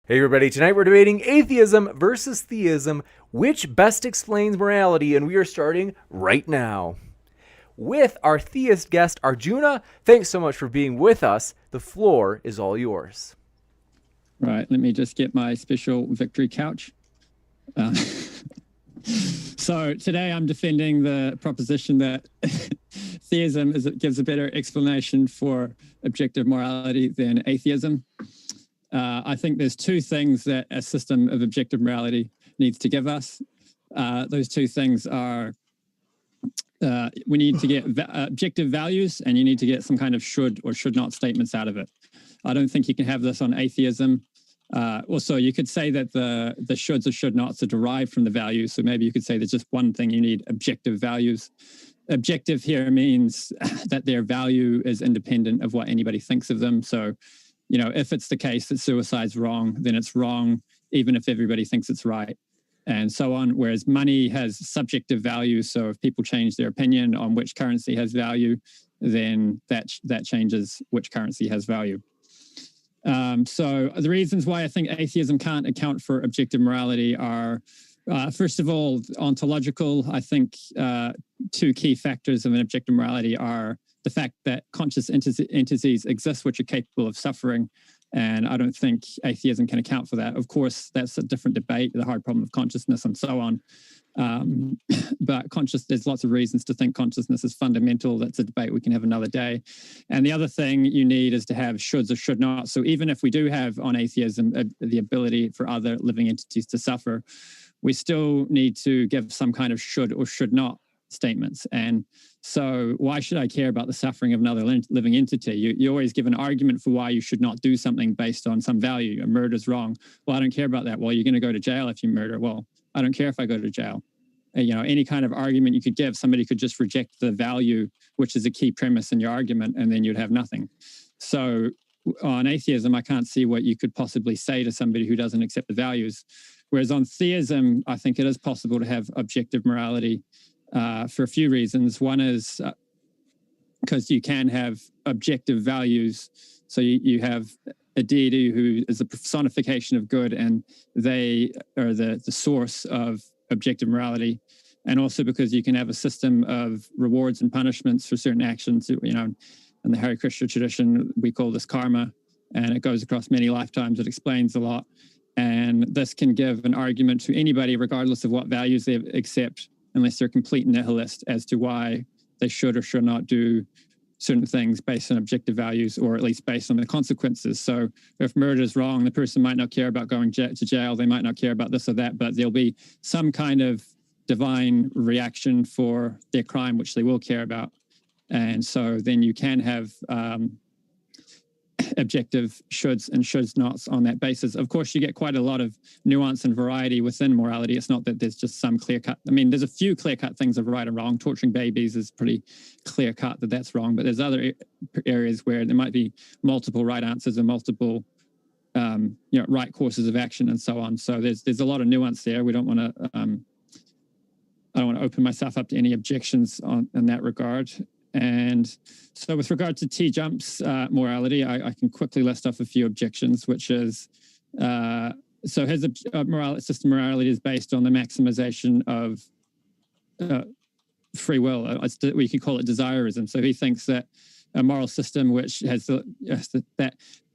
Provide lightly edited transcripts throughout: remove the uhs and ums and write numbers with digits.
Hey everybody, tonight we're debating atheism versus theism, which best explains morality, and we are starting right now. With our theist guest, Arjuna. Thanks so much for being with us. The floor is all yours. Right, let me just get my special victory couch. So today I'm defending the proposition that theism gives a better explanation for objective morality than atheism. I think there's two things that a system of objective morality needs to give us. Those two things are we need to get objective values, and you need to get some kind of should or should not statements out of it. I don't think you can have this on atheism. Also, you could say that the shoulds or should nots are derived from the values. So maybe you could say there's just one thing you need: objective values. Objective here means that their value is independent of what anybody thinks of them. So, you know, if it's the case that suicide's wrong, then it's wrong, even if everybody thinks it's right, and so on. Whereas money has subjective value. So if people change their opinion on which currency has value, then that changes which currency has value. So the reasons why I think atheism can't account for objective morality are, first of all, ontological. I think two key factors of an objective morality are the fact that conscious entities exist which are capable of suffering, and I don't think atheism can account for that. Of course, that's a different debate, the hard problem of consciousness and so on. But there's lots of reasons to think consciousness is fundamental. That's a debate we can have another day. And the other thing you need is to have shoulds or should not. So even if we do have on atheism the ability for other living entities to suffer, we still need to give some kind of should or should not statements. And so why should I care about the suffering of another living entity? You always give an argument for why you should not do something based on some value. A murder's wrong. Well, I don't care about that. Well, you're going to go to jail if you murder. Well, I don't care if I go to jail. You know, any kind of argument you could give, somebody could just reject the value, which is a key premise in your argument, and then you'd have nothing. So on atheism, I can't see what you could possibly say to somebody who doesn't accept the values. Whereas on theism, I think it is possible to have objective morality for a few reasons. One is because you can have objective values. So you have a deity who is a personification of good, and they are the source of objective morality. And also because you can have a system of rewards and punishments for certain actions. You know, in the Hare Krishna tradition, we call this karma, and it goes across many lifetimes. It explains a lot. And this can give an argument to anybody, regardless of what values they accept, unless they're complete nihilist, as to why they should or should not do certain things based on objective values, or at least based on the consequences. So if murder is wrong, the person might not care about going to jail. They might not care about this or that, but there'll be some kind of divine reaction for their crime, which they will care about. And so then you can have objective shoulds and shoulds nots on that basis. Of course, you get quite a lot of nuance and variety within morality. It's not that there's just some clear-cut. I mean, there's a few clear-cut things of right and wrong. Torturing babies is pretty clear-cut that that's wrong, but there's other areas where there might be multiple right answers and multiple right courses of action and so on. So there's a lot of nuance there. We don't want to I don't want to open myself up to any objections in that regard. And so with regard to TJump's morality, I can quickly list off a few objections, which is, so his system morality is based on the maximization of free will. We can call it desirism. So he thinks that a moral system which has that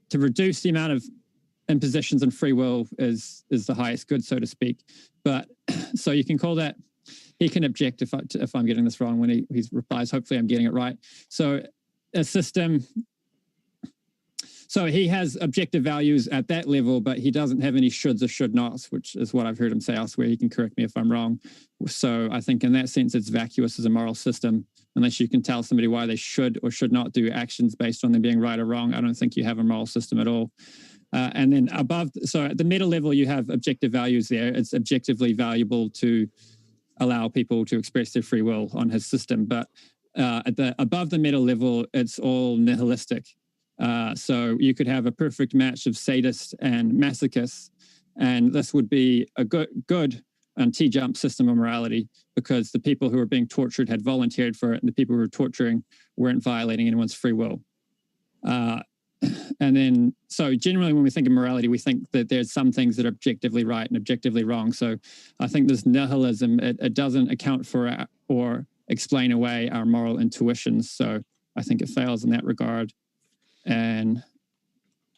to reduce the amount of impositions on free will is the highest good, so to speak. But so you can call that. He can object if I'm getting this wrong when he replies. Hopefully I'm getting it right. So a system, so he has objective values at that level, but he doesn't have any shoulds or should nots, which is what I've heard him say elsewhere. He can correct me if I'm wrong. So I think in that sense, it's vacuous as a moral system. Unless you can tell somebody why they should or should not do actions based on them being right or wrong, I don't think you have a moral system at all. And then above, so at the middle level, you have objective values there. It's objectively valuable to allow people to express their free will on his system. But above the middle level, it's all nihilistic. So you could have a perfect match of sadists and masochists, and this would be a good and TJump system of morality, because the people who are being tortured had volunteered for it, and the people who were torturing weren't violating anyone's free will. And then, so generally when we think of morality, we think that there's some things that are objectively right and objectively wrong. So I think this nihilism, it doesn't account for or explain away our moral intuitions. So I think it fails in that regard. And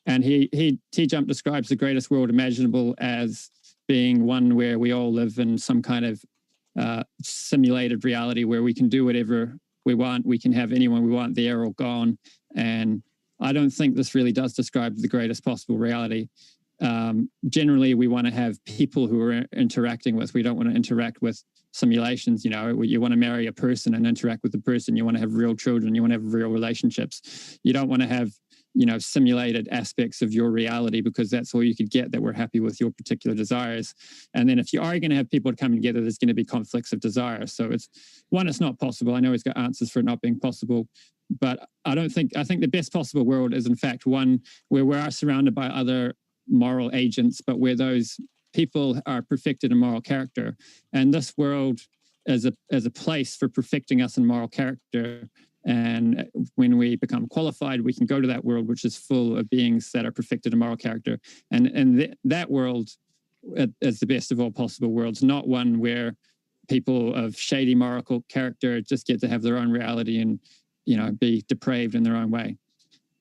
TJump describes the greatest world imaginable as being one where we all live in some kind of simulated reality where we can do whatever we want. We can have anyone we want there or gone. And I don't think this really does describe the greatest possible reality. Generally, we want to have people who we're interacting with. We don't want to interact with simulations. You know, you want to marry a person and interact with the person. You want to have real children. You want to have real relationships. You don't want to have, you know, simulated aspects of your reality, because that's all you could get that were happy with your particular desires. And then if you are going to have people coming together, there's going to be conflicts of desire. So it's not possible. I know he's got answers for it not being possible, but I think the best possible world is in fact one where we are surrounded by other moral agents, but where those people are perfected in moral character. And this world as a place for perfecting us in moral character. And when we become qualified, we can go to that world, which is full of beings that are perfected in moral character. And that world is the best of all possible worlds, not one where people of shady moral character just get to have their own reality and, you know, be depraved in their own way.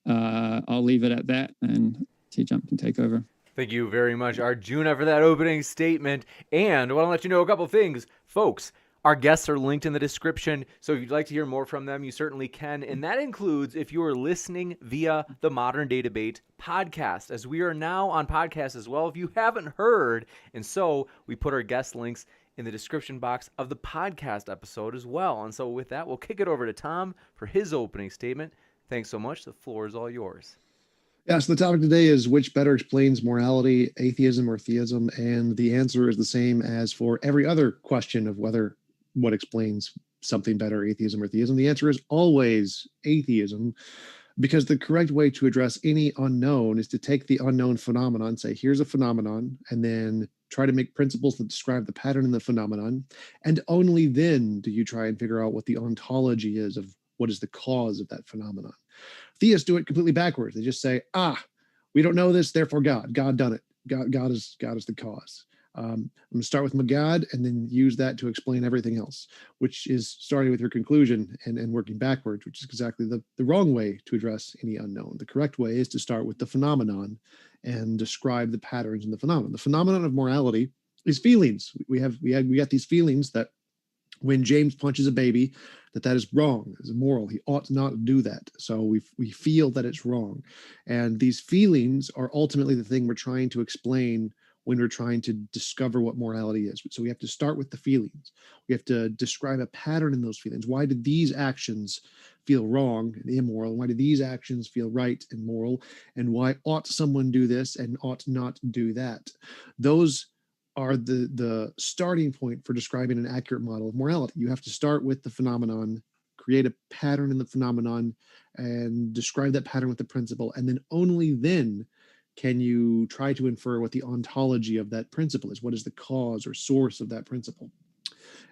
I'll leave it at that, and TJump can take over. Thank you very much, Arjuna, for that opening statement. And I want to let you know a couple things, folks. Our guests are linked in the description, so if you'd like to hear more from them, you certainly can. And that includes if you are listening via the Modern Day Debate podcast, as we are now on podcast as well, if you haven't heard. And so we put our guest links in the description box of the podcast episode as well. And so with that, we'll kick it over to Tom for his opening statement. Thanks so much. The floor is all yours. Yeah, so the topic today is which better explains morality, atheism or theism? And the answer is the same as for every other question of whether what explains something better, atheism or theism. The answer is always atheism, because the correct way to address any unknown is to take the unknown phenomenon, say, here's a phenomenon, and then try to make principles that describe the pattern in the phenomenon. And only then do you try and figure out what the ontology is of what is the cause of that phenomenon. Theists do it completely backwards. They just say, we don't know this, therefore God done it. God is the cause. I'm going to start with my God and then use that to explain everything else, which is starting with your conclusion and working backwards, which is exactly the wrong way to address any unknown. The correct way is to start with the phenomenon and describe the patterns in the phenomenon. The phenomenon of morality is feelings. We got these feelings that when James punches a baby, that is wrong, is immoral. He ought not to do that. So we feel that it's wrong. And these feelings are ultimately the thing we're trying to explain when we're trying to discover what morality is. So we have to start with the feelings. We have to describe a pattern in those feelings. Why did these actions feel wrong and immoral? Why do these actions feel right and moral? And why ought someone do this and ought not do that? Those are the starting point for describing an accurate model of morality. You have to start with the phenomenon, create a pattern in the phenomenon, and describe that pattern with the principle. And then only then can you try to infer what the ontology of that principle is. What is the cause or source of that principle?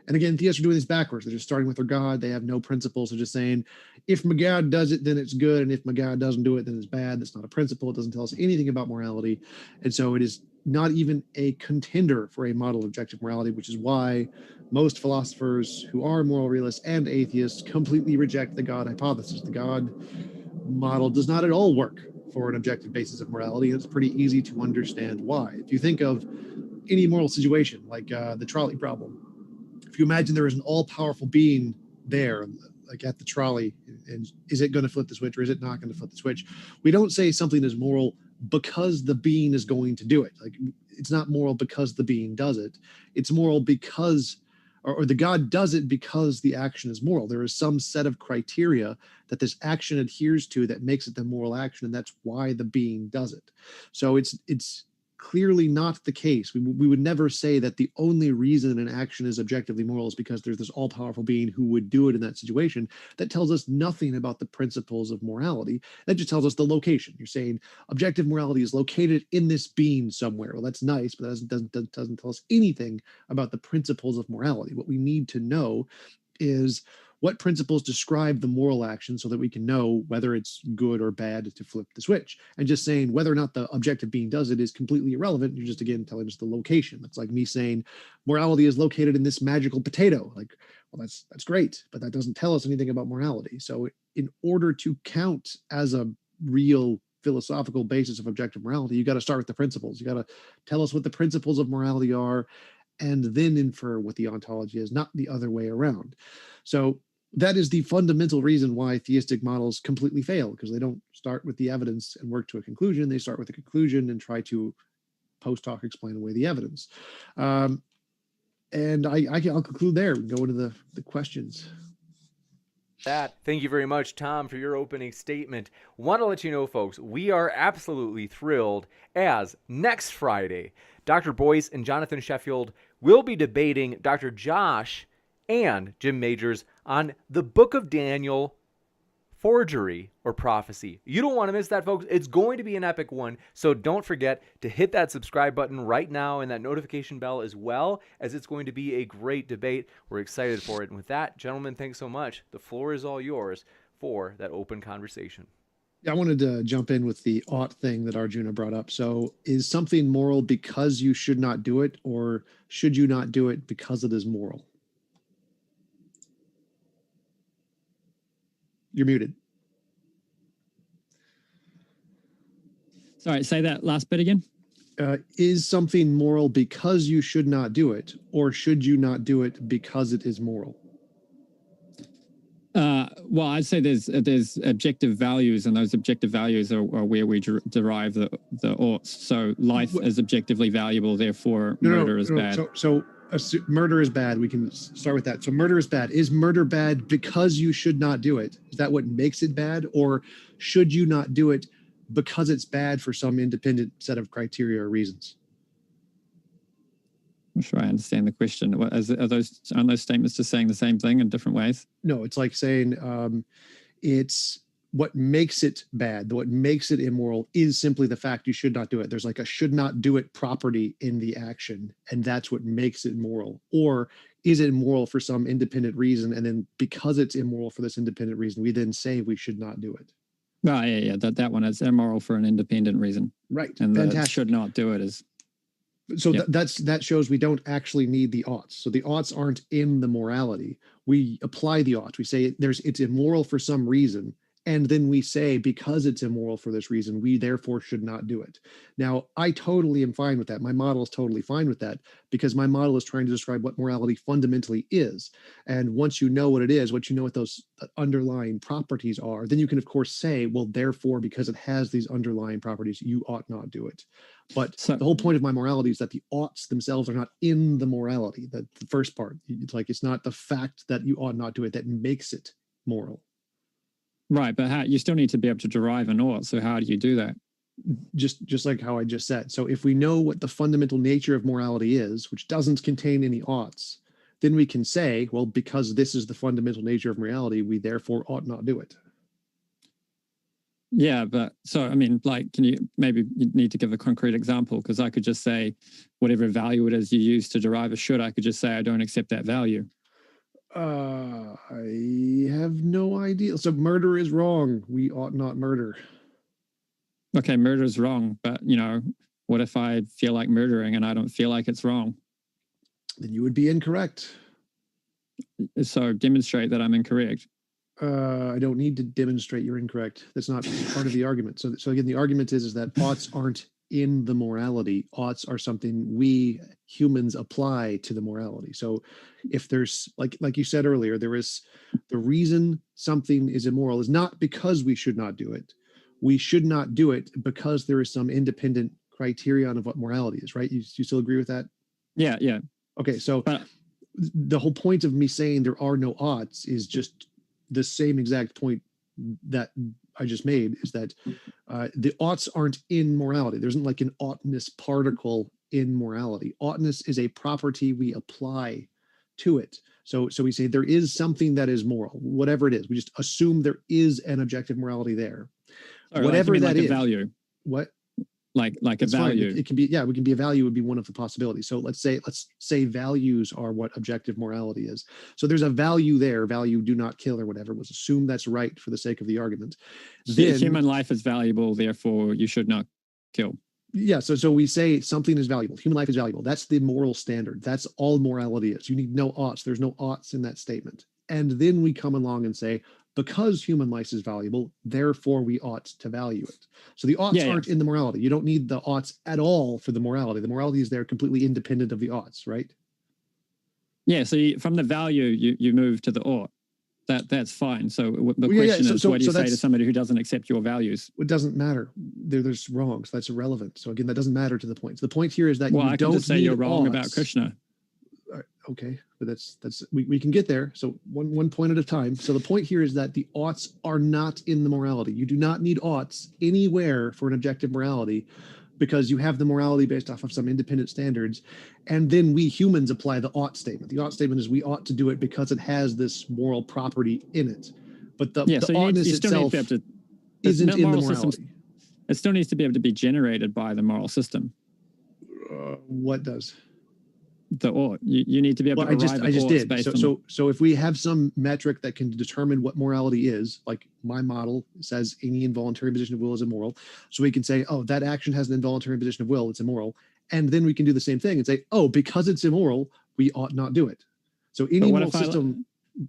And again, theists are doing this backwards. They're just starting with their God. They have no principles. They're just saying, if my God does it, then it's good. And if my God doesn't do it, then it's bad. That's not a principle. It doesn't tell us anything about morality. And so it is not even a contender for a model of objective morality, which is why most philosophers who are moral realists and atheists completely reject the God hypothesis. The God model does not at all work for an objective basis of morality. And it's pretty easy to understand why. If you think of any moral situation, like the trolley problem, if you imagine there is an all-powerful being there, like at the trolley, and is it going to flip the switch or is it not going to flip the switch? We don't say something is moral because the being is going to do it. Like, it's not moral because the being does it. It's moral because, or the God does it because the action is moral. There is some set of criteria that this action adheres to that makes it the moral action, and that's why the being does it. So it's clearly not the case. We would never say that the only reason an action is objectively moral is because there's this all-powerful being who would do it in that situation. That tells us nothing about the principles of morality. That just tells us the location. You're saying objective morality is located in this being somewhere. Well, that's nice, but that doesn't tell us anything about the principles of morality. What we need to know is what principles describe the moral action so that we can know whether it's good or bad to flip the switch. And just saying whether or not the objective being does it is completely irrelevant. You're just, again, telling us the location. It's like me saying morality is located in this magical potato. Like, well, that's great, but that doesn't tell us anything about morality. So in order to count as a real philosophical basis of objective morality, you got to start with the principles. You got to tell us what the principles of morality are, and then infer what the ontology is, not the other way around. So that is the fundamental reason why theistic models completely fail, because they don't start with the evidence and work to a conclusion. They start with a conclusion and try to post hoc explain away the evidence. And I'll conclude there and go into the questions. Thank you very much, Tom, for your opening statement. Want to let you know, folks, we are absolutely thrilled as next Friday, Dr. Boyce and Jonathan Sheffield will be debating Dr. Josh and Jim Majors on the Book of Daniel forgery or prophecy. You don't want to miss that, folks. It's going to be an epic one, so don't forget to hit that subscribe button right now and that notification bell as well, as it's going to be a great debate. We're excited for it. And with that, gentlemen, thanks so much. The floor is all yours for that open conversation. I wanted to jump in with the ought thing that Arjuna brought up. So is something moral because you should not do it, or should you not do it because it is moral? You're muted. Sorry, say that last bit again. Is something moral because you should not do it, or should you not do it because it is moral? Well, I'd say there's objective values, and those objective values are where we derive the oughts. So life is objectively valuable, therefore murder is bad. So murder is bad. We can start with that. So murder is bad. Is murder bad because you should not do it? Is that what makes it bad, or should you not do it because it's bad for some independent set of criteria or reasons? I'm sure I understand the question. Aren't those statements just saying the same thing in different ways? No, it's like saying it's what makes it bad, what makes it immoral is simply the fact you should not do it. There's like a should not do it property in the action, and that's what makes it moral. Or is it immoral for some independent reason, and then because it's immoral for this independent reason, we then say we should not do it. Oh, yeah. That one is immoral for an independent reason. Right. And Fantastic. should not do it is. So that shows we don't actually need the oughts. So the oughts aren't in the morality. We apply the oughts. We say it's immoral for some reason, and then we say because it's immoral for this reason, we therefore should not do it. Now, I totally am fine with that. My model is totally fine with that, because my model is trying to describe what morality fundamentally is. And once you know what it is, what you know what those underlying properties are, then you can of course say, well, therefore, because it has these underlying properties, you ought not do it. But the whole point of my morality is that the oughts themselves are not in the morality. The first part, it's not the fact that you ought not do it that makes it moral. Right, but you still need to be able to derive an ought. So how do you do that? Just like how I just said. So if we know what the fundamental nature of morality is, which doesn't contain any oughts, then we can say, well, because this is the fundamental nature of morality, we therefore ought not do it. Yeah, but so, I mean, you need to give a concrete example, because I could just say whatever value it is you use to derive a should, I could just say I don't accept that value. I have no idea. So murder is wrong. We ought not murder. Okay, murder is wrong, but what if I feel like murdering and I don't feel like it's wrong? Then you would be incorrect. So demonstrate that I'm incorrect. I don't need to demonstrate you're incorrect. That's not part of the argument. So again, the argument is that oughts aren't in the morality. Oughts are something we humans apply to the morality. So if there's, like you said earlier, there is the reason something is immoral is not because we should not do it. We should not do it because there is some independent criterion of what morality is, right? You still agree with that? Yeah. Okay, so the whole point of me saying there are no oughts is just the same exact point that I just made, is that the oughts aren't in morality. There isn't like an oughtness particle in morality. Oughtness is a property we apply to it. So we say there is something that is moral, whatever it is. We just assume there is an objective morality there. Sorry, Whatever that is. A value. What? like a It's fine. value. It can be, we can be a value would be one of the possibilities. So let's say values are what objective morality is. So there's a value there, value do not kill or whatever. Let's assume that's right for the sake of the argument. Then Human life is valuable, therefore you should not kill. Yeah, so we say something is valuable. Human life is valuable. That's the moral standard. That's all morality is. You need no oughts. There's no oughts in that statement. And then we come along and say, because human life is valuable, therefore we ought to value it. So the oughts aren't in the morality. You don't need the oughts at all for the morality. The morality is there completely independent of the oughts, right? Yeah, so from the value, you move to the ought. That's fine. So the question is, what do you say to somebody who doesn't accept your values? It doesn't matter. There's wrong, so that's irrelevant. So again, that doesn't matter to the point. So the point here is that I can just say you're wrong about Krishna. Okay, but that's we can get there. So one point at a time. So the point here is that the oughts are not in the morality. You do not need oughts anywhere for an objective morality, because you have the morality based off of some independent standards. And then we humans apply the ought statement. The ought statement is we ought to do it because it has this moral property in it. But the oughtness itself isn't in the morality. It still needs to be able to be generated by the moral system. What does? The ought. You need to be able to arrive at oughts based on... So if we have some metric that can determine what morality is, like my model says any involuntary imposition of will is immoral, so we can say, oh, that action has an involuntary imposition of will, it's immoral. And then we can do the same thing and say, oh, because it's immoral, we ought not do it. So any moral system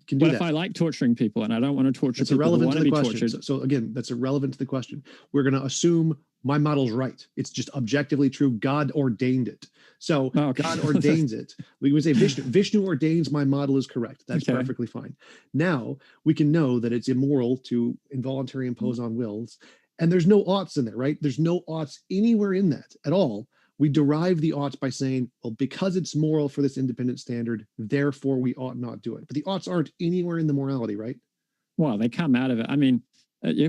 can do that. What if I like torturing people and I don't want to torture people irrelevant who want to be tortured? So again, that's irrelevant to the question. We're going to assume my model's right. It's just objectively true. God ordained it. So God ordains it. We would say Vishnu ordains my model is correct. That's perfectly fine. Now we can know that it's immoral to involuntarily impose on wills. And there's no oughts in there, right? There's no oughts anywhere in that at all. We derive the oughts by saying, well, because it's moral for this independent standard, therefore we ought not do it. But the oughts aren't anywhere in the morality, right? Well, they come out of it. I mean,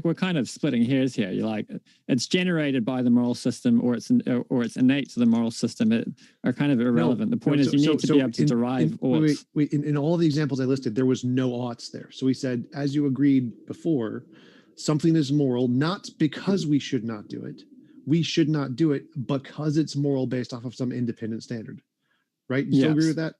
we're kind of splitting hairs here. You're like, it's generated by the moral system, or it's innate to the moral system. It are kind of irrelevant. The point is, you need to be able to derive oughts. In all the examples I listed, there was no oughts there. So we said, as you agreed before, something is moral not because we should not do it. We should not do it because it's moral based off of some independent standard, right? You still agree with that?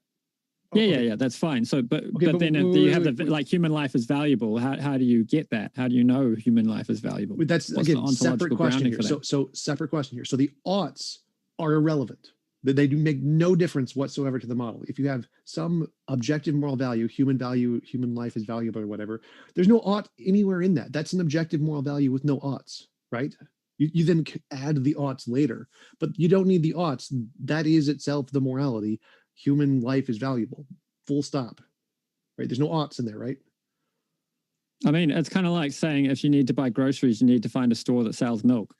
Yeah, that's fine. So, but then you have like human life is valuable. How do you get that? How do you know human life is valuable? That's again separate question here. So separate question here. So the oughts are irrelevant. They do make no difference whatsoever to the model. If you have some objective moral value, human life is valuable or whatever, there's no ought anywhere in that. That's an objective moral value with no oughts, right? You then add the oughts later, but you don't need the oughts. That is itself the morality. Human life is valuable, full stop, right? There's no oughts in there, right? I mean, it's kind of like saying if you need to buy groceries, you need to find a store that sells milk.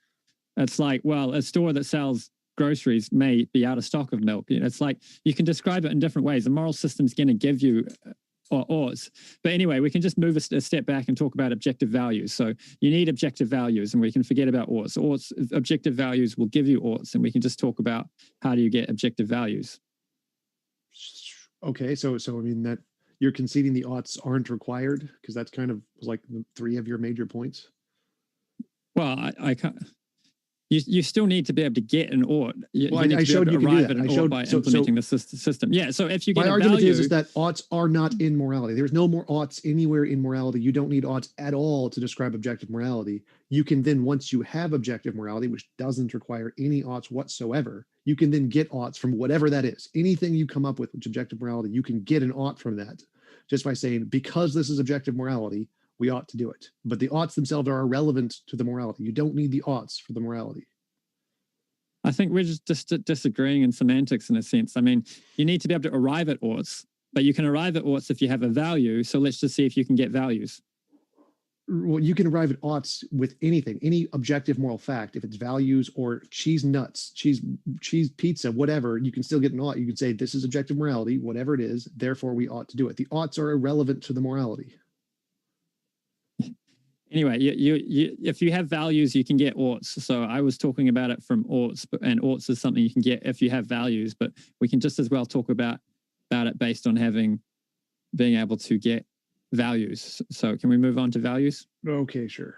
It's like, well, a store that sells groceries may be out of stock of milk. It's like you can describe it in different ways. The moral system's going to give you oughts. But anyway, we can just move a step back and talk about objective values. So you need objective values, and we can forget about oughts. Objective values will give you oughts, and we can just talk about how do you get objective values. Okay, so I mean that you're conceding the oughts aren't required, because that's kind of like the three of your major points. Well, I can't. You still need to be able to get an ought. I showed you can do that. I showed by implementing the system. Yeah. So if you get my argument is that oughts are not in morality. There's no more oughts anywhere in morality. You don't need oughts at all to describe objective morality. You can then, once you have objective morality, which doesn't require any oughts whatsoever, you can then get oughts from whatever that is. Anything you come up with, which objective morality, you can get an ought from that just by saying, because this is objective morality, we ought to do it. But the oughts themselves are irrelevant to the morality. You don't need the oughts for the morality. I think we're just disagreeing in semantics in a sense. I mean, you need to be able to arrive at oughts, but you can arrive at oughts if you have a value. So let's just see if you can get values. Well, you can arrive at oughts with anything, any objective moral fact. If it's values or cheese nuts, cheese pizza, whatever, you can still get an ought. You can say, this is objective morality, whatever it is, therefore we ought to do it. The oughts are irrelevant to the morality. Anyway, if you have values, you can get oughts. So I was talking about it from oughts, and oughts is something you can get if you have values, but we can just as well talk about it based on being able to get values. So can we move on to values? Okay, sure.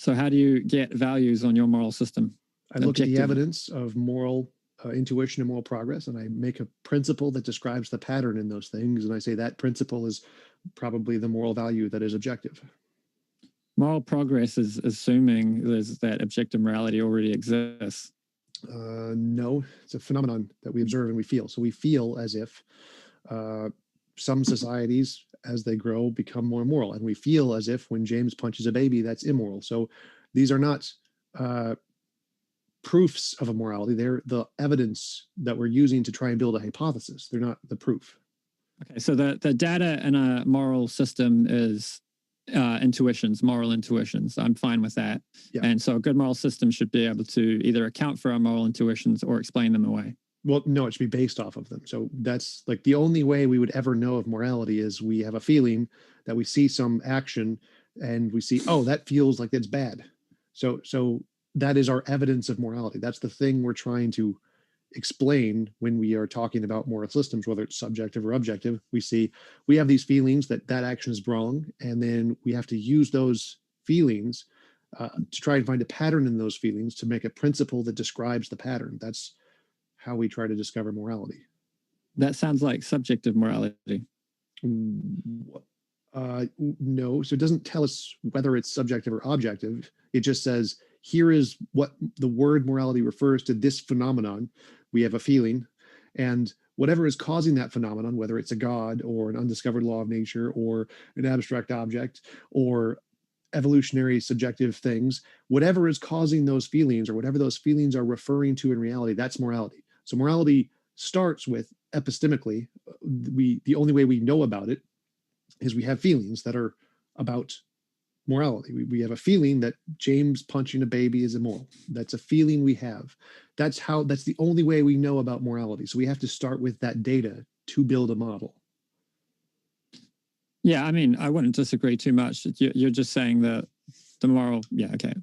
So how do you get values on your moral system? I look at the Objective. evidence of moral intuition and moral progress, and I make a principle that describes the pattern in those things, and I say that principle is probably the moral value that is objective. Moral progress is assuming that objective morality already exists. No, it's a phenomenon that we observe and we feel. So we feel as if some societies, as they grow, become more moral, and we feel as if when James punches a baby, that's immoral. So these are not proofs of a morality. They're the evidence that we're using to try and build a hypothesis. They're not the proof. Okay, so the data in a moral system is intuitions, moral intuitions. I'm fine with that. Yeah. And so a good moral system should be able to either account for our moral intuitions or explain them away. Well, no, it should be based off of them. So that's like the only way we would ever know of morality is we have a feeling that we see some action and we see, oh, that feels like it's bad. So that is our evidence of morality. That's the thing we're trying to explain when we are talking about moral systems, whether it's subjective or objective. We have these feelings that action is wrong, and then we have to use those feelings to try and find a pattern in those feelings to make a principle that describes the pattern. That's how we try to discover morality. That sounds like subjective morality. No, so it doesn't tell us whether it's subjective or objective. It just says, here is what the word morality refers to, this phenomenon. We have a feeling, and whatever is causing that phenomenon, whether it's a god or an undiscovered law of nature or an abstract object or evolutionary subjective things, whatever is causing those feelings or whatever those feelings are referring to in reality, that's morality. So morality starts with epistemically. The only way we know about it is we have feelings that are about morality. We have a feeling that James punching a baby is immoral. That's a feeling we have. That's the only way we know about morality. So we have to start with that data to build a model. Yeah, I mean, I wouldn't disagree too much. You're just saying that the moral, yeah, okay,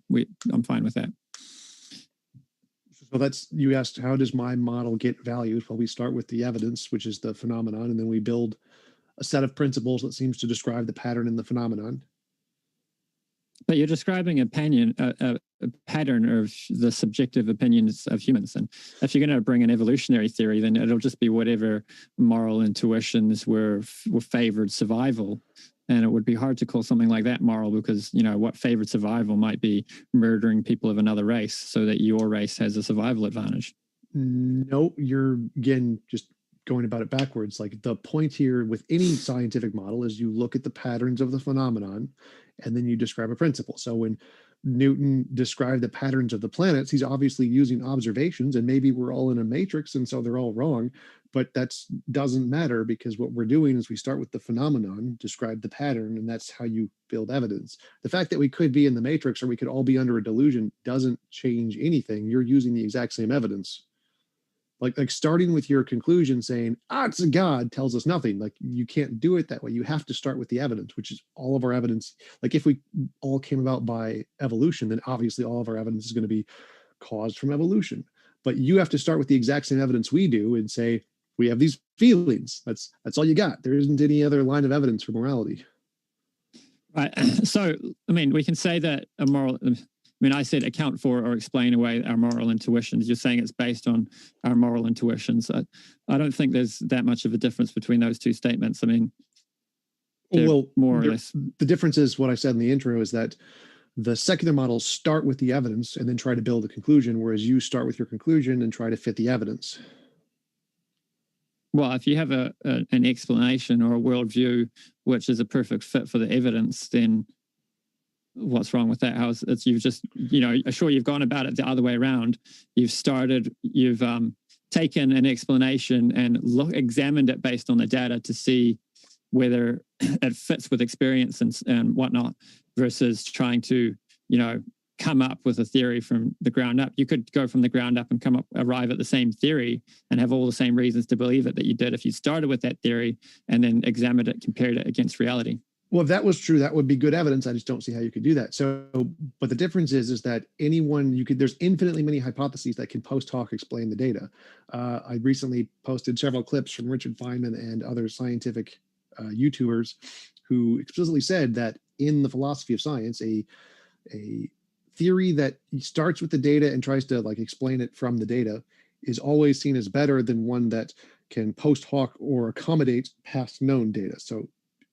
I'm fine with that. So you asked, how does my model get valued? Well, we start with the evidence, which is the phenomenon, and then we build a set of principles that seems to describe the pattern in the phenomenon. But you're describing a pattern of the subjective opinions of humans. And if you're going to bring an evolutionary theory, then it'll just be whatever moral intuitions were favored survival. And it would be hard to call something like that moral because, what favored survival might be murdering people of another race so that your race has a survival advantage. No, you're, again, just going about it backwards. Like the point here with any scientific model is you look at the patterns of the phenomenon and then you describe a principle. So when Newton described the patterns of the planets, he's obviously using observations, and maybe we're all in a matrix and so they're all wrong, but that doesn't matter because what we're doing is we start with the phenomenon, describe the pattern, and that's how you build evidence. The fact that we could be in the matrix or we could all be under a delusion doesn't change anything. You're using the exact same evidence. Like starting with your conclusion saying, it's a god tells us nothing. Like you can't do it that way. You have to start with the evidence, which is all of our evidence. Like if we all came about by evolution, then obviously all of our evidence is going to be caused from evolution. But you have to start with the exact same evidence we do and say, we have these feelings. That's all you got. There isn't any other line of evidence for morality. Right. So, I mean, we can say that I said account for or explain away our moral intuitions. You're saying it's based on our moral intuitions. I don't think there's that much of a difference between those two statements. I mean, more or less. The difference is what I said in the intro is that the secular models start with the evidence and then try to build a conclusion, whereas you start with your conclusion and try to fit the evidence. Well, if you have an explanation or a worldview which is a perfect fit for the evidence, then what's wrong with that? You've just, sure, you've gone about it the other way around. You've taken an explanation and examined it based on the data to see whether it fits with experience and whatnot, versus trying to, come up with a theory from the ground up. You could go from the ground up and arrive at the same theory and have all the same reasons to believe it that you did if you started with that theory and then examined it, compared it against reality. Well, if that was true, that would be good evidence. I just don't see how you could do that. So, but the difference is that there's infinitely many hypotheses that can post hoc explain the data. I recently posted several clips from Richard Feynman and other scientific YouTubers who explicitly said that in the philosophy of science, a theory that starts with the data and tries to like explain it from the data is always seen as better than one that can post hoc or accommodate past known data. So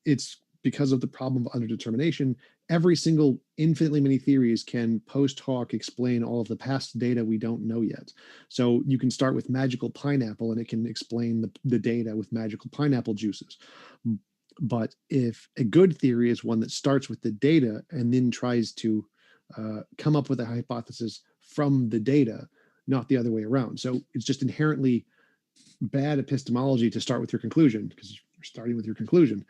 it's because of the problem of underdetermination. Every single infinitely many theories can post hoc explain all of the past data we don't know yet. So you can start with magical pineapple and it can explain the data with magical pineapple juices. But if a good theory is one that starts with the data and then tries to come up with a hypothesis from the data, not the other way around. So it's just inherently bad epistemology to start with your conclusion, because you're starting with your conclusion.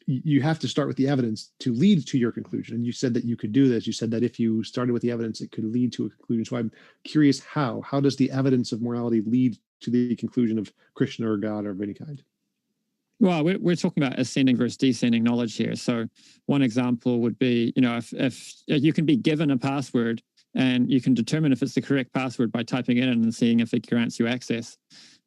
You have to start with the evidence to lead to your conclusion. And you said that you could do this. You said that if you started with the evidence, it could lead to a conclusion. So I'm curious, how does the evidence of morality lead to the conclusion of Krishna or God or of any kind? Well, we're talking about ascending versus descending knowledge here. So one example would be, if you can be given a password and you can determine if it's the correct password by typing it in and seeing if it grants you access.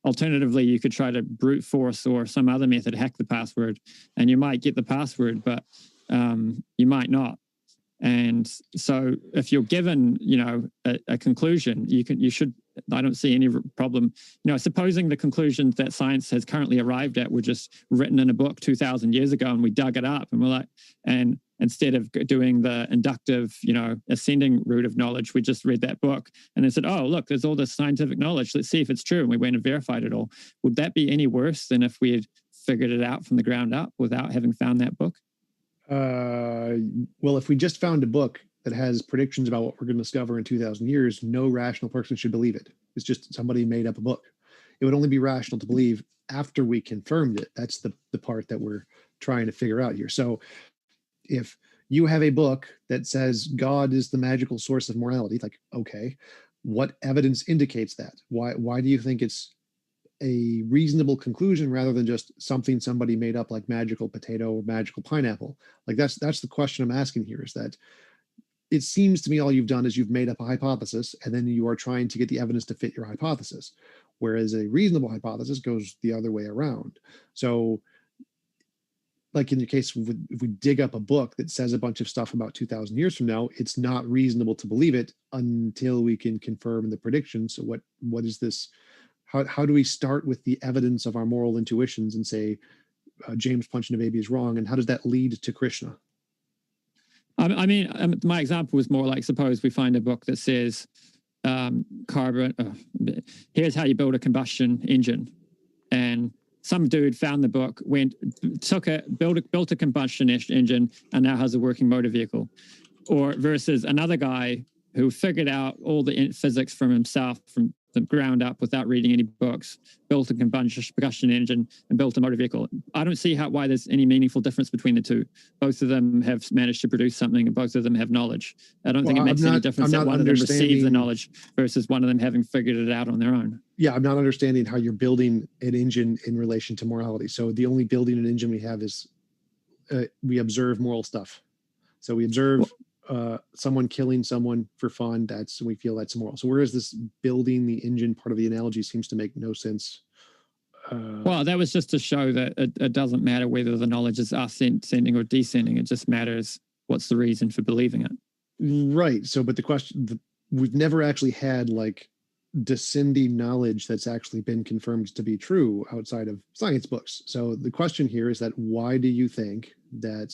Alternatively, you could try to brute force or some other method hack the password, and you might get the password, but you might not. And so if you're given, a conclusion, you should, I don't see any problem. Supposing the conclusions that science has currently arrived at were just written in a book 2,000 years ago, and we dug it up and we're like, and instead of doing the inductive, ascending route of knowledge, we just read that book and they said, oh, look, there's all this scientific knowledge. Let's see if it's true. And we went and verified it all. Would that be any worse than if we had figured it out from the ground up without having found that book? Well, if we just found a book that has predictions about what we're going to discover in 2,000 years, no rational person should believe it. It's just somebody made up a book. It would only be rational to believe after we confirmed it. That's the part that we're trying to figure out here. So if you have a book that says God is the magical source of morality, like, okay, what evidence indicates that? Why do you think it's a reasonable conclusion rather than just something somebody made up, like magical potato or magical pineapple? Like that's the question I'm asking here, is that it seems to me all you've done is you've made up a hypothesis and then you are trying to get the evidence to fit your hypothesis, whereas a reasonable hypothesis goes the other way around. So like in the case, if we dig up a book that says a bunch of stuff about 2,000 years from now, it's not reasonable to believe it until we can confirm the prediction. So what is this? How do we start with the evidence of our moral intuitions and say James punching a baby is wrong, and how does that lead to Krishna? I mean, my example was more like, suppose we find a book that says here's how you build a combustion engine, and some dude found the book, took it, built a combustion engine, and now has a working motor vehicle. Or versus another guy who figured out all the physics from himself from the ground up without reading any books, built a combustion engine and built a motor vehicle. I don't see why there's any meaningful difference between the two. Both of them have managed to produce something and both of them have knowledge. I don't think it makes any difference that one of them received the knowledge versus one of them having figured it out on their own. Yeah, I'm not understanding how you're building an engine in relation to morality. So the only building an engine we have is we observe moral stuff. So we observe someone killing someone for fun. We feel that's immoral. So where is this building the engine part of the analogy seems to make no sense. Well, that was just to show that it doesn't matter whether the knowledge is ascending or descending. It just matters what's the reason for believing it. Right. So, but the question, we've never actually had like descending knowledge that's actually been confirmed to be true outside of science books. So the question here is that why do you think that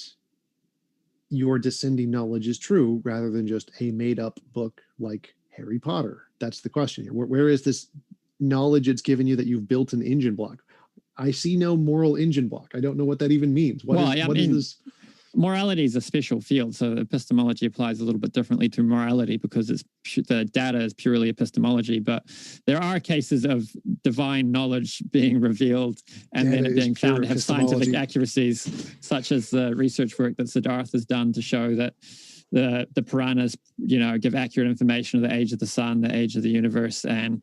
your descending knowledge is true rather than just a made up book like Harry Potter? That's the question here. Where is this knowledge it's given you that you've built an engine block? I see no moral engine block. I don't know what that even means. What is this? Morality is a special field, so epistemology applies a little bit differently to morality because the data is purely epistemology. But there are cases of divine knowledge being revealed and then it being found to have scientific accuracies, such as the research work that Siddhartha has done to show that the Puranas, give accurate information of the age of the sun, the age of the universe, and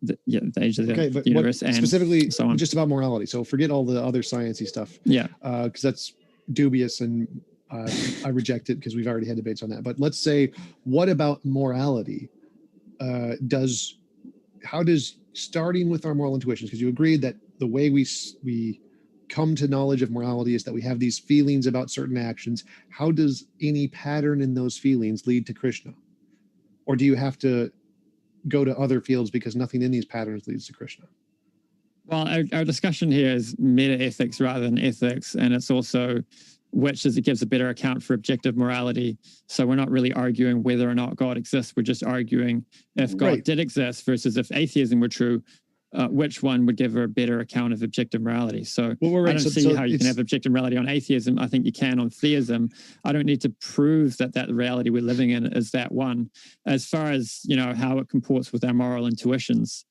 the age of the universe, and specifically so on. Just about morality. So forget all the other sciencey stuff. Yeah, because that's dubious and I reject it because we've already had debates on that. But let's say, what about morality? How does starting with our moral intuitions, because you agreed that the way we come to knowledge of morality is that we have these feelings about certain actions. How does any pattern in those feelings lead to Krishna? Or do you have to go to other fields because nothing in these patterns leads to Krishna? Well, our discussion here is meta-ethics rather than ethics, and it's also which is it gives a better account for objective morality. So we're not really arguing whether or not God exists. We're just arguing if God did exist versus if atheism were true, which one would give a better account of objective morality. So I don't see how you can have objective morality on atheism. I think you can on theism. I don't need to prove that the reality we're living in is that one. As far as, how it comports with our moral intuitions,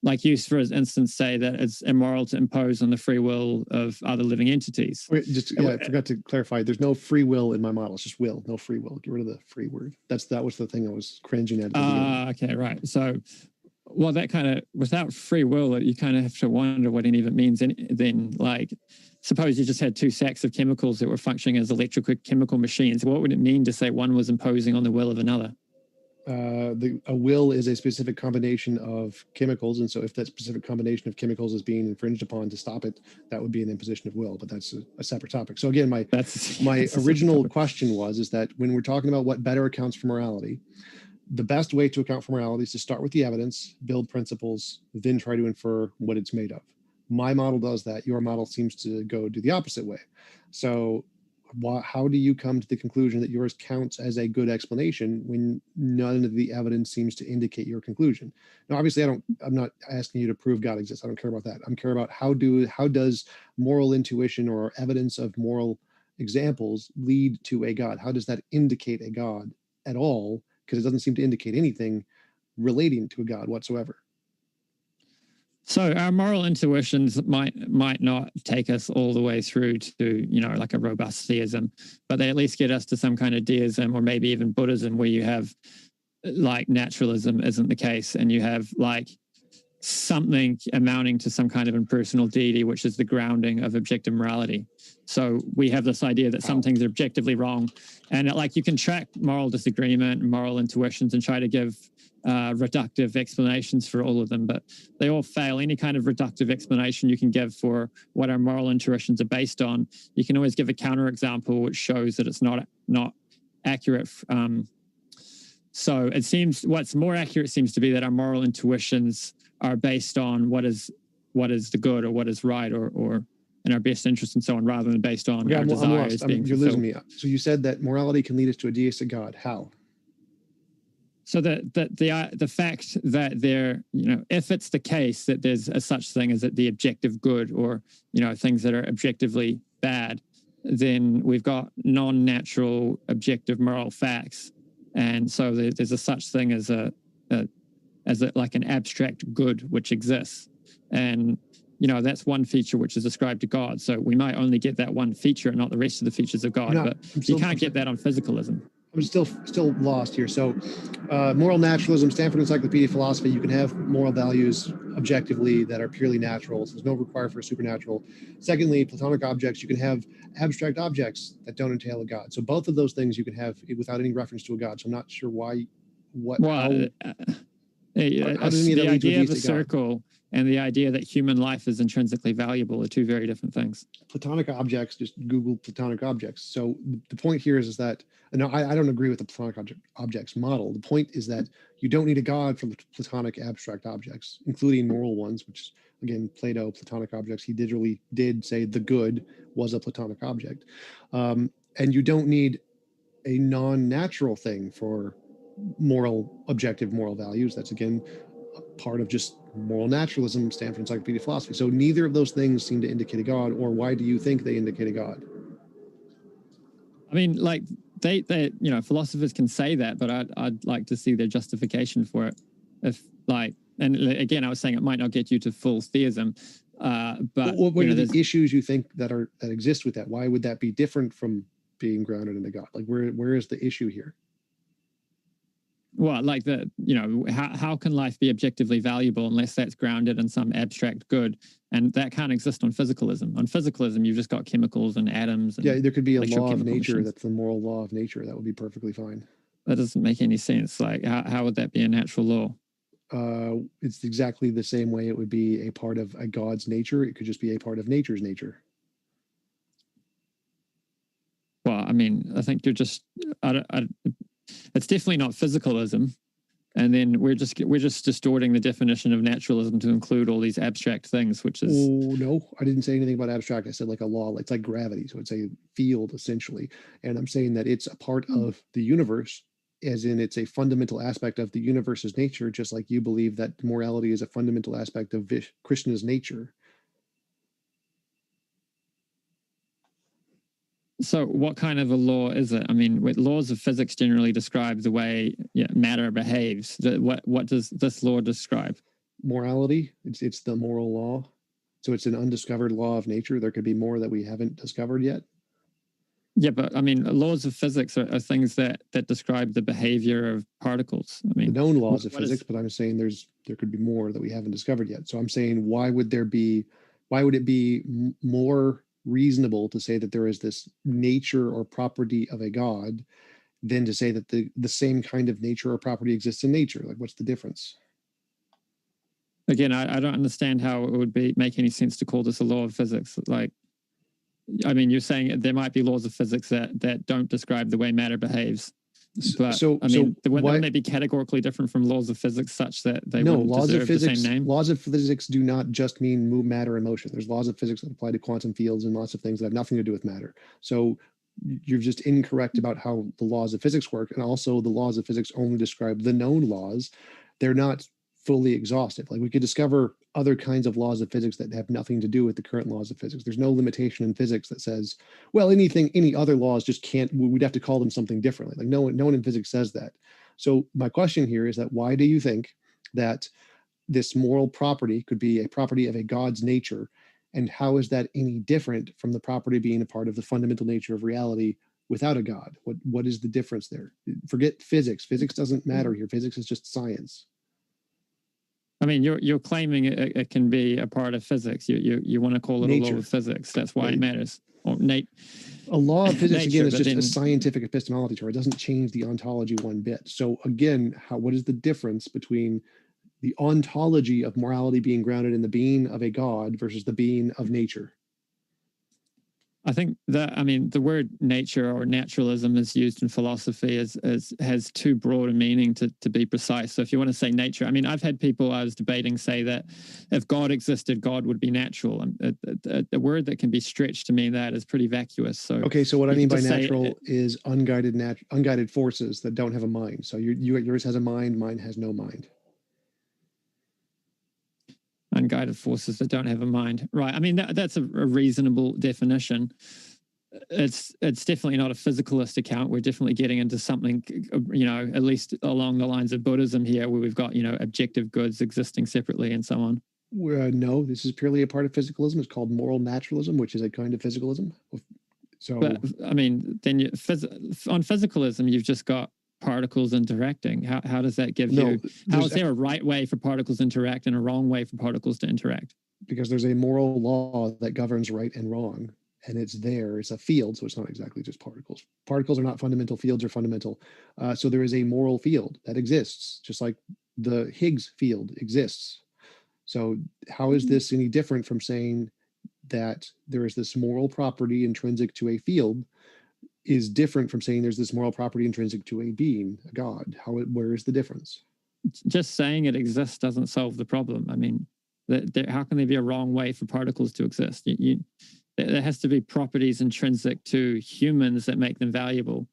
like you, for instance, say that it's immoral to impose on the free will of other living entities. Wait, I forgot to clarify. There's no free will in my model. It's just will, no free will. Get rid of the free word. That was the thing I was cringing at the beginning. Okay, right. So, well, that kind of, without free will, you kind of have to wonder what any of it means. And then, like, suppose you just had two sacks of chemicals that were functioning as electrical chemical machines. What would it mean to say one was imposing on the will of another? A will is a specific combination of chemicals, and so if that specific combination of chemicals is being infringed upon to stop it, that would be an imposition of will. But that's a separate topic. So again, my original question is that when we're talking about what better accounts for morality, the best way to account for morality is to start with the evidence, build principles, then try to infer what it's made of. My model does that. Your model seems to do the opposite way. So how do you come to the conclusion that yours counts as a good explanation when none of the evidence seems to indicate your conclusion? Now, obviously, I'm not asking you to prove God exists. I don't care about that. I'm care about how does moral intuition or evidence of moral examples lead to a God? How does that indicate a God at all? Because it doesn't seem to indicate anything relating to a God whatsoever. So our moral intuitions might not take us all the way through to, like a robust theism, but they at least get us to some kind of deism or maybe even Buddhism, where you have like naturalism isn't the case, and you have like something amounting to some kind of impersonal deity, which is the grounding of objective morality. So we have this idea that some things are objectively wrong, and like you can track moral disagreement and moral intuitions and try to give reductive explanations for all of them, but they all fail. Any kind of reductive explanation you can give for what our moral intuitions are based on, you can always give a counterexample which shows that it's not accurate. So it seems what's more accurate seems to be that our moral intuitions are based on what is the good or what is right or in our best interest and so on, rather than based on our desires. You're losing me. So you said that morality can lead us to a deistic God. How? So the fact that there, if it's the case that there's a such thing as the objective good or, things that are objectively bad, then we've got non-natural objective moral facts. And so there's a such thing as like an abstract good which exists. And, that's one feature which is ascribed to God. So we might only get that one feature and not the rest of the features of God, but you can't get that on physicalism. I'm still lost here. So moral naturalism, Stanford Encyclopedia Philosophy, you can have moral values objectively that are purely natural. So there's no requirement for a supernatural. Secondly, Platonic objects, you can have abstract objects that don't entail a God. So both of those things you can have without any reference to a God. So I'm not sure how does any of that the lead to idea a of a deistic God? Circle and the idea that human life is intrinsically valuable are two very different things. Platonic objects, just Google Platonic objects. So the point here is that, no, I don't agree with the Platonic objects model. The point is that you don't need a God for the Platonic abstract objects, including moral ones, which again, Plato, Platonic objects, he did say the good was a Platonic object. And you don't need a non-natural thing for objective moral values. That's again, part of just moral naturalism, Stanford Encyclopedia Philosophy. So neither of those things seem to indicate a God, or why do you think they indicate a God? I mean, like they philosophers can say that, but I'd like to see their justification for it. And again, I was saying it might not get you to full theism, but what are the issues you think that exist with that? Why would that be different from being grounded in a God? Like where is the issue here? Well, like how can life be objectively valuable unless that's grounded in some abstract good? And that can't exist on physicalism. On physicalism, you've just got chemicals and atoms. And there could be a law of nature that's the moral law of nature. That would be perfectly fine. That doesn't make any sense. Like, how would that be a natural law? It's exactly the same way it would be a part of a God's nature. It could just be a part of nature's nature. Well, I mean, I think you're just, it's definitely not physicalism. And then we're just distorting the definition of naturalism to include all these abstract things, which is... Oh, no, I didn't say anything about abstract. I said like a law. It's like gravity. So it's a field essentially. And I'm saying that it's a part of the universe, as in it's a fundamental aspect of the universe's nature, just like you believe that morality is a fundamental aspect of Krishna's nature. So what kind of a law is it? I mean, laws of physics generally describe the way matter behaves. What does this law describe? Morality, it's the moral law. So it's an undiscovered law of nature. There could be more that we haven't discovered yet. Yeah, but I mean, laws of physics are things that describe the behavior of particles. I mean, the known laws of physics, but I'm saying there could be more that we haven't discovered yet. So I'm saying, why would it be more reasonable to say that there is this nature or property of a God than to say that the same kind of nature or property exists in nature? Like, what's the difference? Again, I don't understand how it would make any sense to call this a law of physics. Like, I mean, you're saying there might be laws of physics that don't describe the way matter behaves. But wouldn't they be categorically different from laws of physics such that they wouldn't deserve the same name? Laws of physics do not just mean move matter and motion. There's laws of physics that apply to quantum fields and lots of things that have nothing to do with matter. So you're just incorrect about how the laws of physics work. And also the laws of physics only describe the known laws. They're not fully exhaustive. Like, we could discover other kinds of laws of physics that have nothing to do with the current laws of physics. There's no limitation in physics that says, well, any other laws just can't, we'd have to call them something differently. Like, no one in physics says that. So my question here is that, why do you think that this moral property could be a property of a God's nature? And how is that any different from the property being a part of the fundamental nature of reality without a God? What is the difference there? Forget physics. Physics doesn't matter here. Physics is just science. I mean, you're claiming it can be a part of physics. You want to call it nature. A law of physics. That's why it matters. Or a law of physics, nature, again, is just a scientific epistemology term. It doesn't change the ontology one bit. So again, what is the difference between the ontology of morality being grounded in the being of a God versus the being of nature? I think that, I mean, the word nature or naturalism is used in philosophy has too broad a meaning to be precise. So if you want to say nature, I mean, I've had people I was debating say that if God existed, God would be natural. And the word that can be stretched to mean that is pretty vacuous. So okay, so what I mean by natural is unguided forces that don't have a mind. So yours has a mind, mine has no mind. Unguided forces that don't have a mind, right? I mean, that's a reasonable definition. It's definitely not a physicalist account. We're definitely getting into something, at least along the lines of Buddhism here, where we've got objective goods existing separately and so on. No, this is purely a part of physicalism. It's called moral naturalism, which is a kind of physicalism. So, but I mean, then on physicalism, you've just got particles interacting. How does that give you? How is there a right way for particles to interact and a wrong way for particles to interact? Because there's a moral law that governs right and wrong, and it's there. It's a field, so it's not exactly just particles. Particles are not fundamental. Fields are fundamental. So there is a moral field that exists, just like the Higgs field exists. So how is this any different from saying that there is this moral property intrinsic to a field is different from saying there's this moral property intrinsic to a being, a God? Where is the difference? Just saying it exists doesn't solve the problem. I mean, how can there be a wrong way for particles to exist? There has to be properties intrinsic to humans that make them valuable.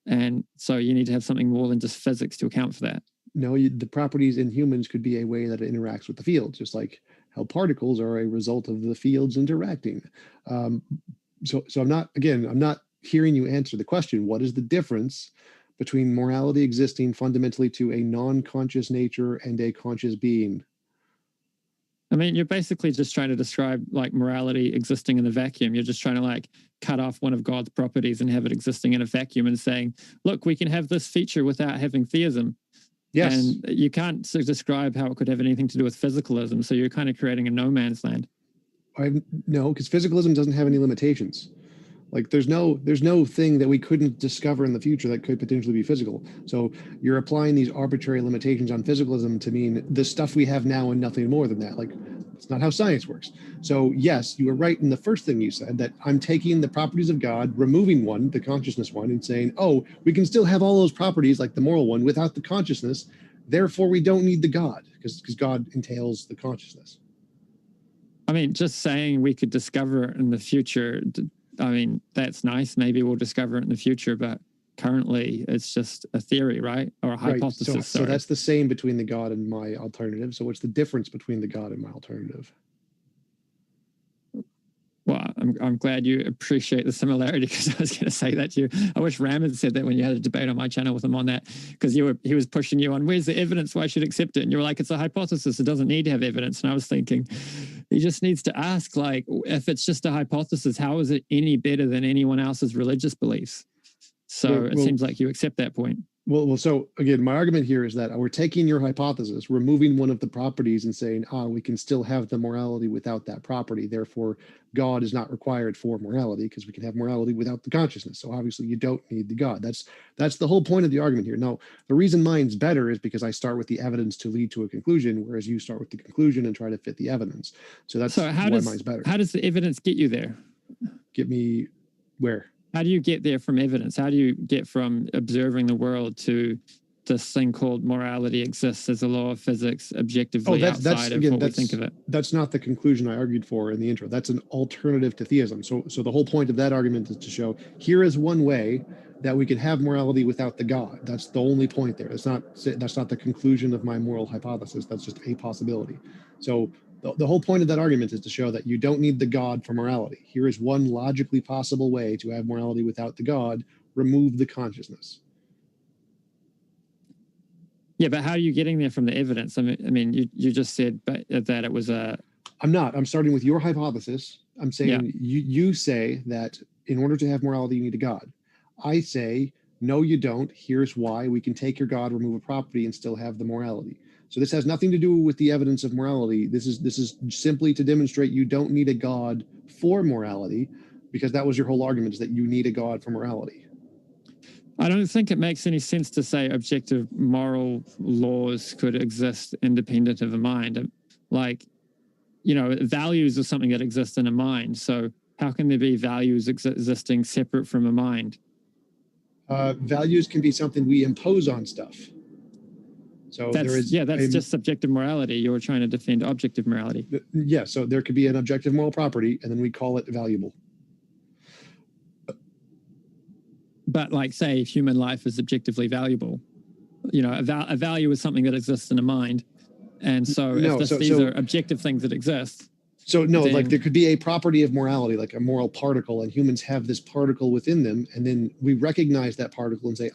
And so you need to have something more than just physics to account for that. No, the properties in humans could be a way that it interacts with the field, just like how particles are a result of the fields interacting. So I'm not hearing you answer the question. What is the difference between morality existing fundamentally to a non-conscious nature and a conscious being? I mean, you're basically just trying to describe like morality existing in the vacuum. You're just trying to like cut off one of God's properties and have it existing in a vacuum and saying, look, we can have this feature without having theism. Yes. And you can't describe how it could have anything to do with physicalism. So you're kind of creating a no man's land. No, because physicalism doesn't have any limitations. Like there's no thing that we couldn't discover in the future that could potentially be physical. So you're applying these arbitrary limitations on physicalism to mean the stuff we have now and nothing more than that. Like it's not how science works. So yes, you were right in the first thing you said, that I'm taking the properties of God, removing one, the consciousness one, and saying, oh, we can still have all those properties like the moral one without the consciousness. Therefore, we don't need the God, because God entails the consciousness. I mean, just saying we could discover it in the future, I mean, that's nice. Maybe we'll discover it in the future, but currently it's just a theory, right? Or a hypothesis. Right. So that's the same between the God and my alternative. So what's the difference between the God and my alternative? Well, I'm glad you appreciate the similarity, because I was going to say that to you. I wish Ram had said that when you had a debate on my channel with him on that, because he was pushing you on, where's the evidence why I should accept it? And you were like, it's a hypothesis. It doesn't need to have evidence. And I was thinking, he just needs to ask, like, if it's just a hypothesis, how is it any better than anyone else's religious beliefs? So it seems like you accept that point. Well, so again, my argument here is that we're taking your hypothesis, removing one of the properties and saying, we can still have the morality without that property. Therefore, God is not required for morality, because we can have morality without the consciousness. So obviously you don't need the God. That's the whole point of the argument here. Now, the reason mine's better is because I start with the evidence to lead to a conclusion, whereas you start with the conclusion and try to fit the evidence. So that's why mine's better. How does the evidence get you there? Get me where? How do you get there from evidence? How do you get from observing the world to this thing called morality exists as a law of physics objectively outside of what we think of it? That's not the conclusion I argued for in the intro. That's an alternative to theism. So the whole point of that argument is to show here is one way that we could have morality without the God. That's the only point there. That's not the conclusion of my moral hypothesis. That's just a possibility. So the whole point of that argument is to show that you don't need the God for morality. Here is one logically possible way to have morality without the God. Remove the consciousness. Yeah, but how are you getting there from the evidence? I mean, you just said that it was a... I'm not. I'm starting with your hypothesis. I'm saying you say that in order to have morality, you need a God. I say, no, you don't. Here's why. We can take your God, remove a property, and still have the morality. So this has nothing to do with the evidence of morality. This is simply to demonstrate you don't need a God for morality, because that was your whole argument, is that you need a God for morality. I don't think it makes any sense to say objective moral laws could exist independent of a mind. Like, values are something that exists in a mind. So how can there be values existing separate from a mind? Values can be something we impose on stuff. So that's just subjective morality. You're trying to defend objective morality. Yeah, so there could be an objective moral property, and then we call it valuable. But like, say, human life is objectively valuable. A value is something that exists in a mind. And so these are objective things that exist. So no, like there could be a property of morality, like a moral particle, and humans have this particle within them, and then we recognize that particle and say,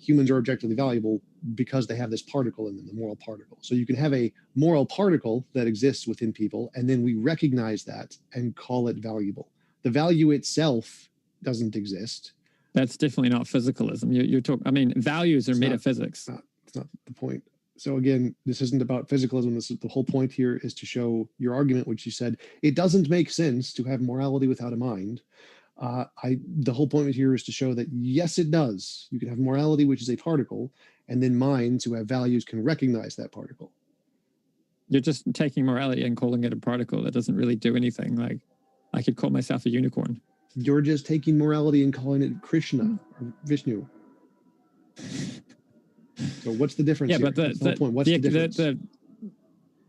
humans are objectively valuable because they have this particle in them, the moral particle. So you can have a moral particle that exists within people, and then we recognize that and call it valuable. The value itself doesn't exist. That's definitely not physicalism. You're talking, I mean, values are metaphysics. It's not the point. So again, this isn't about physicalism. This is the whole point here, is to show your argument, which you said, it doesn't make sense to have morality without a mind. The whole point here is to show that, yes, it does. You can have morality, which is a particle, and then minds who have values can recognize that particle. You're just taking morality and calling it a particle that doesn't really do anything. Like, I could call myself a unicorn. You're just taking morality and calling it Krishna or Vishnu. So what's the difference? Yeah, but the whole point. What's the difference?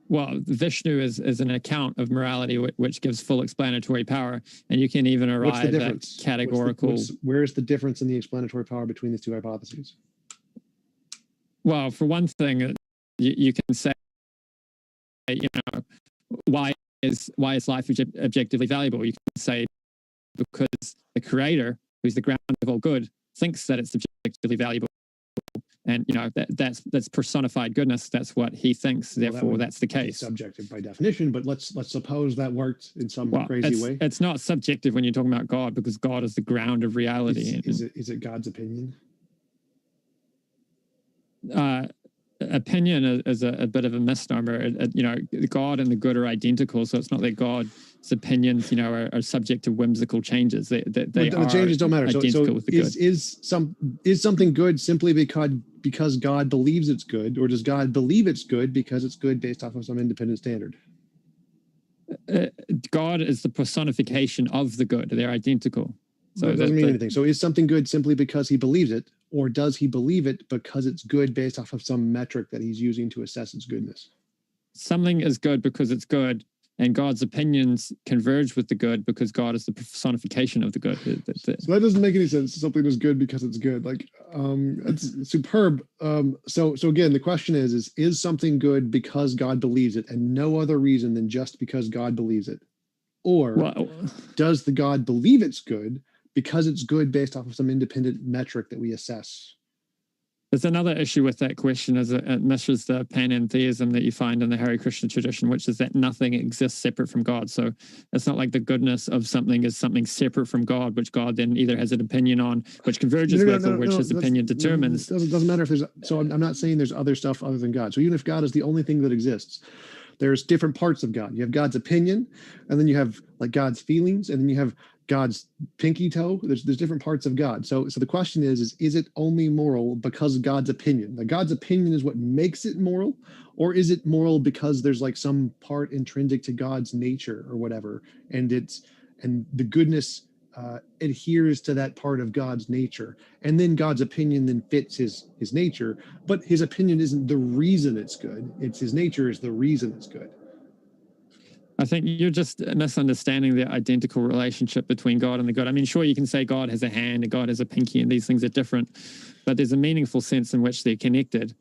Well, Vishnu is an account of morality which gives full explanatory power, and you can even arrive at categorical. Where's the difference in the explanatory power between these two hypotheses? Well, for one thing, you can say, why is life objectively valuable? You can say because the creator, who's the ground of all good, thinks that it's objectively valuable. And that's personified goodness. That's what he thinks. Therefore, that's the case. Subjective by definition, but let's suppose that worked in some crazy way. It's not subjective when you're talking about God, because God is the ground of reality. Is it God's opinion? Opinion is a bit of a misnomer. God and the good are identical, so it's not that God opinions, are subject to whimsical changes. They the changes don't matter. Identical with the good. Is something good simply because God believes it's good, or does God believe it's good because it's good based off of some independent standard? God is the personification of the good. They're identical. So it doesn't mean anything. So is something good simply because he believes it, or does he believe it because it's good based off of some metric that he's using to assess its goodness? Something is good because it's good, and God's opinions converge with the good because God is the personification of the good. So that doesn't make any sense. Something is good because it's good. Like, it's superb. So again, the question is something good because God believes it and no other reason than just because God believes it? Or does the God believe it's good because it's good based off of some independent metric that we assess? There's another issue with that question, is it misses the panentheism that you find in the Hare Krishna tradition, which is that nothing exists separate from God. So it's not like the goodness of something is something separate from God, which God then either has an opinion on, which converges with, or which his opinion determines. Doesn't matter if there's. So I'm not saying there's other stuff other than God. So even if God is the only thing that exists, there's different parts of God. You have God's opinion, and then you have like God's feelings, and then you have God's pinky toe. There's different parts of God. So the question is it only moral because of God's opinion? Like God's opinion is what makes it moral, or is it moral because there's like some part intrinsic to God's nature or whatever, and the goodness adheres to that part of God's nature, and then God's opinion then fits his nature, but his opinion isn't the reason it's good. It's his nature is the reason it's good. I think you're just misunderstanding the identical relationship between God and the good. I mean, sure, you can say God has a hand and God has a pinky and these things are different, but there's a meaningful sense in which they're connected.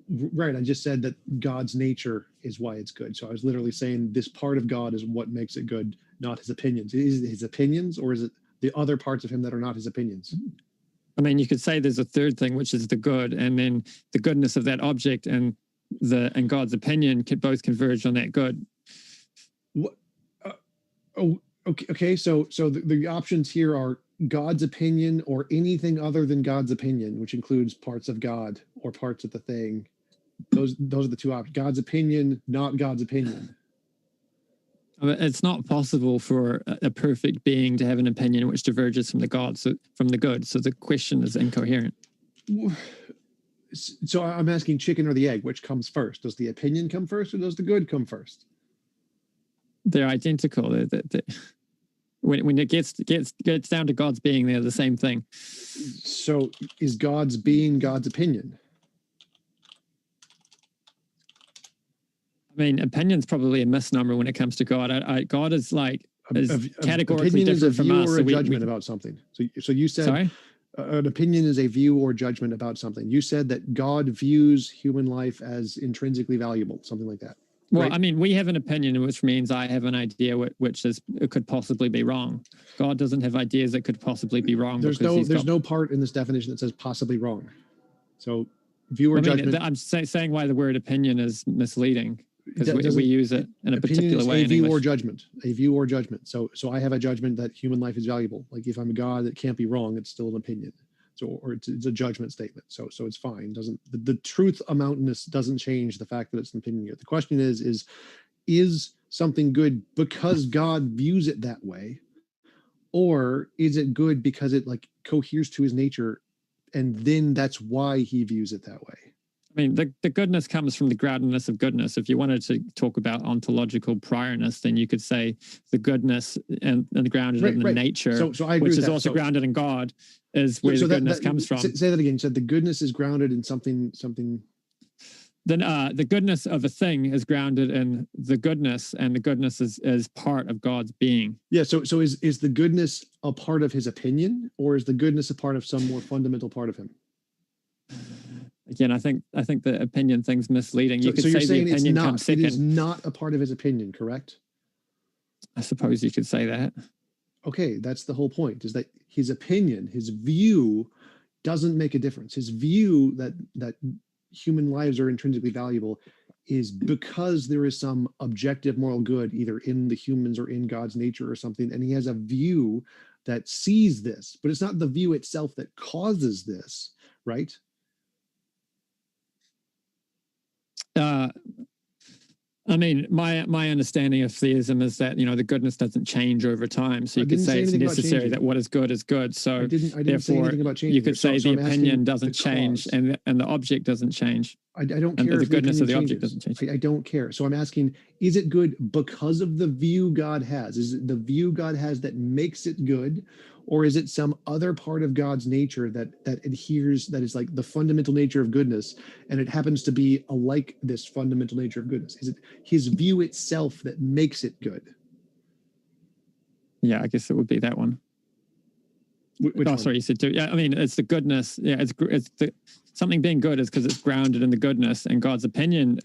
Right. I just said that God's nature is why it's good. So I was literally saying this part of God is what makes it good, not his opinions. Is it his opinions, or is it the other parts of him that are not his opinions? I mean, you could say there's a third thing, which is the good, and then the goodness of that object and God's opinion could both converge on that good. Okay. So the options here are God's opinion or anything other than God's opinion, which includes parts of God or parts of the thing. Those are the two options. God's opinion, not God's opinion. It's not possible for a perfect being to have an opinion which diverges from the good. So the question is incoherent. So I'm asking chicken or the egg, which comes first? Does the opinion come first, or does the good come first? They're identical. When it gets down to God's being, they're the same thing. So is God's being God's opinion? I mean, opinion's probably a misnomer when it comes to God. God is like categorically different from us. Or a judgment about something. So you said. Sorry? An opinion is a view or judgment about something. You said that God views human life as intrinsically valuable, something like that. Well, right? I mean, we have an opinion, which means I have an idea which is it could possibly be wrong. God doesn't have ideas that could possibly be wrong. There's no part in this definition that says possibly wrong. So view or judgment. I'm saying why the word opinion is misleading, because we use it in a particular way. A view or judgment. A view or judgment. So I have a judgment that human life is valuable. Like if I'm a God, it can't be wrong. It's still an opinion. So or it's a judgment statement. So it's fine. Doesn't the truth amountness doesn't change the fact that it's an opinion. The question is something good because God views it that way, or is it good because it like coheres to his nature, and then that's why he views it that way? I mean, the goodness comes from the groundedness of goodness. If you wanted to talk about ontological priorness, then you could say the goodness and grounded in the nature, so I agree which with is also grounded in God, is where the goodness comes from. Say that again. You said the goodness is grounded in something. Then the goodness of a thing is grounded in the goodness, and the goodness is part of God's being. Yeah. So is the goodness a part of his opinion, or is the goodness a part of some more fundamental part of him? Again, I think the opinion thing's misleading. You could say the opinion comes second. It is not a part of his opinion, correct? I suppose you could say that. Okay, that's the whole point, is that his opinion, his view doesn't make a difference. His view that human lives are intrinsically valuable is because there is some objective moral good either in the humans or in God's nature or something, and he has a view that sees this, but it's not the view itself that causes this, right? I mean, my understanding of theism is that, the goodness doesn't change over time. So I you could didn't say say it's anything about necessary changing. that what is good is good. So I didn't say therefore, anything about changing. you could say So the I'm asking opinion the doesn't change cause. and the object doesn't change. I don't And care the if the goodness of the opinion object changes. doesn't change. I don't care. So I'm asking, is it good because of the view God has? Is it the view God has that makes it good? Or is it some other part of God's nature that adheres, that is like the fundamental nature of goodness, and it happens to be alike this fundamental nature of goodness? Is it his view itself that makes it good? Yeah, I guess it would be that one. Which one? Sorry, you said two. Yeah, I mean, it's the goodness. Yeah, something being good is because it's grounded in the goodness, and God's opinion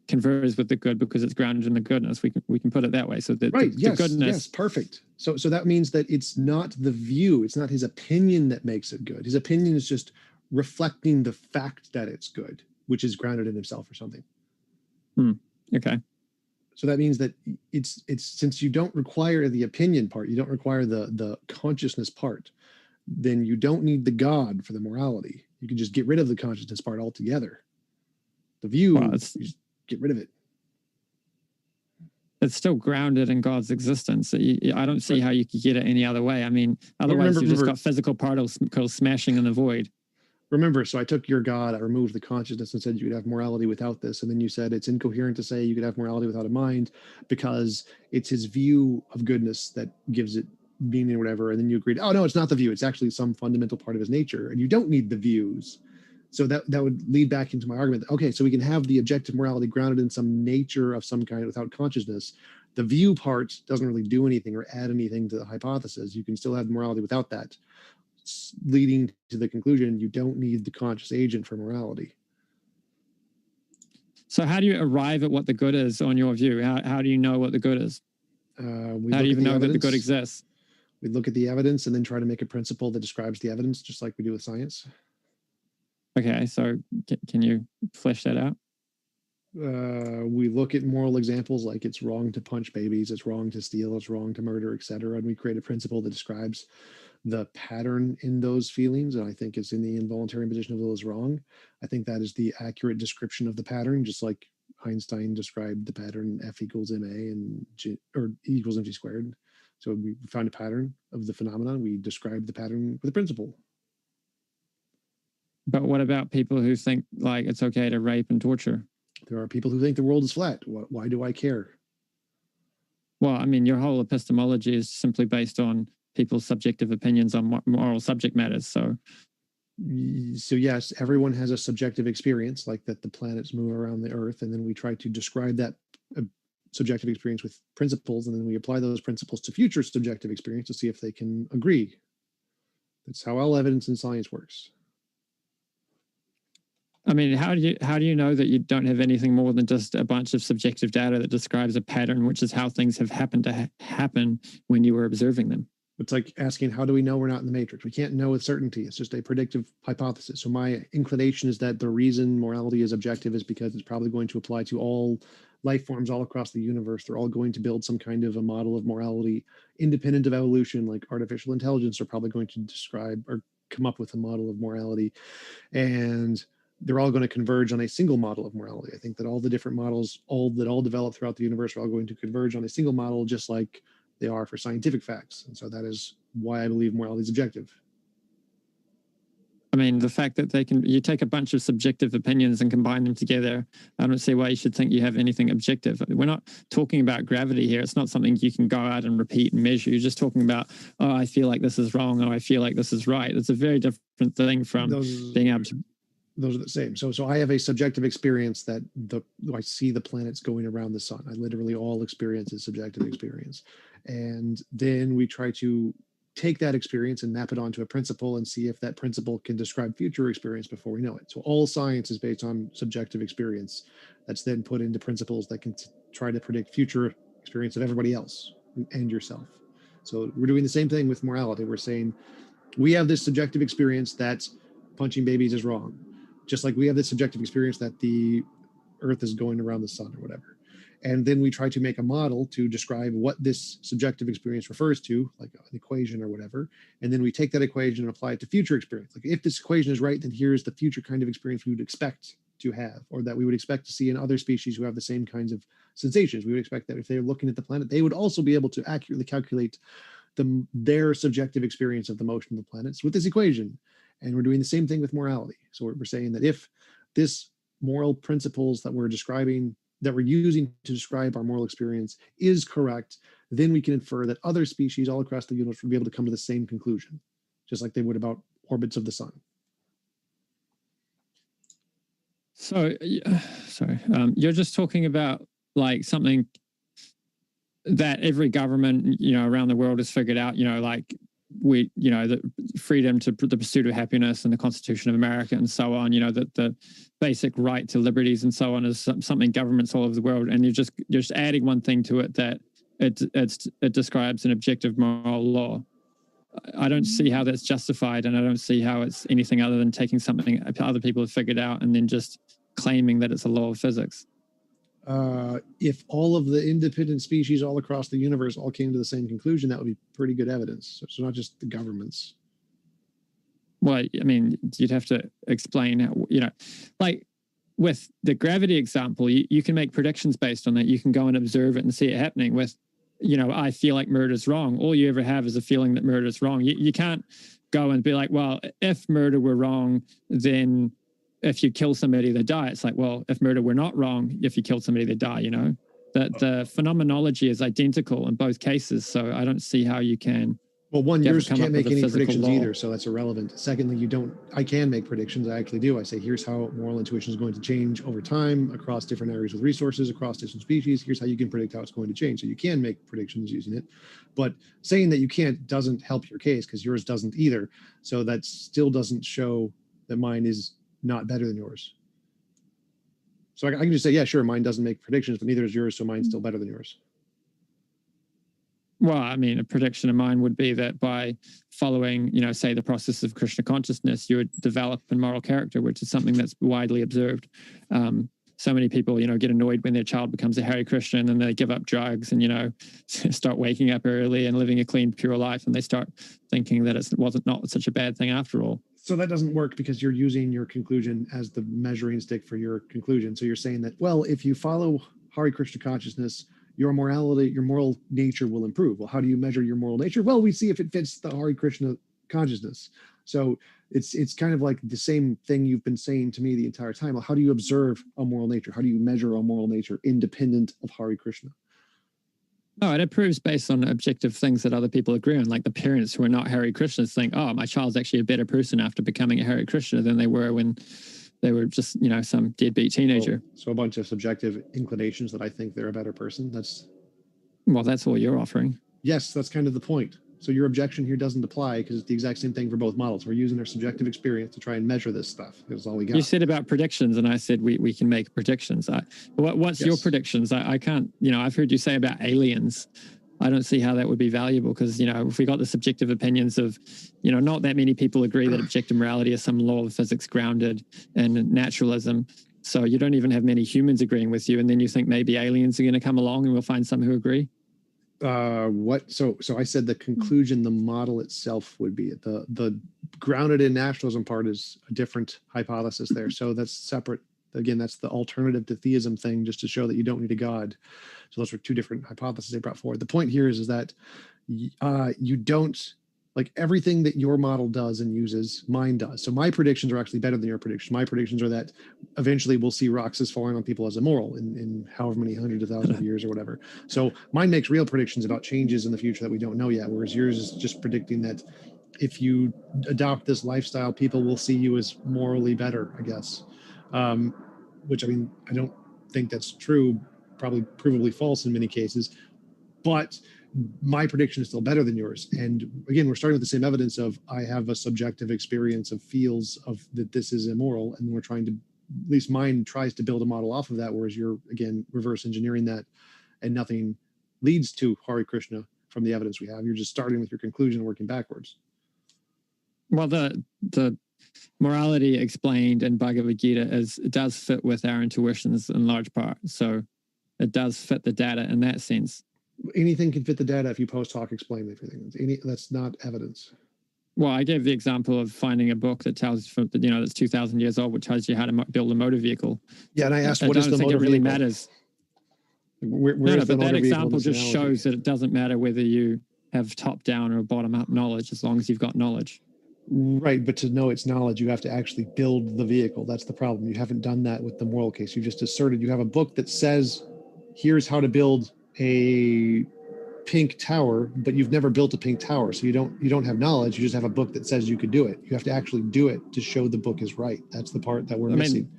confers with the good because it's grounded in the goodness. We can put it that way. So right, the yes, goodness. yes, perfect. So that means that it's not the view, it's not his opinion that makes it good. His opinion is just reflecting the fact that it's good, which is grounded in himself or something. Okay. So that means that it's since you don't require the opinion part, you don't require the consciousness part, then you don't need the God for the morality. You can just get rid of the consciousness part altogether. The view, you just get rid of it. It's still grounded in God's existence. I don't see how you could get it any other way. I mean, otherwise you've just got physical particles smashing in the void. Remember, so I took your God, I removed the consciousness and said you could have morality without this. And then you said it's incoherent to say you could have morality without a mind because it's his view of goodness that gives it meaning or whatever. And then you agreed, oh, no, it's not the view. It's actually some fundamental part of his nature. And you don't need the views. So that would lead back into my argument. Okay, so we can have the objective morality grounded in some nature of some kind without consciousness. The view part doesn't really do anything or add anything to the hypothesis. You can still have morality without that, leading to the conclusion you don't need the conscious agent for morality. So how do you arrive at what the good is on your view? How do you know what the good is? How do you even know that the good exists? We look at the evidence and then try to make a principle that describes the evidence, just like we do with science. Okay, so can you flesh that out? We look at moral examples like it's wrong to punch babies, it's wrong to steal, it's wrong to murder, etc. And we create a principle that describes the pattern in those feelings. And I think it's in the involuntary imposition of will is wrong. I think that is the accurate description of the pattern, just like Einstein described the pattern F equals ma and or E equals mc squared. So we found a pattern of the phenomenon. We described the pattern with a principle. But what about people who think like it's okay to rape and torture? There are people who think the world is flat. Why do I care? Well, I mean, your whole epistemology is simply based on people's subjective opinions on moral subject matters. So yes, everyone has a subjective experience, like that the planets move around the Earth, and then we try to describe that subjective experience with principles, and then we apply those principles to future subjective experience to see if they can agree. That's how all evidence in science works. I mean, how do you know that you don't have anything more than just a bunch of subjective data that describes a pattern, which is how things have happened to happen when you were observing them? It's like asking, how do we know we're not in the matrix? We can't know with certainty. It's just a predictive hypothesis. So my inclination is that the reason morality is objective is because it's probably going to apply to all life forms all across the universe. They're all going to build some kind of a model of morality independent of evolution, like artificial intelligence are probably going to describe or come up with a model of morality. And they're all going to converge on a single model of morality. I think that all the different models, all develop throughout the universe are all going to converge on a single model, just like they are for scientific facts. And so that is why I believe morality is objective. I mean, the fact that you take a bunch of subjective opinions and combine them together, I don't see why you should think you have anything objective. We're not talking about gravity here. It's not something you can go out and repeat and measure. You're just talking about, oh, I feel like this is wrong, or I feel like this is right. It's a very different thing from being able to... Those are the same. So I have a subjective experience that I see the planets going around the sun. I literally all experience is subjective experience. And then we try to take that experience and map it onto a principle and see if that principle can describe future experience before we know it. So all science is based on subjective experience that's then put into principles that can try to predict future experience of everybody else and yourself. So we're doing the same thing with morality. We're saying we have this subjective experience that punching babies is wrong. Just like we have this subjective experience that the Earth is going around the sun or whatever. And then we try to make a model to describe what this subjective experience refers to, like an equation or whatever. And then we take that equation and apply it to future experience. Like if this equation is right, then here's the future kind of experience we would expect to have, or that we would expect to see in other species who have the same kinds of sensations. We would expect that if they're looking at the planet, they would also be able to accurately calculate their subjective experience of the motion of the planets with this equation. And we're doing the same thing with morality. So we're saying that if this moral principles that we're describing, that we're using to describe our moral experience is correct, then we can infer that other species all across the universe would be able to come to the same conclusion, just like they would about orbits of the sun. So, sorry, you're just talking about like something that every government, around the world has figured out, like the freedom to the pursuit of happiness and the Constitution of America and so on, that the basic right to liberties and so on is something governments all over the world. And you're just adding one thing to it, that it describes an objective moral law. I don't see how that's justified, and I don't see how it's anything other than taking something other people have figured out and then just claiming that it's a law of physics. If all of the independent species all across the universe all came to the same conclusion, that would be pretty good evidence. So it's not just the governments. Well, I mean, you'd have to explain how, like with the gravity example, you can make predictions based on that. You can go and observe it and see it happening. With I feel like murder's wrong. All you ever have is a feeling that murder's wrong. You can't go and be like, well, if murder were wrong, then if you kill somebody, they die. It's like, well, if murder were not wrong, if you killed somebody, they die, That the phenomenology is identical in both cases. So I don't see how you can. Well, one, yours can't make any predictions law. either, so that's irrelevant. Secondly, I can make predictions. I actually do. I say, here's how moral intuition is going to change over time across different areas with resources, across different species. Here's how you can predict how it's going to change. So you can make predictions using it. But saying that you can't doesn't help your case, because yours doesn't either. So that still doesn't show that mine is not better than yours. So I can just say, yeah, sure, mine doesn't make predictions, but neither is yours, so mine's still better than yours. Well, I mean, a prediction of mine would be that by following, say the process of Krishna consciousness, you would develop a moral character, which is something that's widely observed. So many people, get annoyed when their child becomes a Hare Krishna, and then they give up drugs and, start waking up early and living a clean, pure life. And they start thinking that it wasn't not such a bad thing after all. So that doesn't work, because you're using your conclusion as the measuring stick for your conclusion. So you're saying that, well, if you follow Hare Krishna consciousness, your morality, your moral nature will improve. Well, how do you measure your moral nature? Well, we see if it fits the Hare Krishna consciousness. So it's kind of like the same thing you've been saying to me the entire time. Well, how do you observe a moral nature? How do you measure a moral nature independent of Hare Krishna? No, it improves based on objective things that other people agree on. Like the parents who are not Hare Krishnas think, oh, my child's actually a better person after becoming a Hare Krishna than they were when they were just, some deadbeat teenager. So a bunch of subjective inclinations that I think they're a better person. That's all you're offering. Yes, that's kind of the point. So your objection here doesn't apply, because it's the exact same thing for both models. We're using our subjective experience to try and measure this stuff. That's all we got. You said about predictions, and I said we can make predictions. What's your predictions? I can't, I've heard you say about aliens. I don't see how that would be valuable, because, if we got the subjective opinions of, not that many people agree that objective morality is some law of physics grounded in naturalism. So you don't even have many humans agreeing with you. And then you think maybe aliens are going to come along and we'll find some who agree. So I said the conclusion, the model itself would be it. The grounded in nationalism part is a different hypothesis there. So that's separate. Again, that's the alternative to theism thing, just to show that you don't need a God. So those are two different hypotheses they brought forward. The point here is that you don't, like, everything that your model does and uses, mine does. So my predictions are actually better than your predictions. My predictions are that eventually we'll see rocks as falling on people as immoral in however many hundreds of thousands of years or whatever. So mine makes real predictions about changes in the future that we don't know yet, whereas yours is just predicting that if you adopt this lifestyle, people will see you as morally better, I guess. Which, I mean, I don't think that's true, probably provably false in many cases, but my prediction is still better than yours. And again, we're starting with the same evidence of I have a subjective experience of feels of that this is immoral, and we're trying to, at least mine tries to build a model off of that, whereas you're, again, reverse engineering that, and nothing leads to Hare Krishna from the evidence we have. You're just starting with your conclusion and working backwards. Well, the morality explained in Bhagavad Gita does fit with our intuitions in large part. So it does fit the data in that sense. Anything can fit the data if you post hoc explain everything. That's not evidence. Well, I gave the example of finding a book that tells, that's 2,000 years old, which tells you how to build a motor vehicle. Yeah, and I asked, I what is don't the think motor it really vehicle? matters. Where No, is the but that motor vehicle in example this just analogy? shows that it doesn't matter whether you have top-down or bottom-up knowledge, as long as you've got knowledge. Right, but to know its knowledge, you have to actually build the vehicle. That's the problem. You haven't done that with the moral case. You just asserted you have a book that says, here's how to build a pink tower, but you've never built a pink tower. So you don't have knowledge. You just have a book that says you could do it. You have to actually do it to show the book is right. That's the part that we're missing.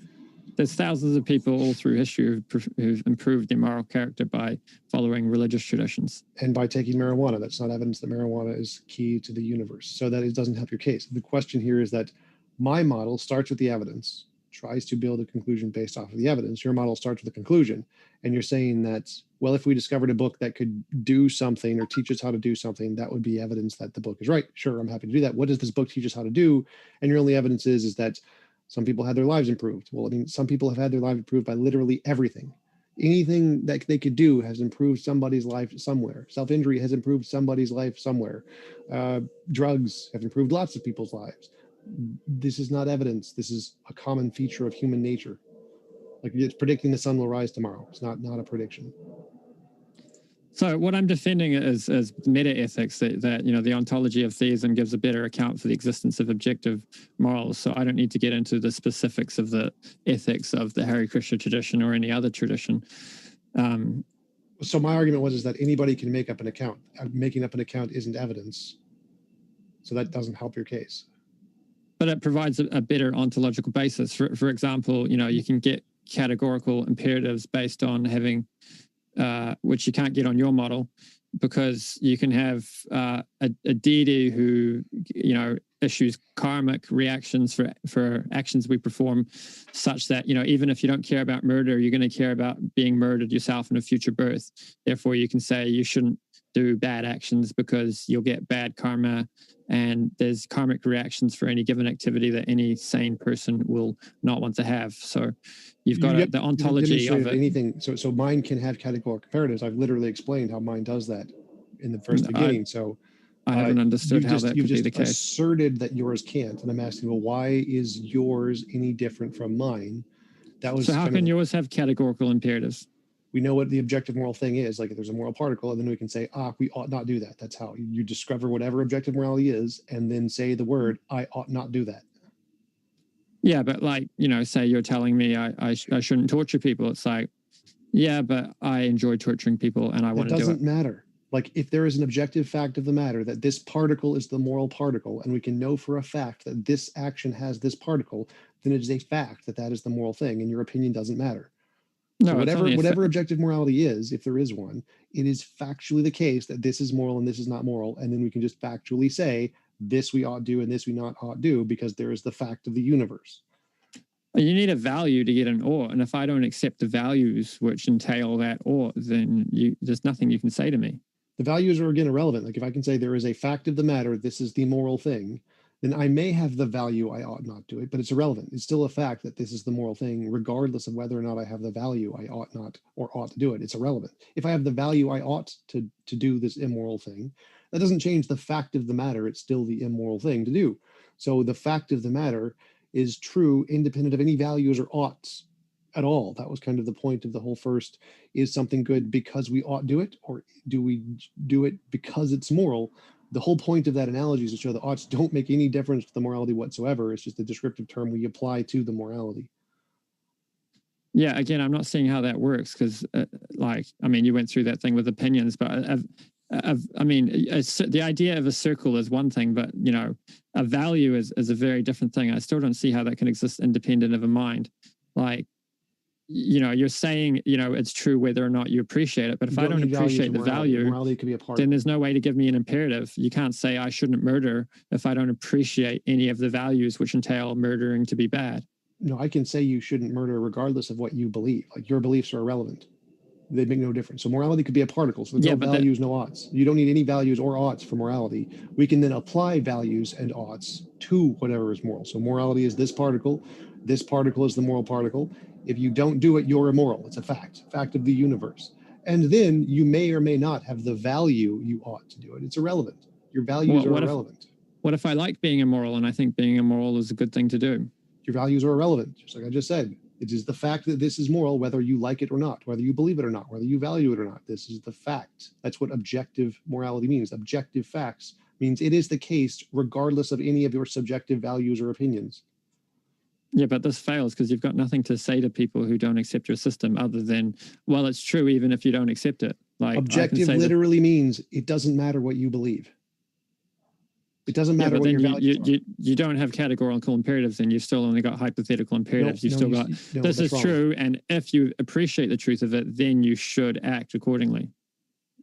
There's thousands of people all through history who've improved their moral character by following religious traditions. And by taking marijuana. That's not evidence that marijuana is key to the universe. So that it doesn't help your case. The question here is that my model starts with the evidence, tries to build a conclusion based off of the evidence. Your model starts with a conclusion. And you're saying that, well, if we discovered a book that could do something or teach us how to do something, that would be evidence that the book is right. Sure, I'm happy to do that. What does this book teach us how to do? And your only evidence is that some people had their lives improved. Well, I mean, some people have had their lives improved by literally everything. Anything that they could do has improved somebody's life somewhere. Self-injury has improved somebody's life somewhere. Drugs have improved lots of people's lives. This is not evidence. This is a common feature of human nature. Like, it's predicting the sun will rise tomorrow. It's not a prediction. So what I'm defending is meta-ethics, that the ontology of theism gives a better account for the existence of objective morals. So I don't need to get into the specifics of the ethics of the Hare Krishna tradition or any other tradition. So my argument is that anybody can make up an account. Making up an account isn't evidence. So that doesn't help your case. But it provides a better ontological basis. For example, you can get categorical imperatives based on having which you can't get on your model, because you can have a deity who issues karmic reactions for actions we perform, such that even if you don't care about murder, you're going to care about being murdered yourself in a future birth. Therefore, you can say you shouldn't do bad actions because you'll get bad karma, and there's karmic reactions for any given activity that any sane person will not want to have. So you've got the ontology of it. Anything. So mind can have categorical imperatives. I've literally explained how mind does that in the first beginning. I haven't understood how that could be the case. You've just asserted that yours can't, and I'm asking, well, why is yours any different from mine? So how can yours have categorical imperatives? We know what the objective moral thing is. Like, if there's a moral particle, and then we can say, we ought not do that. That's how you discover whatever objective morality is, and then say the word, I ought not do that. Yeah, but say you're telling me I shouldn't torture people. It's like, yeah, but I enjoy torturing people and I want to do it. It doesn't matter. Like, if there is an objective fact of the matter that this particle is the moral particle, and we can know for a fact that this action has this particle, then it is a fact that is the moral thing, and your opinion doesn't matter. No, so whatever objective morality is, if there is one, it is factually the case that this is moral and this is not moral, and then we can just factually say this we ought do and this we not ought do, because there is the fact of the universe. You need a value to get an ought, and if I don't accept the values which entail that ought, then there's nothing you can say to me. The values are, again, irrelevant. Like, if I can say there is a fact of the matter, this is the moral thing, then I may have the value I ought not do it, but it's irrelevant. It's still a fact that this is the moral thing, regardless of whether or not I have the value I ought not or ought to do it. It's irrelevant. If I have the value I ought to do this immoral thing, that doesn't change the fact of the matter. It's still the immoral thing to do. So the fact of the matter is true, independent of any values or oughts at all. That was kind of the point of the whole first. Is something good because we ought do it, or do we do it because it's moral? The whole point of that analogy is to show the oughts don't make any difference to the morality whatsoever. It's just a descriptive term we apply to the morality. Yeah, again, I'm not seeing how that works, because you went through that thing with opinions, but the idea of a circle is one thing, but a value is a very different thing. I still don't see how that can exist independent of a mind. You're saying, it's true whether or not you appreciate it. But if I don't appreciate the value, then there's no way to give me an imperative. You can't say I shouldn't murder if I don't appreciate any of the values which entail murdering to be bad. No, I can say you shouldn't murder regardless of what you believe. Like, your beliefs are irrelevant. They make no difference. So morality could be a particle. So there's no values, no oughts. You don't need any values or oughts for morality. We can then apply values and oughts to whatever is moral. So morality is this particle. This particle is the moral particle. If you don't do it, you're immoral. It's a fact of the universe. And then you may or may not have the value you ought to do it. It's irrelevant. Your values are irrelevant. What if I like being immoral and I think being immoral is a good thing to do? Your values are irrelevant, just like I just said. It is the fact that this is moral, whether you like it or not, whether you believe it or not, whether you value it or not. This is the fact. That's what objective morality means. Objective facts means it is the case regardless of any of your subjective values or opinions. Yeah, but this fails because you've got nothing to say to people who don't accept your system other than, well, it's true even if you don't accept it. Like objective literally means it doesn't matter what you believe. It doesn't matter what your values are. You don't have categorical imperatives, and you've still only got hypothetical imperatives. This is true, and if you appreciate the truth of it, then you should act accordingly.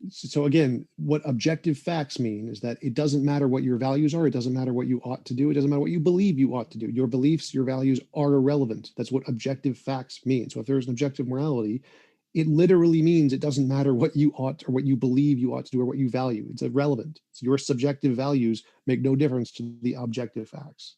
So again, what objective facts mean is that it doesn't matter what your values are. It doesn't matter what you ought to do. It doesn't matter what you believe you ought to do. Your beliefs, your values are irrelevant. That's what objective facts mean. So if there's an objective morality, it literally means it doesn't matter what you ought or what you believe you ought to do or what you value. It's irrelevant. So your subjective values make no difference to the objective facts.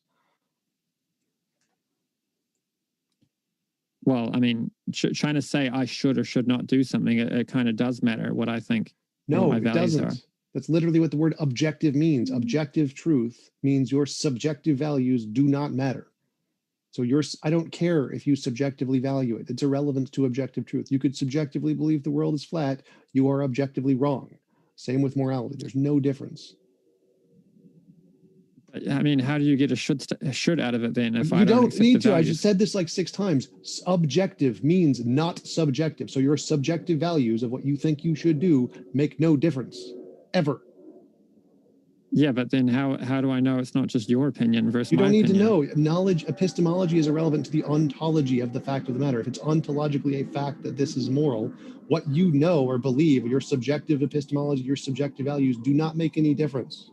Well, I mean, trying to say I should or should not do something, it kind of does matter what I think. No, it doesn't. That's literally what the word objective means. Objective truth means your subjective values do not matter. So I don't care if you subjectively value it. It's irrelevant to objective truth. You could subjectively believe the world is flat. You are objectively wrong. Same with morality. There's no difference. I mean, how do you get a should out of it then? If you don't need to. I just said this like 6 times. Objective means not subjective. So your subjective values of what you think you should do make no difference, ever. Yeah, but then how do I know it's not just your opinion versus my opinion? You don't need to know. Knowledge, epistemology is irrelevant to the ontology of the fact of the matter. If it's ontologically a fact that this is moral, what you know or believe, your subjective epistemology, your subjective values do not make any difference.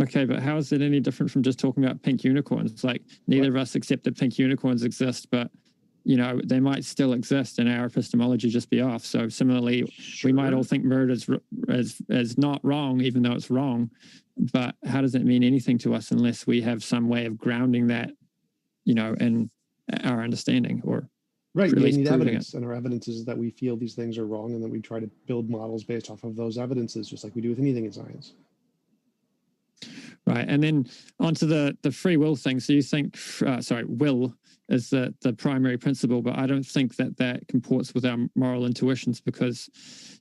Okay, but how is it any different from just talking about pink unicorns? It's like neither of us accept that pink unicorns exist, but you know, they might still exist and our epistemology just be off. So similarly, we might all think murder is not wrong, even though it's wrong. But how does it mean anything to us unless we have some way of grounding that, you know, in our understanding or right? We need evidence, and our evidence is that we feel these things are wrong, and then we try to build models based off of those evidences, just like we do with anything in science. Right, and then onto the free will thing. So you think, will is the primary principle, but I don't think that comports with our moral intuitions because,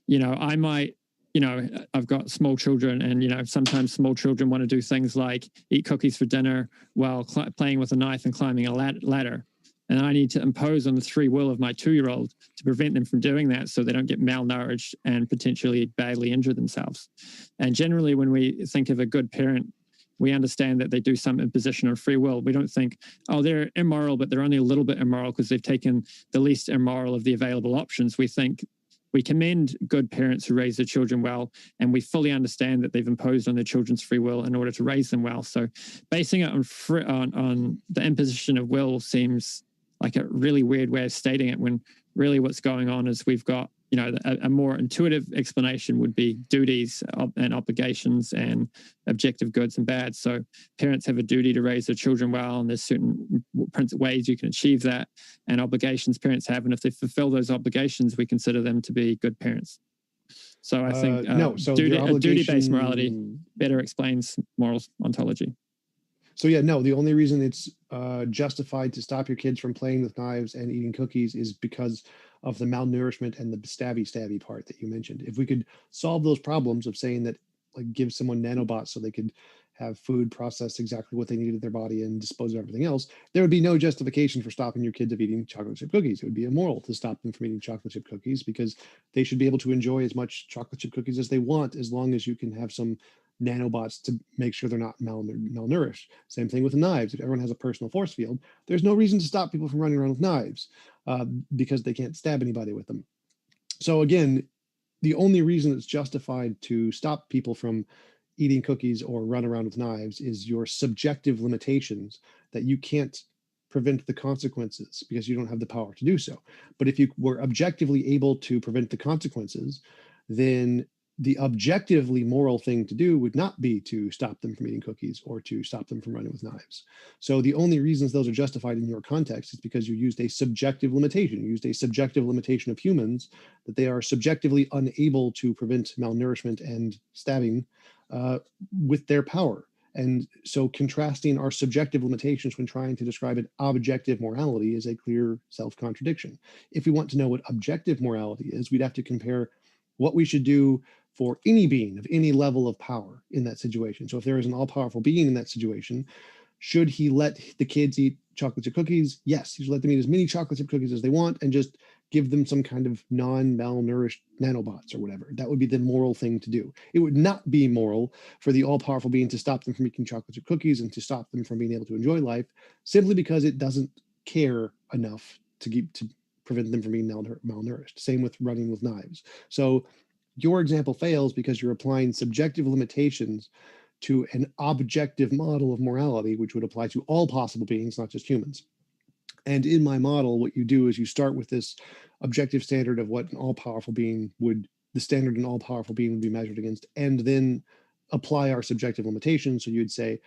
you know, I might, you know, I've got small children, and you know, sometimes small children want to do things like eat cookies for dinner while playing with a knife and climbing a ladder. And I need to impose on the free will of my 2-year-old to prevent them from doing that so they don't get malnourished and potentially badly injure themselves. And generally, when we think of a good parent, we understand that they do some imposition of free will. We don't think, oh, they're immoral, but they're only a little bit immoral because they've taken the least immoral of the available options. We think we commend good parents who raise their children well, and we fully understand that they've imposed on their children's free will in order to raise them well. So basing it on the imposition of will seems like a really weird way of stating it, when really what's going on is we've got, you know, a more intuitive explanation would be duties and obligations and objective goods and bads. So parents have a duty to raise their children well, and there's certain ways you can achieve that, and obligations parents have. And if they fulfill those obligations, we consider them to be good parents. So I think duty-based morality better explains moral ontology. So yeah, no, the only reason it's justified to stop your kids from playing with knives and eating cookies is because of the malnourishment and the stabby part that you mentioned. If we could solve those problems of saying that, like, give someone nanobots so they could have food process exactly what they need in their body and dispose of everything else, there would be no justification for stopping your kids of eating chocolate chip cookies. It would be immoral to stop them from eating chocolate chip cookies because they should be able to enjoy as much chocolate chip cookies as they want, as long as you can have some nanobots to make sure they're not malnourished. Same thing with knives. If everyone has a personal force field, there's no reason to stop people from running around with knives because they can't stab anybody with them. So again, the only reason it's justified to stop people from eating cookies or run around with knives is your subjective limitations that you can't prevent the consequences because you don't have the power to do so. But if you were objectively able to prevent the consequences, then the objectively moral thing to do would not be to stop them from eating cookies or to stop them from running with knives. So the only reasons those are justified in your context is because you used a subjective limitation. You used a subjective limitation of humans that they are subjectively unable to prevent malnourishment and stabbing with their power. And so contrasting our subjective limitations when trying to describe an objective morality is a clear self-contradiction. If we want to know what objective morality is, we'd have to compare what we should do for any being of any level of power in that situation. So if there is an all-powerful being in that situation, should he let the kids eat chocolate chip cookies? Yes, he should let them eat as many chocolate chip cookies as they want and just give them some kind of non-malnourished nanobots or whatever. That would be the moral thing to do. It would not be moral for the all-powerful being to stop them from eating chocolate chip cookies and to stop them from being able to enjoy life, simply because it doesn't care enough to prevent them from being malnourished. Same with running with knives. So your example fails because you're applying subjective limitations to an objective model of morality, which would apply to all possible beings, not just humans. And in my model, what you do is you start with this objective standard of what an all-powerful being would, the standard an all-powerful being would be measured against, and then apply our subjective limitations. So you'd say,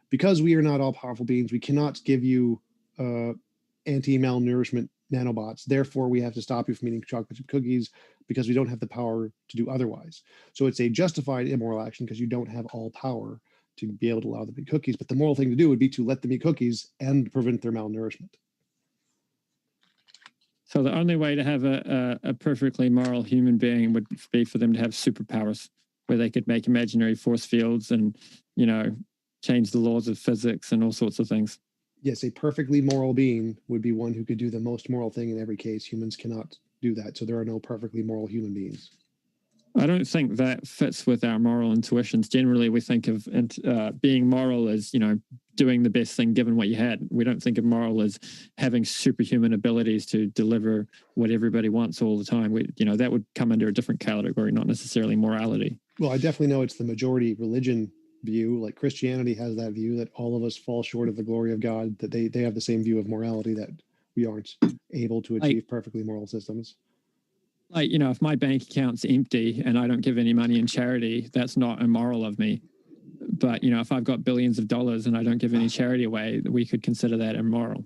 because we are not all-powerful beings, we cannot give you anti-malnourishment nanobots. Therefore, we have to stop you from eating chocolate chip cookies because we don't have the power to do otherwise. So it's a justified immoral action because you don't have all power to be able to allow them to eat cookies. But the moral thing to do would be to let them eat cookies and prevent their malnourishment. So the only way to have a perfectly moral human being would be for them to have superpowers where they could make imaginary force fields and, you know, change the laws of physics and all sorts of things. Yes, a perfectly moral being would be one who could do the most moral thing in every case. Humans cannot do that. So there are no perfectly moral human beings. I don't think that fits with our moral intuitions. Generally, we think of being moral as, you know, doing the best thing given what you had. We don't think of moral as having superhuman abilities to deliver what everybody wants all the time. You know, that would come under a different category, not necessarily morality. Well, I definitely know it's the majority religion view. Like Christianity has that view that all of us fall short of the glory of God, that they have the same view of morality, that we aren't able to achieve perfectly moral systems. Like, you know, if my bank account's empty and I don't give any money in charity, that's not immoral of me. But, you know, if I've got billions of dollars and I don't give any charity away, we could consider that immoral.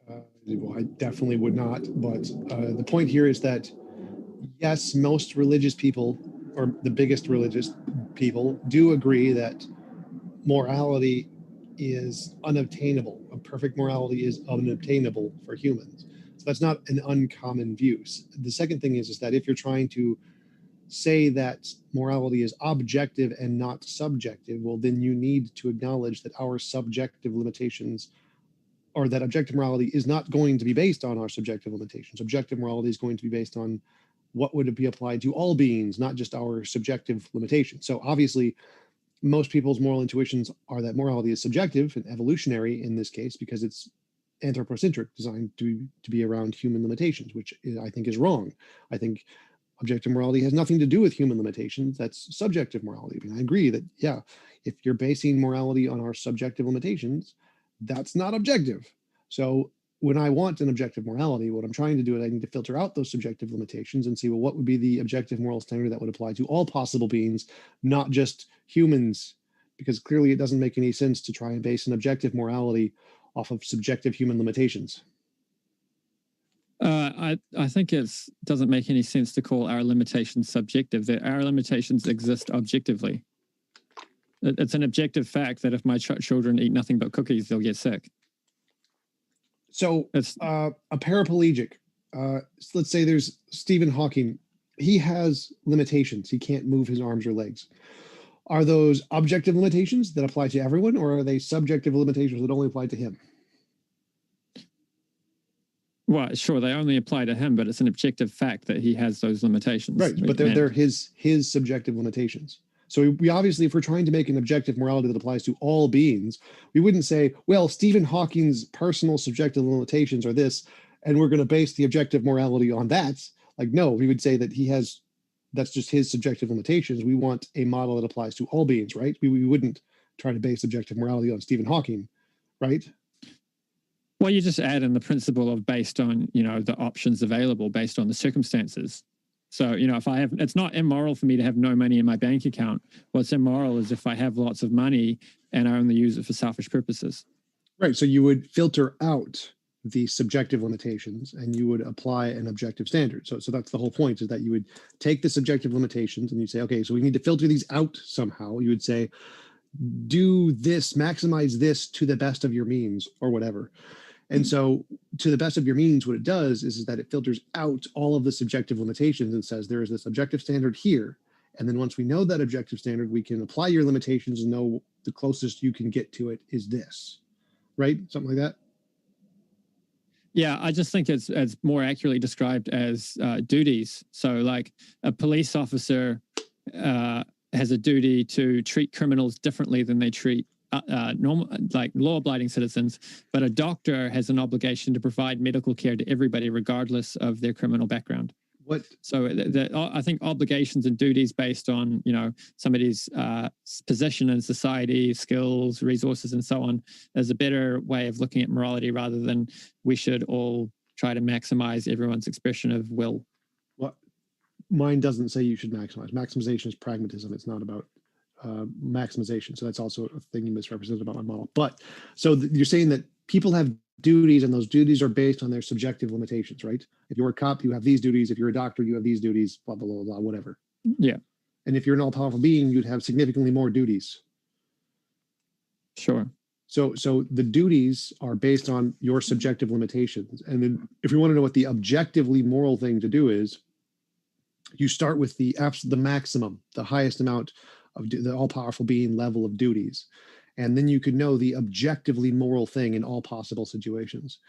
Well, I definitely would not. But the point here is that, yes, most religious people, or the biggest religious people, do agree that morality is unobtainable. A perfect morality is unobtainable for humans. So that's not an uncommon view. The second thing is that if you're trying to say that morality is objective and not subjective, well, then you need to acknowledge that our subjective limitations, or that objective morality is not going to be based on our subjective limitations. Objective morality is going to be based on what would be applied to all beings, not just our subjective limitations. So obviously, most people's moral intuitions are that morality is subjective and evolutionary in this case, because it's anthropocentric, designed to be around human limitations, which I think is wrong. I think objective morality has nothing to do with human limitations. That's subjective morality. I mean, I agree that, yeah, if you're basing morality on our subjective limitations, that's not objective. So when I want an objective morality, what I'm trying to do is I need to filter out those subjective limitations and see, well, what would be the objective moral standard that would apply to all possible beings, not just humans, because clearly it doesn't make any sense to try and base an objective morality off of subjective human limitations. I think it doesn't make any sense to call our limitations subjective. That our limitations exist objectively. It's an objective fact that if my children eat nothing but cookies, they'll get sick. So a paraplegic, let's say there's Stephen Hawking. He has limitations. He can't move his arms or legs. Are those objective limitations that apply to everyone, or are they subjective limitations that only apply to him? Well, sure, they only apply to him, but it's an objective fact that he has those limitations. Right, but they're his subjective limitations. So we obviously, if we're trying to make an objective morality that applies to all beings, we wouldn't say, well, Stephen Hawking's personal subjective limitations are this, and we're going to base the objective morality on that. Like, no, we would say that that's just his subjective limitations. We want a model that applies to all beings, right? We wouldn't try to base objective morality on Stephen Hawking, right? Well, you just add in the principle of based on, you know, the options available based on the circumstances. So, you know, it's not immoral for me to have no money in my bank account. What's immoral is if I have lots of money and I only use it for selfish purposes. Right. So you would filter out the subjective limitations and you would apply an objective standard. So that's the whole point, is that you would take the subjective limitations and you say, okay, so we need to filter these out somehow. You would say, do this, maximize this to the best of your means or whatever. And so to the best of your means, what it does is that it filters out all of the subjective limitations and says there is this objective standard here. And then once we know that objective standard, we can apply your limitations and know the closest you can get to it is this, right? Something like that. Yeah, I just think it's more accurately described as duties. So like a police officer has a duty to treat criminals differently than they treat normal, like law-abiding citizens, but a doctor has an obligation to provide medical care to everybody regardless of their criminal background. What? So I think obligations and duties based on, you know, somebody's position in society, skills, resources, and so on is a better way of looking at morality rather than we should all try to maximize everyone's expression of will. What? Mine doesn't say you should maximize. Maximization is pragmatism. It's not about maximization. So that's also a thing you misrepresented about my model. But so you're saying that people have duties and those duties are based on their subjective limitations, right? If you're a cop, you have these duties. If you're a doctor, you have these duties, blah, blah, blah, blah, whatever. Yeah. And if you're an all-powerful being, you'd have significantly more duties. Sure. So the duties are based on your subjective limitations. And then if you want to know what the objectively moral thing to do is, you start with the maximum, the highest amount of the all-powerful being level of duties. And then you could know the objectively moral thing in all possible situations.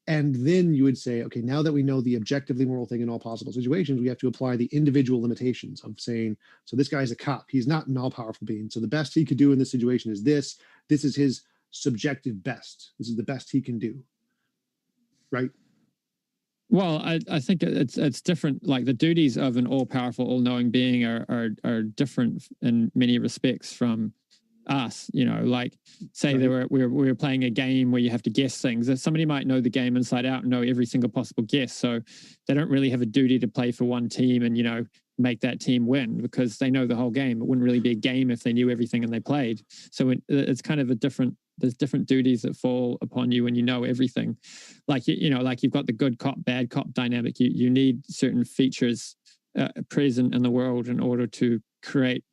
And then you would say, okay, now that we know the objectively moral thing in all possible situations, we have to apply the individual limitations of saying, so this guy's a cop. He's not an all-powerful being. So the best he could do in this situation is this. This is his subjective best. This is the best he can do. Right? Well, I think it's different. Like the duties of an all-powerful, all-knowing being are different in many respects from us. You know, like say Right. we were playing a game where you have to guess things. Somebody might know the game inside out and know every single possible guess, so they don't really have a duty to play for one team and, you know, make that team win because they know the whole game. It wouldn't really be a game if they knew everything and they played. So it's kind of there's different duties that fall upon you when you know everything. Like, you know, like you've got the good cop, bad cop dynamic. You need certain features present in the world in order to create,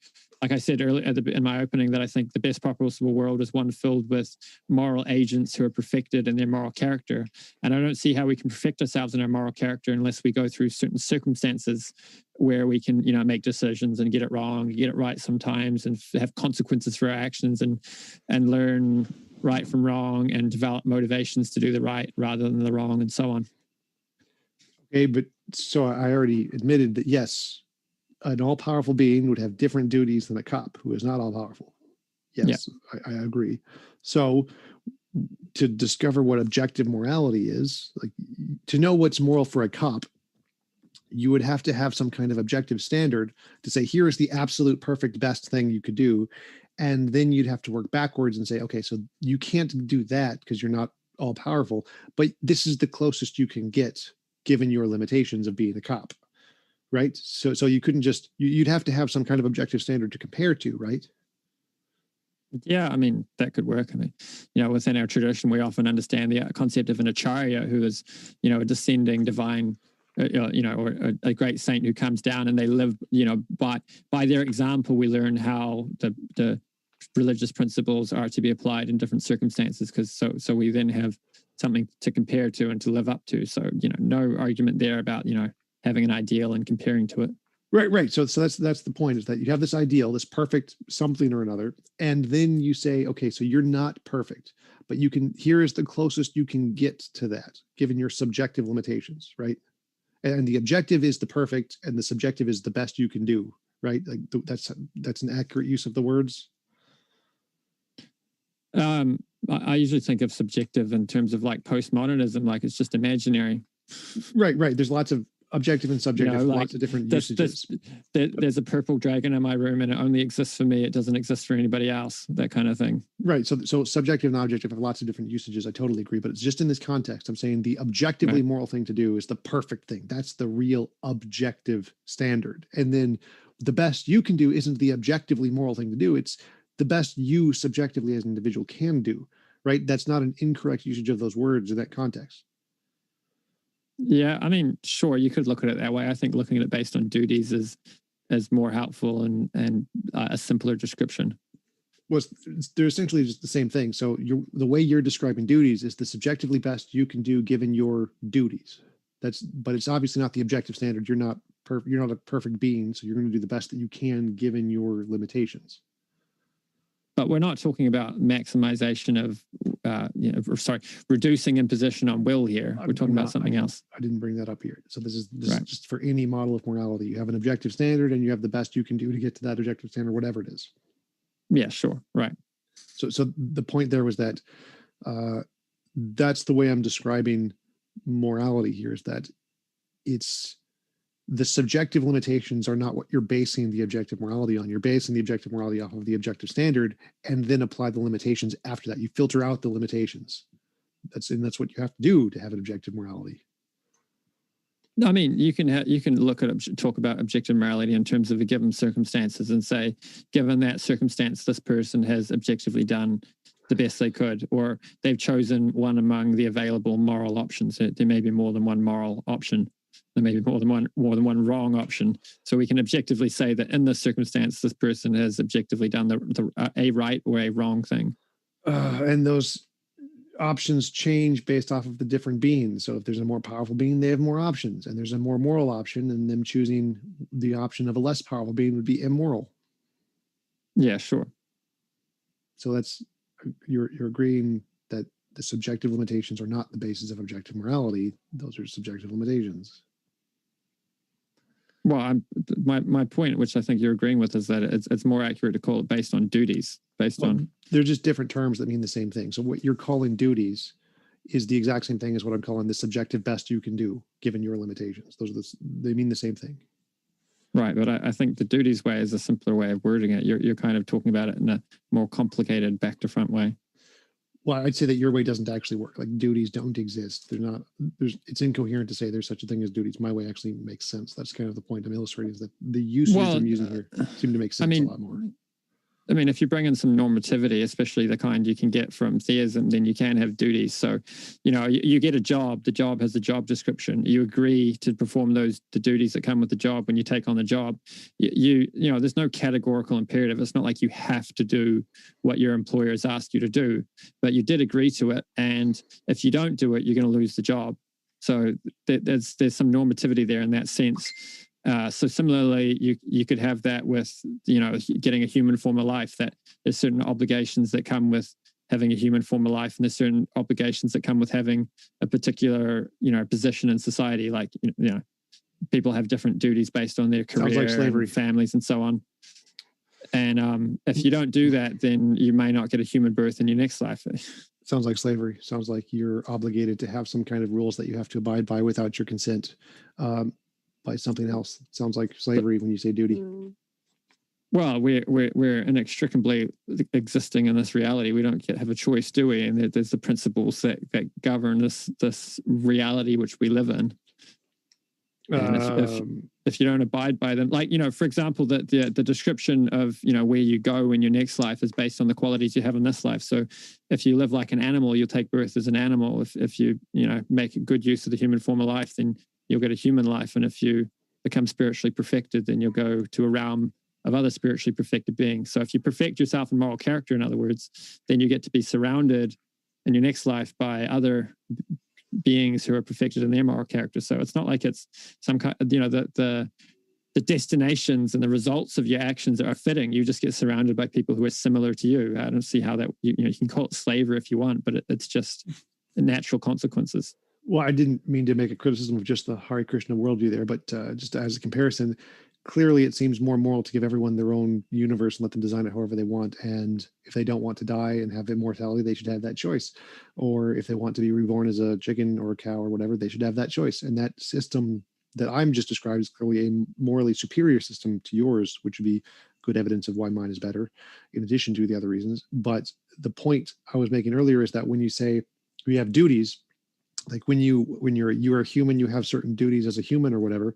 like I said earlier in my opening, that I think the best possible world is one filled with moral agents who are perfected in their moral character. And I don't see how we can perfect ourselves in our moral character unless we go through certain circumstances where we can, you know, make decisions and get it wrong, get it right sometimes, and have consequences for our actions, and learn right from wrong and develop motivations to do the right rather than the wrong, and so on. Okay, but so I already admitted that yes, an all-powerful being would have different duties than a cop who is not all-powerful. Yes, yeah. I agree. So to discover what objective morality is, like to know what's moral for a cop, you would have to have some kind of objective standard to say, here is the absolute perfect best thing you could do. And then you'd have to work backwards and say, okay, so you can't do that because you're not all powerful, but this is the closest you can get given your limitations of being a cop, right? So you couldn't just, you'd have to have some kind of objective standard to compare to, right? Yeah, I mean, that could work. I mean, you know, within our tradition, we often understand the concept of an acharya who is, you know, a descending divine, you know, or a great saint who comes down and they live, you know, by their example, we learn how the religious principles are to be applied in different circumstances, because so we then have something to compare to and to live up to. So, you know, no argument there about, you know, having an ideal and comparing to it. Right. So that's the point, is that you have this ideal, this perfect something or another, and then you say, okay, so you're not perfect, but you can, here is the closest you can get to that, given your subjective limitations, right? And the objective is the perfect, and the subjective is the best you can do, right? Like that's an accurate use of the words. I usually think of subjective in terms of like postmodernism, like it's just imaginary. Right. There's lots of objective and subjective, you know, like lots of different usages. There's a purple dragon in my room and it only exists for me. It doesn't exist for anybody else, that kind of thing. Right. So subjective and objective have lots of different usages. I totally agree. But it's just in this context, I'm saying the objectively moral thing to do is the perfect thing. That's the real objective standard. And then the best you can do isn't the objectively moral thing to do. It's the best you subjectively as an individual can do, right? That's not an incorrect usage of those words in that context. Yeah, I mean, sure, you could look at it that way. I think looking at it based on duties is more helpful and a simpler description. they're essentially just the same thing. So the way you're describing duties is the subjectively best you can do given your duties. But it's obviously not the objective standard. You're not a perfect being, so you're going to do the best that you can given your limitations. But we're not talking about maximization of, reducing imposition on will here. We're talking about something else. I didn't bring that up here. So this is just for any model of morality. You have an objective standard, and you have the best you can do to get to that objective standard, whatever it is. Yeah, sure, right. So the point there was that that's the way I'm describing morality here, is that it's the subjective limitations are not what you're basing the objective morality on. You're basing the objective morality off of the objective standard, and then apply the limitations after that. You filter out the limitations. That's what you have to do to have an objective morality. I mean, you can talk about objective morality in terms of a given circumstances and say, given that circumstance, this person has objectively done the best they could, or they've chosen one among the available moral options. There may be more than one moral option. There may be more than one wrong option. So we can objectively say that in this circumstance, this person has objectively done a right or a wrong thing. And those options change based off of the different beings. So if there's a more powerful being, they have more options, and there's a more moral option, and them choosing the option of a less powerful being would be immoral. Yeah, sure. So you're agreeing that the subjective limitations are not the basis of objective morality. Those are subjective limitations. Well, my point, which I think you're agreeing with, is that it's more accurate to call it based on duties, they're just different terms that mean the same thing. So what you're calling duties is the exact same thing as what I'm calling the subjective best you can do given your limitations. They mean the same thing. Right, but I think the duties way is a simpler way of wording it. You're kind of talking about it in a more complicated back to front way. Well, I'd say that your way doesn't actually work. Like, duties don't exist. It's incoherent to say there's such a thing as duties. My way actually makes sense. That's kind of the point I'm illustrating, is that the uses I'm using here seem to make sense a lot more. I mean, if you bring in some normativity, especially the kind you can get from theism, then you can have duties. So, you get a job, the job has a job description. You agree to perform the duties that come with the job when you take on the job. There's no categorical imperative. It's not like you have to do what your employer has asked you to do, but you did agree to it. And if you don't do it, you're going to lose the job. So there's some normativity there in that sense. So similarly, you could have that with, getting a human form of life, that there's certain obligations that come with having a human form of life, and there's certain obligations that come with having a particular, position in society. Like, people have different duties based on their career, like slavery, and families, and so on. And if you don't do that, then you may not get a human birth in your next life. Sounds like slavery. Sounds like you're obligated to have some kind of rules that you have to abide by without your consent. By something else. Sounds like slavery when you say duty. Well, we're inextricably existing in this reality. We don't have a choice, do we? And there's the principles that govern this reality which we live in. And if you don't abide by them, like, for example, the description of, where you go in your next life is based on the qualities you have in this life. So if you live like an animal, you'll take birth as an animal. If you make good use of the human form of life, then you'll get a human life. And if you become spiritually perfected, then you'll go to a realm of other spiritually perfected beings. So if you perfect yourself in moral character, in other words, then you get to be surrounded in your next life by other beings who are perfected in their moral character. So it's not like it's some kind, the destinations and the results of your actions are fitting. You just get surrounded by people who are similar to you. I don't see how that, you can call it slavery if you want, but it's just natural consequences. Well, I didn't mean to make a criticism of just the Hare Krishna worldview there, but just as a comparison, clearly it seems more moral to give everyone their own universe and let them design it however they want. And if they don't want to die and have immortality, they should have that choice. Or if they want to be reborn as a chicken or a cow or whatever, they should have that choice. And that system that I'm just described is clearly a morally superior system to yours, which would be good evidence of why mine is better, in addition to the other reasons. But the point I was making earlier is that when you say we have duties, like when you're a human, you have certain duties as a human or whatever.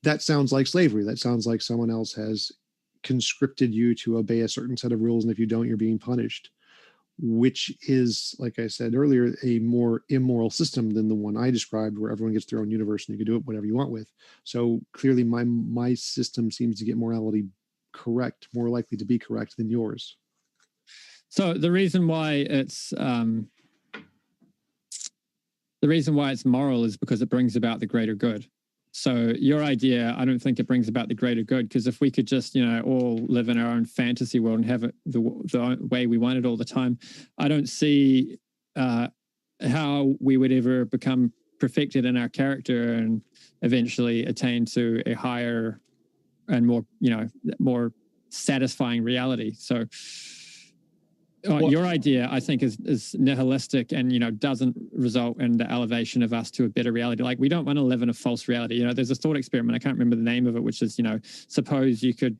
That sounds like slavery. That sounds like someone else has conscripted you to obey a certain set of rules, and if you don't, you're being punished, which is, like I said earlier, a more immoral system than the one I described, where everyone gets their own universe and you can do it whatever you want with. So clearly my system seems to get morality correct, more likely to be correct than yours. So the reason why it's moral is because it brings about the greater good. So your idea, I don't think it brings about the greater good, because if we could just, all live in our own fantasy world and have it the way we want it all the time, I don't see how we would ever become perfected in our character and eventually attain to a higher and more satisfying reality. So your idea, I think, is nihilistic and, doesn't result in the elevation of us to a better reality. Like, we don't want to live in a false reality. There's a thought experiment, I can't remember the name of it, which is, suppose you could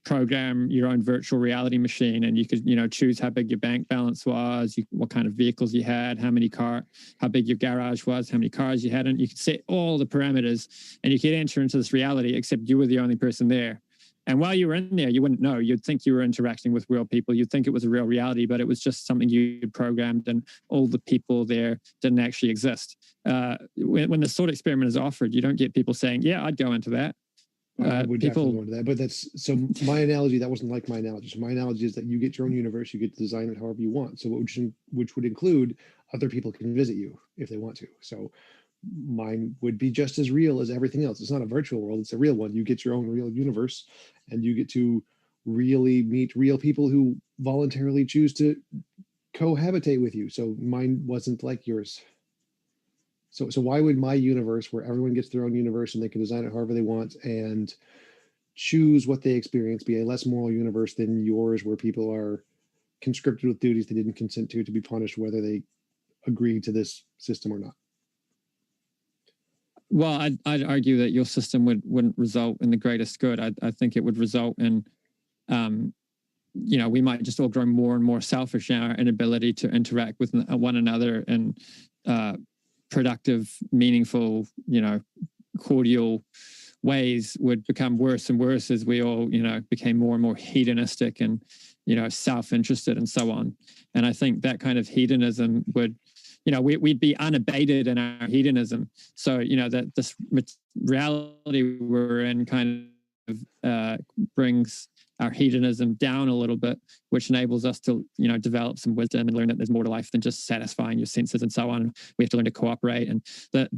program your own virtual reality machine, and you could, choose how big your bank balance was, what kind of vehicles you had, how big your garage was, how many cars you had, and you could set all the parameters, and you could enter into this reality, except you were the only person there. And while you were in there, you wouldn't know. You'd think you were interacting with real people. You'd think it was a real reality, but it was just something you'd programmed, and all the people there didn't actually exist. When the thought experiment is offered, you don't get people saying, yeah, I'd go into that. I would definitely go into that. But so my analogy, that wasn't like my analogy. So my analogy is that you get your own universe, you get to design it however you want. So which would include other people can visit you if they want to. So mine would be just as real as everything else. It's not a virtual world, it's a real one. You get your own real universe, and you get to really meet real people who voluntarily choose to cohabitate with you. So mine wasn't like yours. So why would my universe, where everyone gets their own universe and they can design it however they want and choose what they experience, be a less moral universe than yours, where people are conscripted with duties they didn't consent to be punished whether they agree to this system or not? Well, I'd argue that your system wouldn't result in the greatest good. I think it would result in, we might just all grow more and more selfish in our inability to interact with one another in productive, meaningful, cordial ways would become worse and worse as we all, became more and more hedonistic and, self-interested and so on. And I think that kind of hedonism would, we'd be unabated in our hedonism. So, that this reality we're in kind of brings our hedonism down a little bit, which enables us to, develop some wisdom and learn that there's more to life than just satisfying your senses and so on. We have to learn to cooperate, and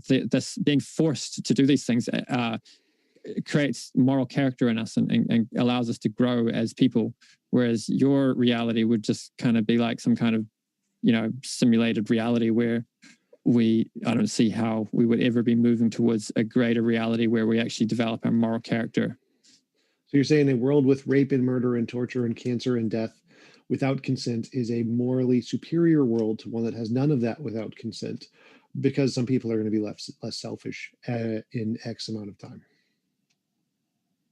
this being forced to do these things creates moral character in us and allows us to grow as people. Whereas your reality would just kind of be like some kind of, simulated reality where I don't see how we would ever be moving towards a greater reality where we actually develop our moral character. So you're saying a world with rape and murder and torture and cancer and death without consent is a morally superior world to one that has none of that without consent, because some people are going to be less selfish in X amount of time.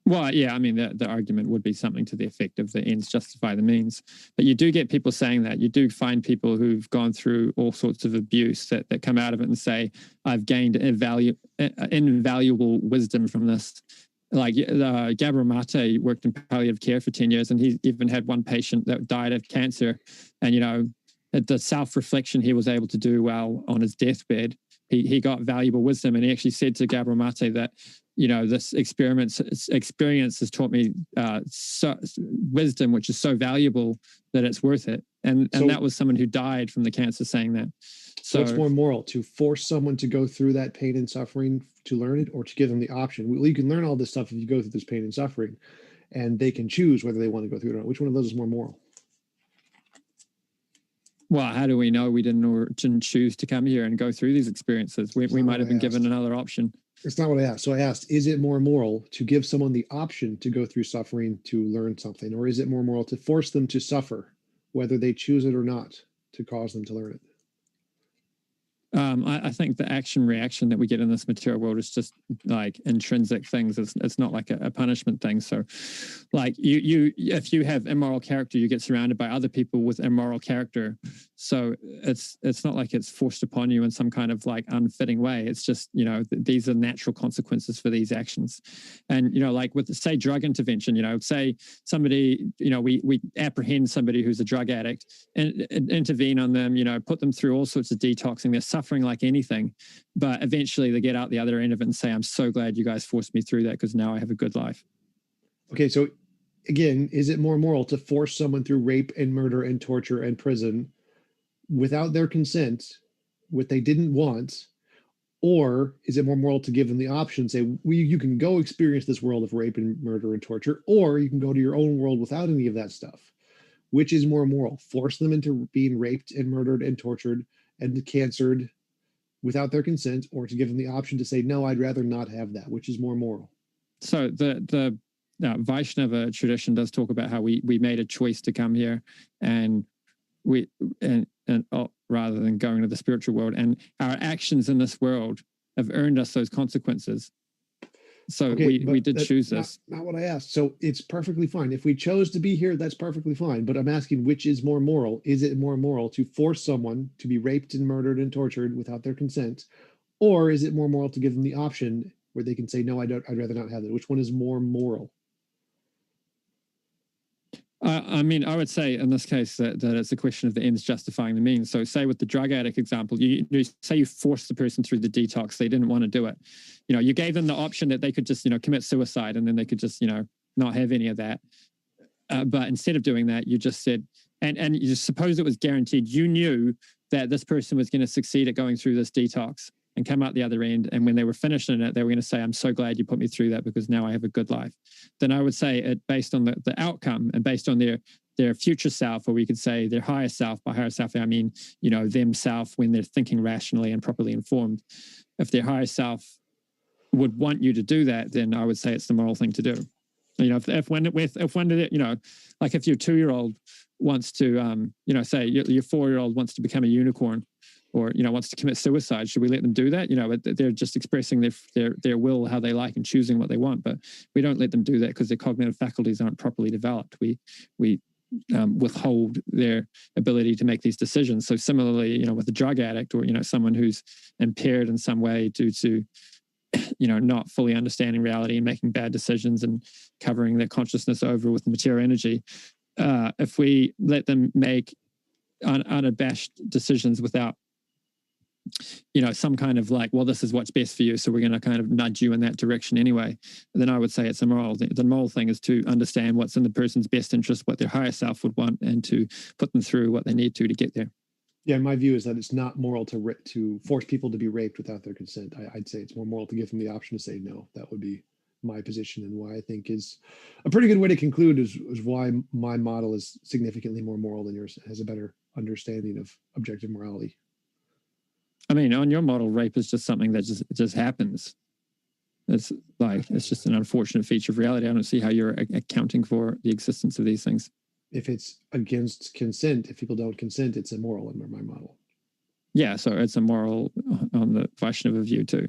Well, yeah, I mean, the argument would be something to the effect of the ends justify the means. But you do get people saying that. You do find people who've gone through all sorts of abuse that come out of it and say, I've gained invaluable wisdom from this. Like Gabor Mate worked in palliative care for 10 years, and he even had one patient that died of cancer. And, the self-reflection he was able to do while on his deathbed, he got valuable wisdom. And he actually said to Gabor Mate that, this experience has taught me wisdom, which is so valuable that it's worth it. And that was someone who died from the cancer saying that. So what's more moral, to force someone to go through that pain and suffering to learn it, or to give them the option? Well, you can learn all this stuff if you go through this pain and suffering, and they can choose whether they want to go through it or not. Which one of those is more moral? Well, how do we know we didn't choose to come here and go through these experiences? We might have been given another option. It's not what I asked. So I asked, is it more moral to give someone the option to go through suffering to learn something? Or is it more moral to force them to suffer, whether they choose it or not, to cause them to learn it? I think the action reaction that we get in this material world is just like intrinsic things. It's not like a punishment thing. So like if you have immoral character, you get surrounded by other people with immoral character. So it's not like it's forced upon you in some kind of like unfitting way. It's just, these are natural consequences for these actions. And, like with say drug intervention, say somebody, we apprehend somebody who's a drug addict and intervene on them, put them through all sorts of detoxing. They're suffering like anything, but eventually they get out the other end of it and say, I'm so glad you guys forced me through that, because now I have a good life. Okay, so again, is it more moral to force someone through rape and murder and torture and prison without their consent, what they didn't want? Or is it more moral to give them the option, say, you can go experience this world of rape and murder and torture, or you can go to your own world without any of that stuff? Which is more moral? Force them into being raped and murdered and tortured and cancered without their consent, or to give them the option to say, no, I'd rather not have that? Which is more moral? So the Vaishnava tradition does talk about how we made a choice to come here, and rather than going to the spiritual world, and our actions in this world have earned us those consequences. So okay, we did choose this. Not what I asked. So it's perfectly fine. If we chose to be here, that's perfectly fine. But I'm asking, which is more moral? Is it more moral to force someone to be raped and murdered and tortured without their consent? Or is it more moral to give them the option where they can say, no, I'd rather not have that? Which one is more moral? I mean, I would say in this case that it's a question of the ends justifying the means. So say with the drug addict example, you say you forced the person through the detox, they didn't want to do it. You gave them the option that they could just, commit suicide, and then they could just, not have any of that. But instead of doing that, you just said, and you suppose it was guaranteed, you knew that this person was going to succeed at going through this detox and come out the other end. And when they were finishing it, they were going to say, I'm so glad you put me through that because now I have a good life. Then I would say it based on the outcome and based on their future self, or we could say their higher self. By higher self, I mean, themself when they're thinking rationally and properly informed. If their higher self would want you to do that, then I would say it's the moral thing to do. If when like if your 2-year-old wants to, say your 4-year-old wants to become a unicorn, or wants to commit suicide, should we let them do that? They're just expressing their will, how they like, and choosing what they want. But we don't let them do that because their cognitive faculties aren't properly developed. We withhold their ability to make these decisions. So similarly, with a drug addict, or someone who's impaired in some way due to not fully understanding reality and making bad decisions and covering their consciousness over with material energy, if we let them make unabashed decisions without some kind of like, well, this is what's best for you, so we're going to kind of nudge you in that direction anyway, then I would say it's immoral. The moral thing is to understand what's in the person's best interest, what their higher self would want, and to put them through what they need to get there. Yeah, my view is that it's not moral to force people to be raped without their consent. I'd say it's more moral to give them the option to say no. That would be my position, and why I think is a pretty good way to conclude is why my model is significantly more moral than yours, has a better understanding of objective morality. I mean, on your model, rape is just something that just happens. It's just an unfortunate feature of reality. I don't see how you're accounting for the existence of these things. If it's against consent, if people don't consent, it's immoral under my model. Yeah, so it's immoral on the Vaishnava view too.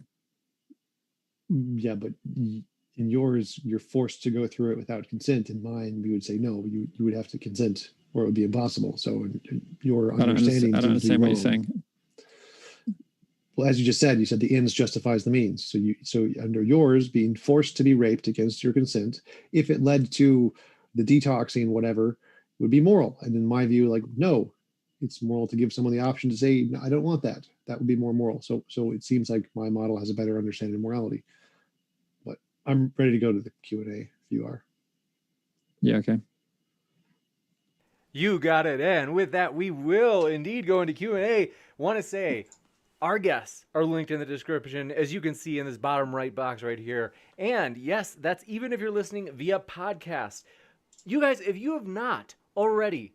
Yeah, but in yours, you're forced to go through it without consent. In mine, we would say no, you would have to consent, or it would be impossible. So in your understanding, I don't understand what you're saying. Well, as you just said, you said the ends justifies the means. So under yours, being forced to be raped against your consent, if it led to the detoxing, whatever, would be moral. And in my view, no, it's moral to give someone the option to say, no, I don't want that. That would be more moral. So it seems like my model has a better understanding of morality. But I'm ready to go to the Q&A if you are. Yeah, okay. You got it. And with that, we will indeed go into Q&A. Want to say, our guests are linked in the description, as you can see in this bottom right box right here. And yes, that's even if you're listening via podcast. You guys, if you have not already,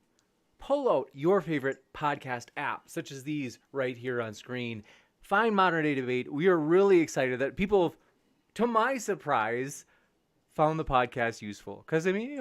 pull out your favorite podcast app, such as these right here on screen. Find Modern Day Debate. We are really excited that people, to my surprise, found the podcast useful. Because, I mean,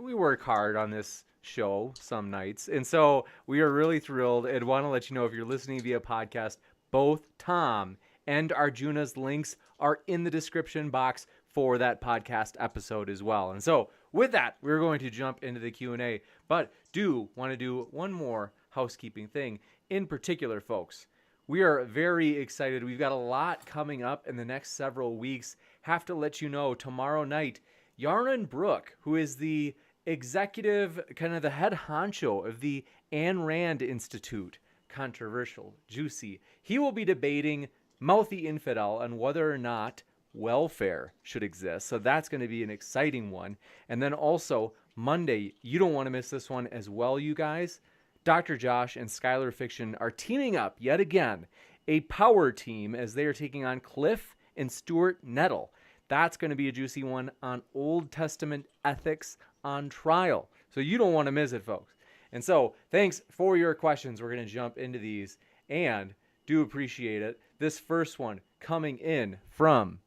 we work hard on this show some nights. And so we are really thrilled and want to let you know, if you're listening via podcast, both Tom and Arjuna's links are in the description box for that podcast episode as well. And so with that, we're going to jump into the Q&A, but do want to do one more housekeeping thing. In particular, folks, we are very excited. We've got a lot coming up in the next several weeks. Have to let you know, tomorrow night, Yaron Brook, who is the executive, kind of the head honcho of the Ayn Rand Institute, controversial, juicy, he will be debating Mouthy Infidel on whether or not welfare should exist. So that's going to be an exciting one. And then also Monday, you don't want to miss this one as well, you guys. Dr. Josh and Skylar Fiction are teaming up yet again, a power team, as they are taking on Cliff and Stuart Nettle. That's going to be a juicy one on Old Testament ethics on trial. So you don't want to miss it, folks. And so thanks for your questions. We're going to jump into these and do appreciate it. This first one coming in from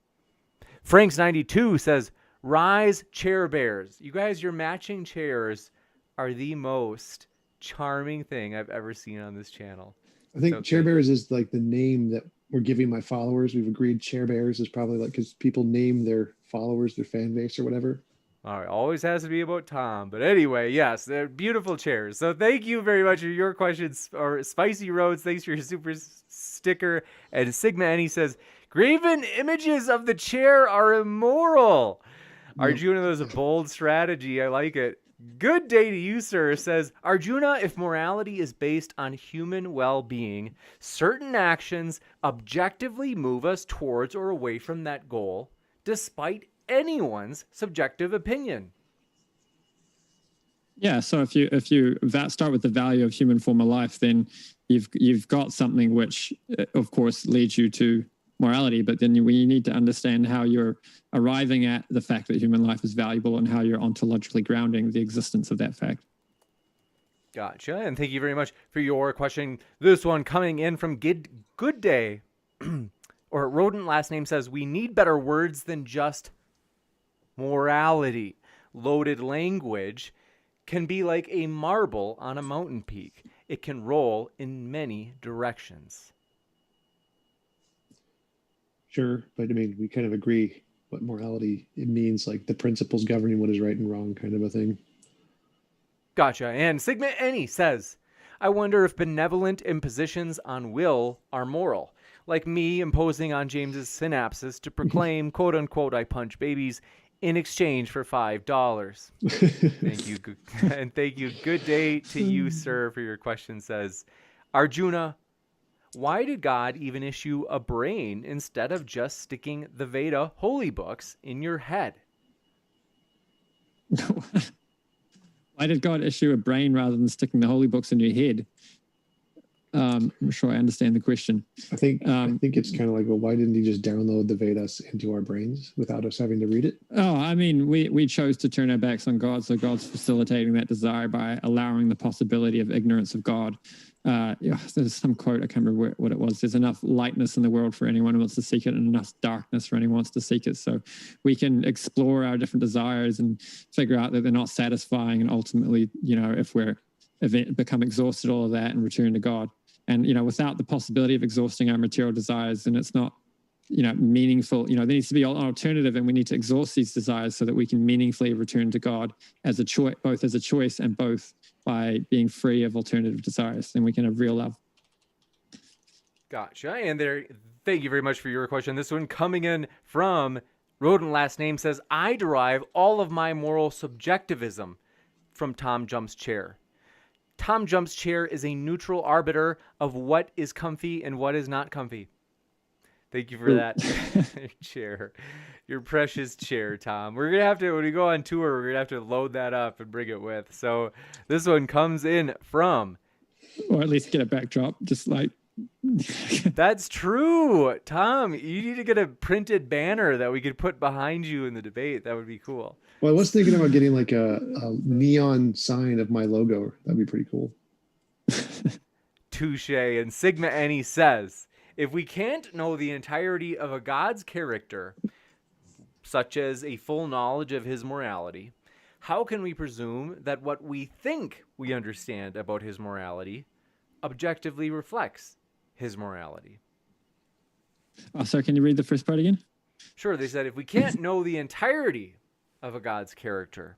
Franks92 says, Rise Chair Bears. You guys, your matching chairs are the most charming thing I've ever seen on this channel. I think Chair Bears is like the name that we're giving my followers. We've agreed Chair Bears is probably like because people name their followers, their fan base or whatever. All right, always has to be about Tom. But anyway, yes, they're beautiful chairs. So thank you very much for your questions. Or Spicy Roads, thanks for your super sticker. And Sigma Annie says, graven images of the chair are immoral. Arjuna, that was a bold strategy. I like it. Good day to you, sir, says, Arjuna, if morality is based on human well-being, certain actions objectively move us towards or away from that goal, despite anyone's subjective opinion. Yeah, so if you start with the value of human form of life, then you've got something which, of course, leads you to morality, but then we need to understand how you're arriving at the fact that human life is valuable and how you're ontologically grounding the existence of that fact. Gotcha, and thank you very much for your question. This one coming in from Good Day, or Rodent last name says, we need better words than just morality. Loaded language can be like a marble on a mountain peak. It can roll in many directions. Sure, but I mean, we kind of agree what morality it means, like the principles governing what is right and wrong, kind of a thing. Gotcha. And Sigma Annie says, I wonder if benevolent impositions on will are moral, like me imposing on James's synapses to proclaim, quote unquote, I punch babies in exchange for $5. Thank you. And thank you. Good day to you, sir, for your question, says Arjuna. Why did God even issue a brain instead of just sticking the Veda holy books in your head? Why did God issue a brain rather than sticking the holy books in your head? I'm sure I understand the question. I think it's kind of like, well, why didn't he just download the Vedas into our brains without us having to read it? Oh, I mean, we chose to turn our backs on God, so God's facilitating that desire by allowing the possibility of ignorance of God. There's some quote, I can't remember what it was. There's enough lightness in the world for anyone who wants to seek it, and enough darkness for anyone who wants to seek it. So we can explore our different desires and figure out that they're not satisfying, and ultimately, if we're become exhausted, all of that, and return to God. And, without the possibility of exhausting our material desires, then it's not, meaningful. There needs to be an alternative, and we need to exhaust these desires so that we can meaningfully return to God as a choice, both as a choice and both by being free of alternative desires. Then we can have real love. Gotcha. And thank you very much for your question. This one coming in from Rodent last name says, I derive all of my moral subjectivism from TJump's chair. TJump's chair is a neutral arbiter of what is comfy and what is not comfy. Thank you for that chair. Your precious chair, Tom. We're going to have to, when we go on tour, we're going to have to load that up and bring it with. So this one comes in from... Or at least get a backdrop, just like... That's true. Tom, you need to get a printed banner that we could put behind you in the debate. That would be cool. Well, I was thinking about getting like a neon sign of my logo. That'd be pretty cool. Touche. And Sigma Annie says, if we can't know the entirety of a God's character, such as a full knowledge of his morality, how can we presume that what we think we understand about his morality objectively reflects his morality? Oh, sorry, can you read the first part again? Sure. They said, if we can't know the entirety of a God's character,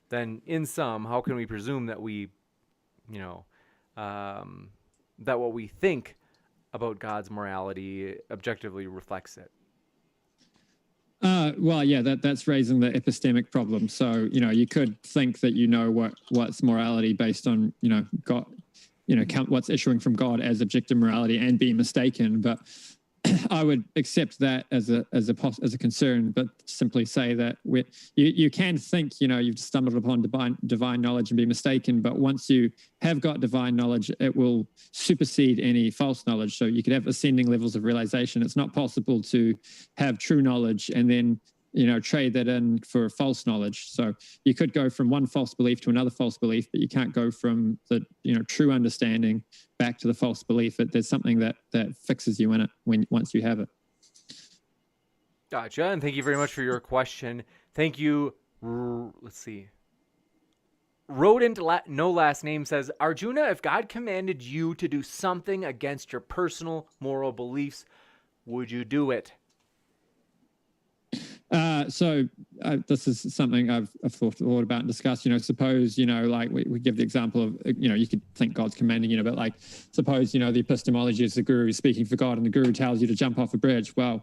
then in sum, how can we presume that we, that what we think about God's morality objectively reflects it? Well, yeah, that's raising the epistemic problem. So, you could think that what's morality based on, God, count what's issuing from God as objective morality and be mistaken. But I would accept that as a concern, but simply say that you can think, you've stumbled upon divine knowledge and be mistaken, but once you have got divine knowledge, it will supersede any false knowledge. So you could have ascending levels of realization. It's not possible to have true knowledge and then trade that in for false knowledge. So you could go from one false belief to another false belief, but you can't go from the true understanding back to the false belief. There's something that fixes you in it once you have it. Gotcha. And thank you very much for your question. Thank you. Let's see. Rodent no last name says, Arjuna, if God commanded you to do something against your personal moral beliefs, would you do it? This is something I've thought about and discussed. Suppose like we give the example of you could think God's commanding but like suppose the epistemology is the guru speaking for God and the guru tells you to jump off a bridge. Well,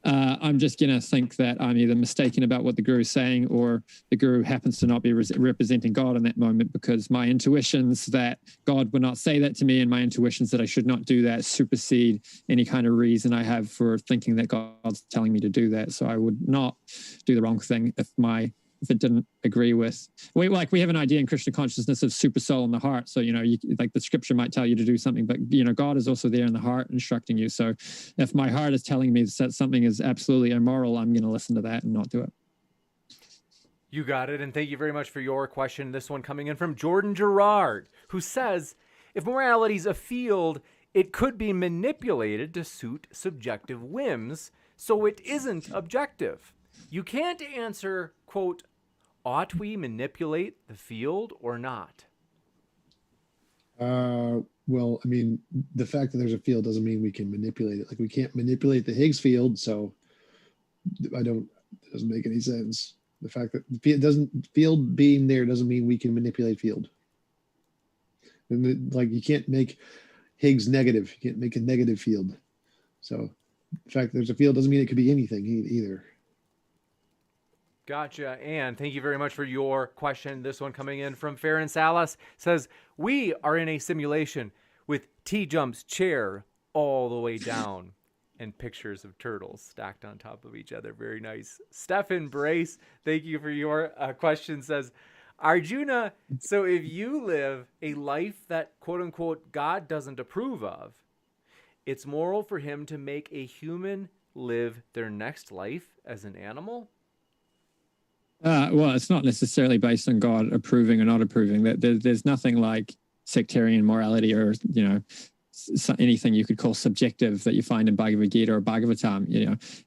I'm just going to think that I'm either mistaken about what the guru is saying or the guru happens to not be representing God in that moment, because my intuitions that God would not say that to me and my intuitions that I should not do that supersede any kind of reason I have for thinking that God's telling me to do that. So I would not do the wrong thing if it didn't agree with, we have an idea in Krishna consciousness of super soul in the heart. So, like the scripture might tell you to do something, but, God is also there in the heart instructing you. So if my heart is telling me that something is absolutely immoral, I'm going to listen to that and not do it. You got it. And thank you very much for your question. This one coming in from Jordan Gerard, who says, if morality is a field, it could be manipulated to suit subjective whims, so it isn't objective. You can't answer, quote, ought we manipulate the field or not? Well, I mean, the fact that there's a field doesn't mean we can manipulate it. Like we can't manipulate the Higgs field, so it doesn't make any sense. The fact that the field being there doesn't mean we can manipulate field. And you can't make Higgs negative. You can't make a negative field. So the fact that there's a field doesn't mean it could be anything either. Gotcha. And thank you very much for your question. This one coming in from Farron Salas says, we are in a simulation with TJump's chair all the way down and pictures of turtles stacked on top of each other. Very nice. Stefan Brace, thank you for your question, says, Arjuna, so if you live a life that quote unquote God doesn't approve of, it's moral for him to make a human live their next life as an animal? Well, it's not necessarily based on God approving or not approving. There's nothing like sectarian morality or anything you could call subjective that you find in Bhagavad Gita or Bhagavatam.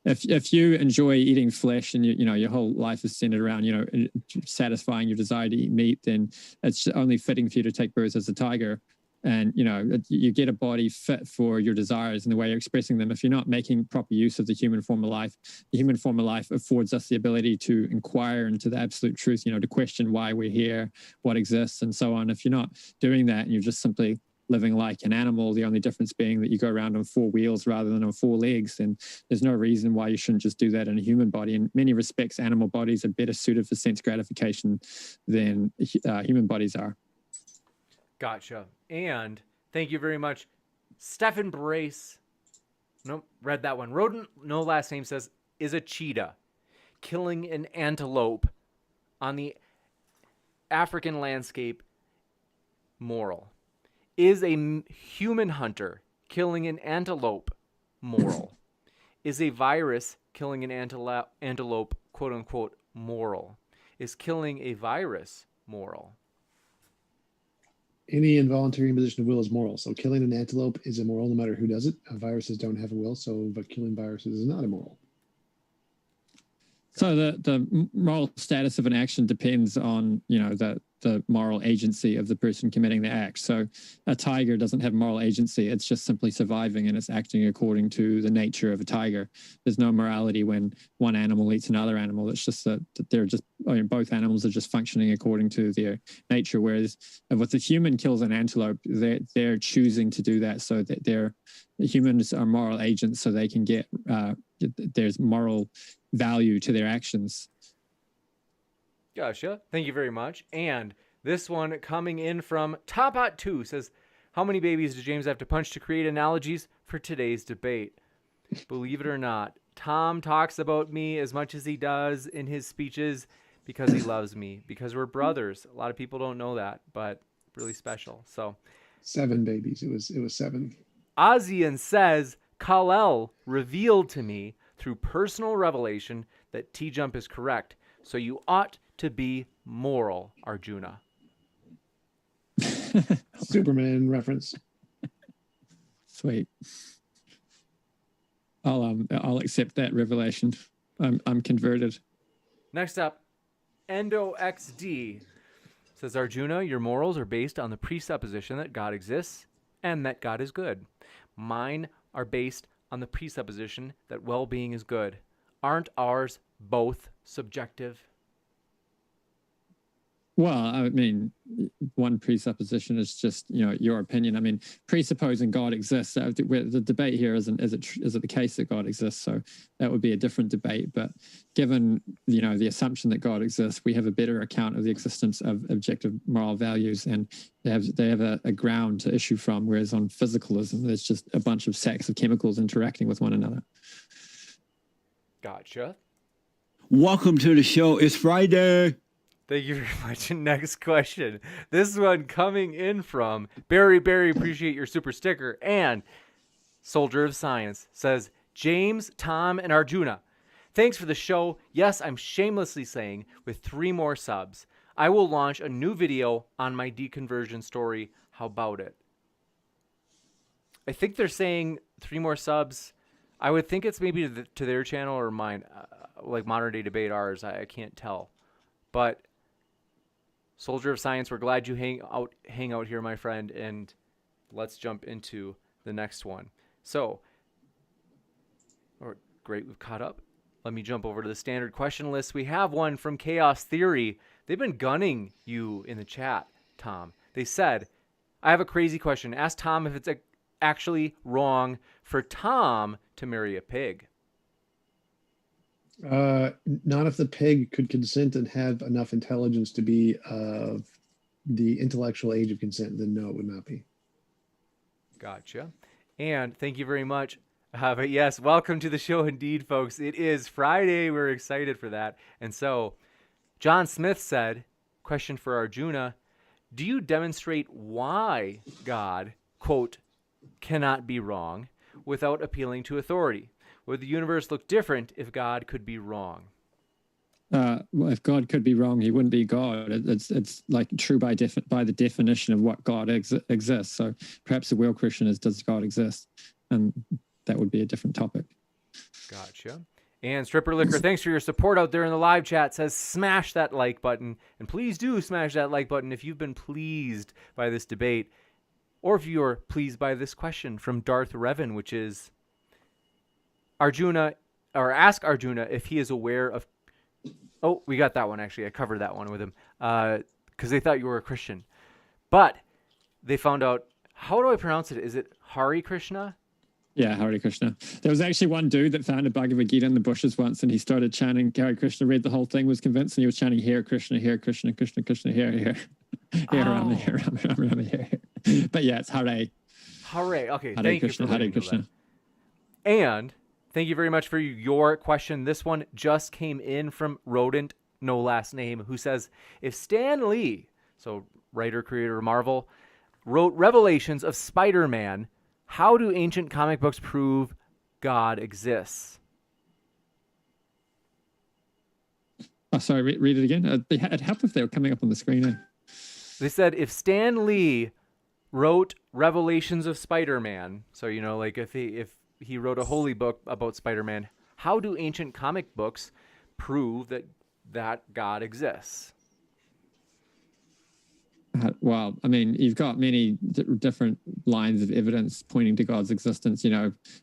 If you enjoy eating flesh and your whole life is centered around satisfying your desire to eat meat, then it's only fitting for you to take birth as a tiger. And, you get a body fit for your desires and the way you're expressing them. If you're not making proper use of the human form of life, the human form of life affords us the ability to inquire into the absolute truth, to question why we're here, what exists, and so on. If you're not doing that and you're just simply living like an animal, the only difference being that you go around on 4 wheels rather than on 4 legs, then there's no reason why you shouldn't just do that in a human body. In many respects, animal bodies are better suited for sense gratification than human bodies are. Gotcha. And thank you very much. Stefan Brace, nope, read that one. Rodent, no last name, says, is a cheetah killing an antelope on the African landscape moral? Is a human hunter killing an antelope moral? Is a virus killing an antelope, quote unquote, moral? Is killing a virus moral? Any involuntary imposition of will is moral. So killing an antelope is immoral no matter who does it. Viruses don't have a will, but killing viruses is not immoral. So the moral status of an action depends on, the moral agency of the person committing the act. So a tiger doesn't have moral agency. It's just simply surviving and it's acting according to the nature of a tiger. There's no morality when one animal eats another animal. It's just that they're just, both animals are just functioning according to their nature. Whereas if a human kills an antelope, they're choosing to do that. So that humans are moral agents, so they can get, there's moral value to their actions. Gotcha. Thank you very much. And this one coming in from Topot2 says, how many babies does James have to punch to create analogies for today's debate? Believe it or not, Tom talks about me as much as he does in his speeches because he loves me, because we're brothers. A lot of people don't know that, but really special. So 7 babies. It was 7. Ozian says, Kal-El revealed to me through personal revelation that TJump is correct. So you ought to be moral, Arjuna. Superman reference. Sweet. I'll accept that revelation. I'm converted. Next up, EndoXD says, Arjuna, your morals are based on the presupposition that God exists and that God is good. Mine are based on the presupposition that well-being is good. Aren't ours both subjective? Well, I mean, one presupposition is just, your opinion. I mean, presupposing God exists, the debate here isn't, is it the case that God exists? So that would be a different debate. But given, the assumption that God exists, we have a better account of the existence of objective moral values, and they have a ground to issue from, whereas on physicalism, there's just a bunch of sacks of chemicals interacting with one another. Gotcha. Welcome to the show. It's Friday. Thank you very much. Next question. This one coming in from Barry. Appreciate your super sticker. And Soldier of Science says, James, Tom, and Arjuna, thanks for the show. Yes, I'm shamelessly saying, with 3 more subs, I will launch a new video on my deconversion story. How about it? I think they're saying 3 more subs. I would think it's maybe to their channel or mine, like Modern Day Debate ours. I can't tell. But Soldier of Science, we're glad you hang out here, my friend, and let's jump into the next one. So, great, we've caught up. Let me jump over to the standard question list. We have one from Chaos Theory. They've been gunning you in the chat, Tom. They said, I have a crazy question. Ask Tom if it's actually wrong for Tom to marry a pig. Not if the pig could consent and have enough intelligence to be of the intellectual age of consent, then no, it would not be. Gotcha. And thank you very much. But yes, welcome to the show indeed, folks. It is Friday. We're excited for that. And so John Smith said, question for Arjuna, do you demonstrate why God, quote, cannot be wrong without appealing to authority? Would the universe look different if God could be wrong? Well, if God could be wrong, he wouldn't be God. It's like true by the definition of what God exists. So perhaps the real question is, does God exist? And that would be a different topic. Gotcha. And Stripper Liquor, thanks for your support out there in the live chat. Says smash that like button, and please do smash that like button if you've been pleased by this debate, or if you're pleased by this question from Darth Revan, which is, Arjuna, or ask Arjuna if he is aware of. Oh, we got that one actually. I covered that one with him because they thought you were a Christian, but they found out. How do I pronounce it? Is it Hare Krishna? Yeah, Hare Krishna. There was actually one dude that found a Bhagavad Gita in the bushes once, and he started chanting Hare Krishna. Read the whole thing, was convinced, and he was chanting Hare Krishna, Hare Krishna, Krishna Krishna, Hare Hare, Hare Rama, Hare Rama, Rama Rama, Hare Hare. But yeah, it's Hare. Hare. Okay, Hare thank Krishna, you for Hare Krishna. And thank you very much for your question. This one just came in from Rodent, no last name, who says, if Stan Lee, so writer, creator of Marvel, wrote Revelations of Spider-Man, how do ancient comic books prove God exists? Oh, sorry, read it again. It'd help if they were coming up on the screen. They said if Stan Lee wrote Revelations of Spider-Man, so, like if he wrote a holy book about Spider-Man, how do ancient comic books prove that God exists? Well, I mean, you've got many different lines of evidence pointing to God's existence,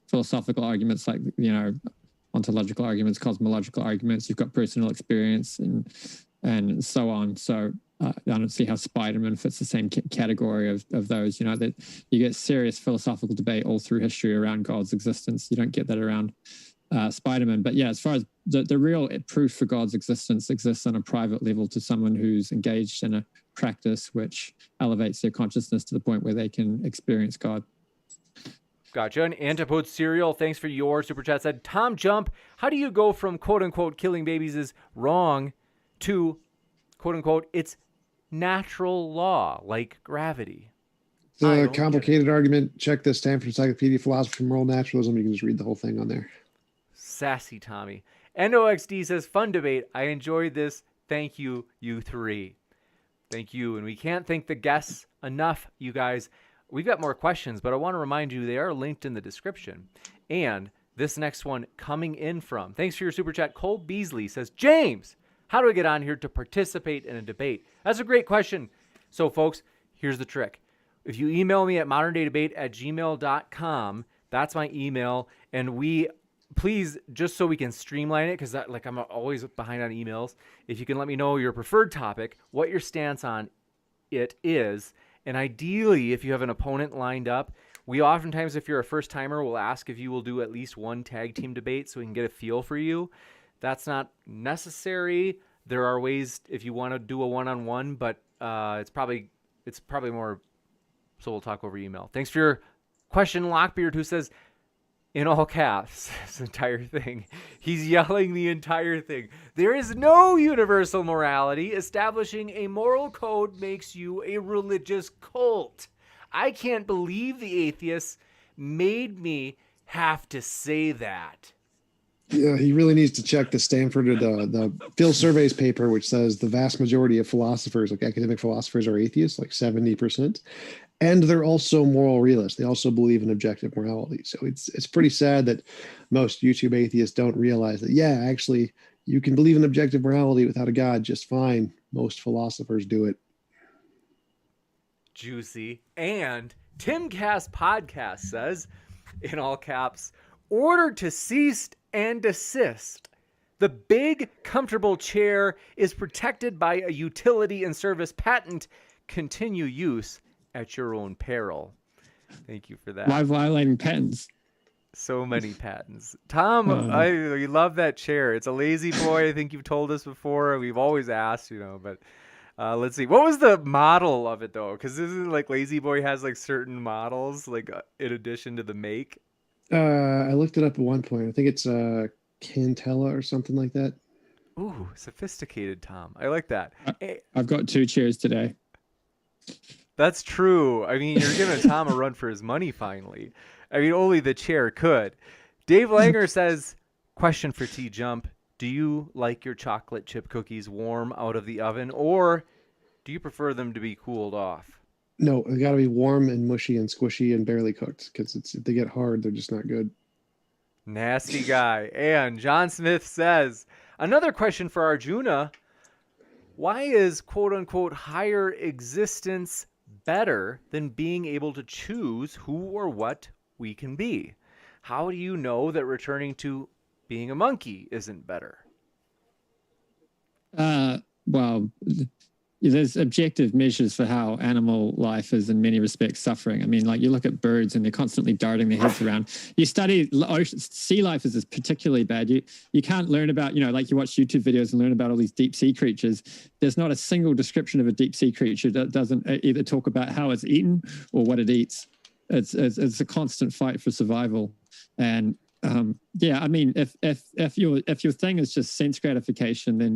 philosophical arguments like, ontological arguments, cosmological arguments. You've got personal experience and so on. So I don't see how Spider-Man fits the same category of those, that you get serious philosophical debate all through history around God's existence. You don't get that around Spider-Man. But yeah, as far as the real proof for God's existence exists on a private level to someone who's engaged in a practice which elevates their consciousness to the point where they can experience God. Gotcha. And Antipode Cereal, thanks for your super chat, said, Tom Jump, how do you go from quote-unquote killing babies is wrong to quote-unquote it's natural law like gravity? It's a complicated argument. Check the Stanford Encyclopedia of Philosophy and Moral Naturalism. You can just read the whole thing on there. Sassy Tommy. NOXD says, fun debate. I enjoyed this. Thank you, you three. Thank you. And we can't thank the guests enough, you guys. We've got more questions, but I want to remind you they are linked in the description. And this next one coming in from, thanks for your super chat, Cole Beasley says, James, how do I get on here to participate in a debate? That's a great question. So, folks, here's the trick. If you email me at moderndaydebate@gmail.com, that's my email. And please, just so we can streamline it, because I'm always behind on emails, if you can let me know your preferred topic, what your stance on it is, and ideally, if you have an opponent lined up, we oftentimes, if you're a first timer, will ask if you will do at least one tag team debate so we can get a feel for you. That's not necessary. There are ways if you want to do a one-on-one, but it's probably more. So we'll talk over email. Thanks for your question, Lockbeard, who says, in all caps, this entire thing. He's yelling the entire thing. There is no universal morality. Establishing a moral code makes you a religious cult. I can't believe the atheists made me have to say that. Yeah, he really needs to check the Stanford or the Phil Surveys paper, which says the vast majority of philosophers, like academic philosophers, are atheists, like 70%. And they're also moral realists. They also believe in objective morality. So it's pretty sad that most YouTube atheists don't realize that, yeah, actually, you can believe in objective morality without a God just fine. Most philosophers do it. Juicy. And Timcast Podcast says, in all caps, order to cease and desist. The big, comfortable chair is protected by a utility and service patent. Continue use at your own peril. Thank you for that. Why violating patents? So many patents. Tom, I love that chair. It's a lazy boy. I think you've told us before. We've always asked, but let's see. What was the model of it, though? Because isn't like Lazy Boy has like certain models, like in addition to the make? I looked it up at one point. I think it's Cantella or something like that. Ooh, sophisticated, Tom. I like that. I've got 2 chairs today. That's true. I mean, you're giving Tom a run for his money finally. I mean, only the chair could. Dave Langer says, question for TJump. Do you like your chocolate chip cookies warm out of the oven, or do you prefer them to be cooled off? No, they got to be warm and mushy and squishy and barely cooked, because if they get hard, they're just not good. Nasty guy. And John Smith says, another question for Arjuna. Why is quote-unquote higher existence better than being able to choose who or what we can be? How do you know that returning to being a monkey isn't better? Well, there's objective measures for how animal life is in many respects suffering. I mean, like you look at birds and they're constantly darting their heads around. You study sea life is particularly bad. You can't learn about, like you watch YouTube videos and learn about all these deep sea creatures. There's not a single description of a deep sea creature that doesn't either talk about how it's eaten or what it eats. It's a constant fight for survival. And I mean, if your thing is just sense gratification, then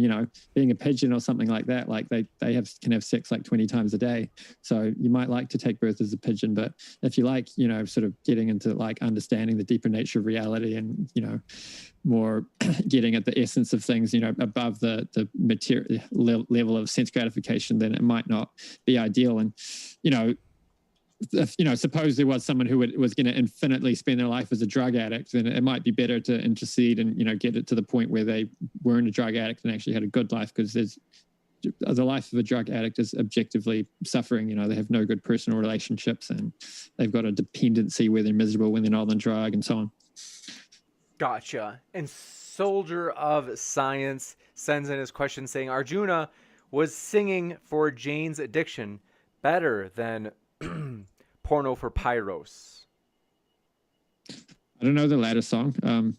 being a pigeon or something like that, like they can have sex like 20 times a day. So you might like to take birth as a pigeon, but if you like, sort of getting into like understanding the deeper nature of reality and more getting at the essence of things, above the material level of sense gratification, then it might not be ideal. And if, suppose there was someone who was going to infinitely spend their life as a drug addict, then it might be better to intercede and, get it to the point where they weren't a drug addict and actually had a good life, because the life of a drug addict is objectively suffering. They have no good personal relationships and they've got a dependency where they're miserable when they're not on drug and so on. Gotcha. And Soldier of Science sends in his question saying, Arjuna, was singing for Jane's addiction better than porno for Pyros? I don't know the latter song. I don't